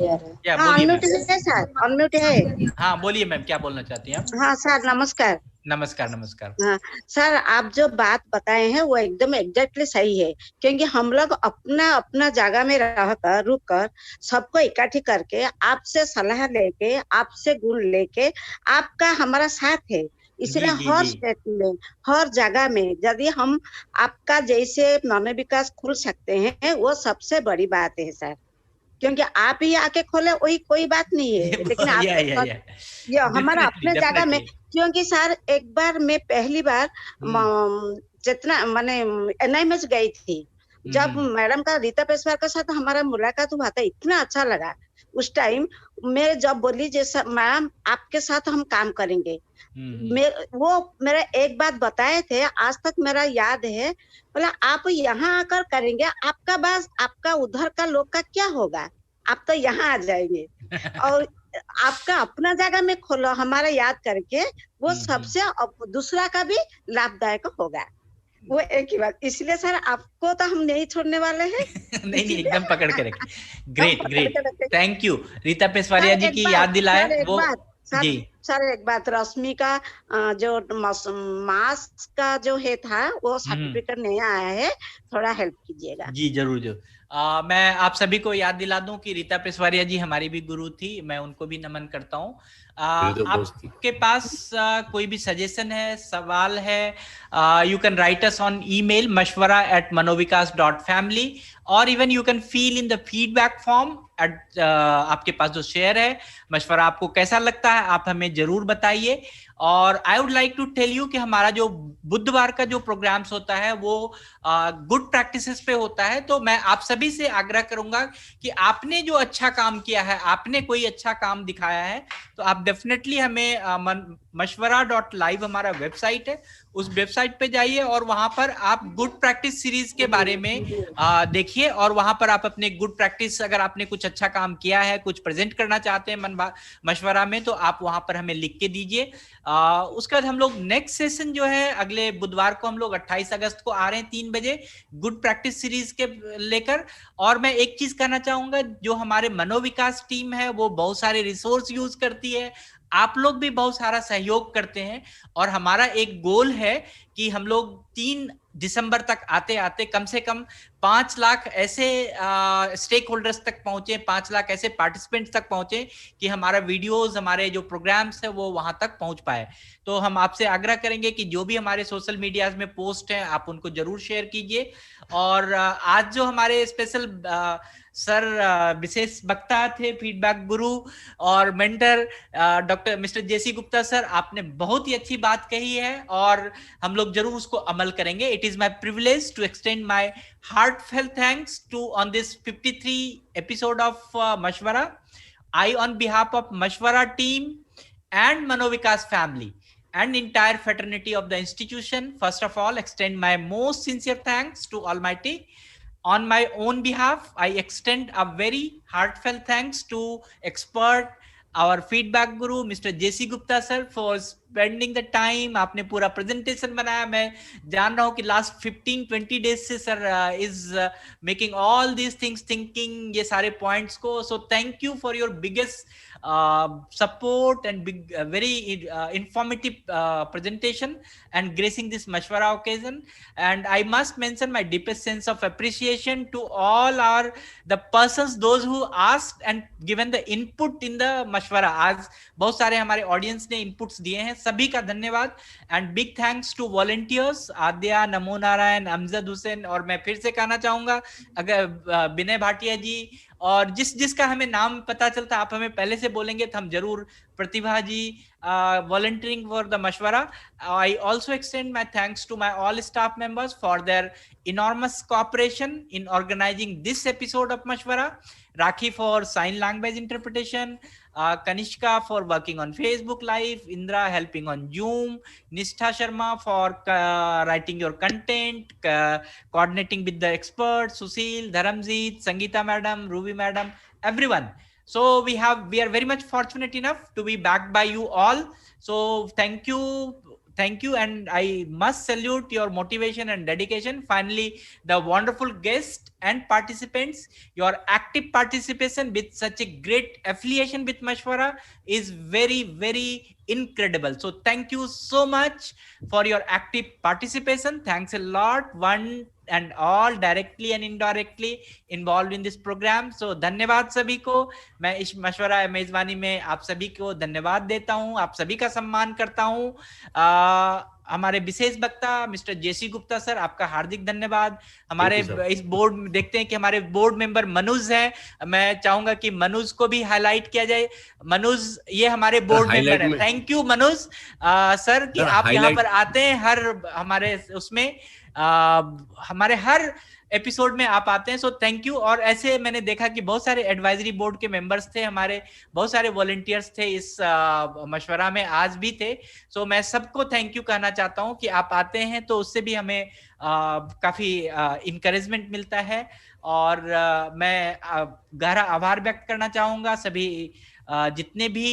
Unmute है। हाँ बोलिए मैम, क्या बोलना चाहती हैं आप? हाँ सर, नमस्कार। नमस्कार नमस्कार। हाँ सर, आप जो बात बताए हैं वो एकदम एग्जैक्टली सही है, क्योंकि हम लोग अपना अपना जगह में रहकर, रुक कर, सबको इकट्ठी करके, आपसे सलाह लेके, आपसे गुण लेके, आपका हमारा साथ है। इसलिए हर स्टेट में, हर जगह में यदि हम आपका जैसे मनोविकास खुल सकते हैं, वो सबसे बड़ी बात है सर। क्योंकि आप ही आके खोले वही कोई बात नहीं है, लेकिन आप ये हमारा अपने जगह में। क्योंकि सर एक बार मैं पहली बार जितना मैंने एनआईएमएस गई थी, जब मैडम का, रीता पेशवार के साथ हमारा मुलाकात हुआ था, इतना अच्छा लगा। उस टाइम मैं जब बोली जैसा मैम आपके साथ हम काम करेंगे, वो मेरा एक बात बताए थे, आज तक मेरा याद है। बोला आप यहाँ आकर करेंगे, आपका बस आपका उधर का लोग का क्या होगा, आप तो यहाँ आ जाएंगे। और आपका अपना जगह में खोलो हमारा याद करके, वो सबसे दूसरा का भी लाभदायक होगा। वो एक ही बात। इसलिए सर आपको तो हम नहीं छोड़ने वाले हैं। नहीं एकदम पकड़ के रखें। Great great, thank you. Rita Peshwaria ji की याद दिलाए वो जी। सर एक बात, रश्मि का जो मास्क का जो है था वो सर्टिफिकेट नहीं आया है, थोड़ा हेल्प कीजिएगा। जी जरूर जरूर। मैं आप सभी को याद दिला दूं कि रीता पेशवारिया जी हमारी भी गुरु थी, मैं उनको भी नमन करता हूं। आपके पास कोई भी सजेशन है, सवाल है, you can write us on email mashwara@manovikas.family, और even you can fill in the feedback form at आपके पास जो शेयर है। मशवरा आपको कैसा लगता है आप हमें जरूर बताइए। और I would like to tell you कि हमारा जो बुधवार का जो प्रोग्राम्स होता है वो गुड प्रैक्टिसेस पे होता है। तो मैं आप सभी से आग्रह करूंगा कि आपने जो अच्छा काम किया है, आपने कोई अच्छा काम दिखाया है, तो आप डेफिनेटली हमें mashwara.live हमारा वेबसाइट है, उस वेबसाइट पे जाइए और वहां पर आप गुड प्रैक्टिस सीरीज के बारे में देखिए, और वहां पर आप अपने गुड प्रैक्टिस, अगर आपने कुछ अच्छा काम किया है, कुछ प्रेजेंट करना चाहते हैं मशवरा में, तो आप वहां पर हमें लिख के दीजिए। उसके बाद हम लोग नेक्स्ट सेशन जो है अगले बुधवार को, हम लोग 28 अगस्त को आ रहे हैं 3 बजे गुड प्रैक्टिस सीरीज के लेकर। और मैं एक चीज कहना चाहूंगा, जो हमारे मनोविकास टीम है वो बहुत सारे रिसोर्स यूज करती है, आप लोग भी बहुत सारा सहयोग करते हैं, और हमारा एक गोल है कि हम लोग 3 दिसंबर तक आते आते कम से कम 5 लाख ऐसे स्टेक होल्डर्स तक पहुंचे, 5 लाख ऐसे पार्टिसिपेंट्स तक पहुंचे कि हमारा वीडियोस, हमारे जो प्रोग्राम्स है वो वहां तक पहुंच पाए। तो हम आपसे आग्रह करेंगे कि जो भी हमारे सोशल मीडिया में पोस्ट हैं आप उनको जरूर शेयर कीजिए। और आज जो हमारे स्पेशल सर विशेष वक्ता थे, फीडबैक गुरु और mentor doctor mister JC Gupta sir, आपने बहुत ही अच्छी बात कही है और हम लोग जरूर उसको अमल करेंगे। It is my privilege to extend my heartfelt thanks to on this 53 episode of Mashwara. I on behalf of Mashwara team and Manovikas family and entire fraternity of the institution, first of all extend my most sincere thanks to Almighty. On my own behalf, I extend a very heartfelt thanks to expert, our feedback guru Mr. JC Gupta sir for spending the time. आपने पूरा presentation बनाया, मैं जान रहा हूँ कि last 15-20 days से sir is making all these things, thinking ये सारे points को. So thank you for your biggest support and big very informative presentation and gracing this Mashwara occasion. And I must mention my deepest sense of appreciation to all the persons, those who asked and given the input in the Mashwara. आज बहुत सारे हमारे audience ने inputs दिए हैं, सभी का धन्यवाद। And big thanks to volunteers Aadya, Namo Narayan, Amjad Hussain, और मैं फिर से कहना चाहूंगा अगर विनय भाटिया जी, और जिसका हमें नाम पता चलता आप हमें पहले से बोलेंगे तो हम जरूर, प्रतिभा जी, volunteering for the Mashwara. I also extend my thanks to my all staff members for their enormous cooperation in organizing this episode of Mashwara. Rakhi for sign language interpretation, Kanishka for working on Facebook Live, Indra helping on Zoom, Nishtha Sharma for writing your content, coordinating with the experts, Susil, Dharamjeet, Sangeeta madam, Ruby madam, everyone. So we are very much fortunate enough to be backed by you all. So thank you, and I must salute your motivation and dedication. Finally, the wonderful guests and participants, your active participation with such a great affiliation with Mashwara is very, very incredible. So thank you so much for your active participation. Thanks a lot, one and all, directly and indirectly involved in this program. So धन्यवाद सभी को। मैं इस मशवरा मेजबानी में आप सभी को धन्यवाद देता हूं, आप सभी का सम्मान करता हूं। हमारे विशेष वक्ता मिस्टर जेसी गुप्ता सर, आपका हार्दिक धन्यवाद। हमारे इस बोर्ड में देखते हैं कि हमारे बोर्ड मेंबर मनुज हैं, मैं चाहूंगा कि मनुज को भी हाईलाइट किया जाए। मनुज ये हमारे बोर्ड मेंबर हैं। थैंक यू मनुज सर कि आप यहाँ पर आते हैं, हर हमारे उसमें हमारे हर एपिसोड में आप आते हैं। So thank you. और ऐसे मैंने देखा कि बहुत सारे एडवाइजरी बोर्ड के मेंबर्स थे, हमारे बहुत सारे वॉलंटियर्स थे इस मशवरा में, आज भी थे। सो मैं सबको थैंक यू कहना चाहता हूं कि आप आते हैं तो उससे भी हमें काफी इंकरेजमेंट मिलता है। और मैं गहरा आभार व्यक्त करना चाहूंगा सभी जितने भी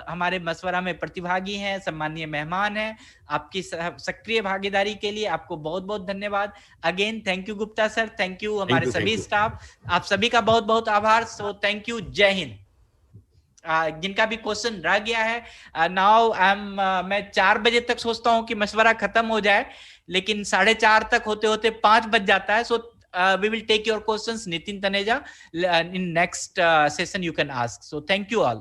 हमारे मशवरा में प्रतिभागी हैं, सम्मानीय मेहमान हैं, आपकी सक्रिय भागीदारी के लिए आपको बहुत बहुत धन्यवाद। Again thank you Gupta sir, thank you हमारे सभी स्टाफ, आप सभी का बहुत बहुत आभार। सो थैंक यू, जय हिंद। जिनका भी क्वेश्चन रह गया है नाउ मैं 4 बजे तक सोचता हूं कि मशवरा खत्म हो जाए, लेकिन 4:30 तक होते होते 5 बज जाता है। सो we will take your questions, Nitin Taneja, in next session you can ask. So thank you all.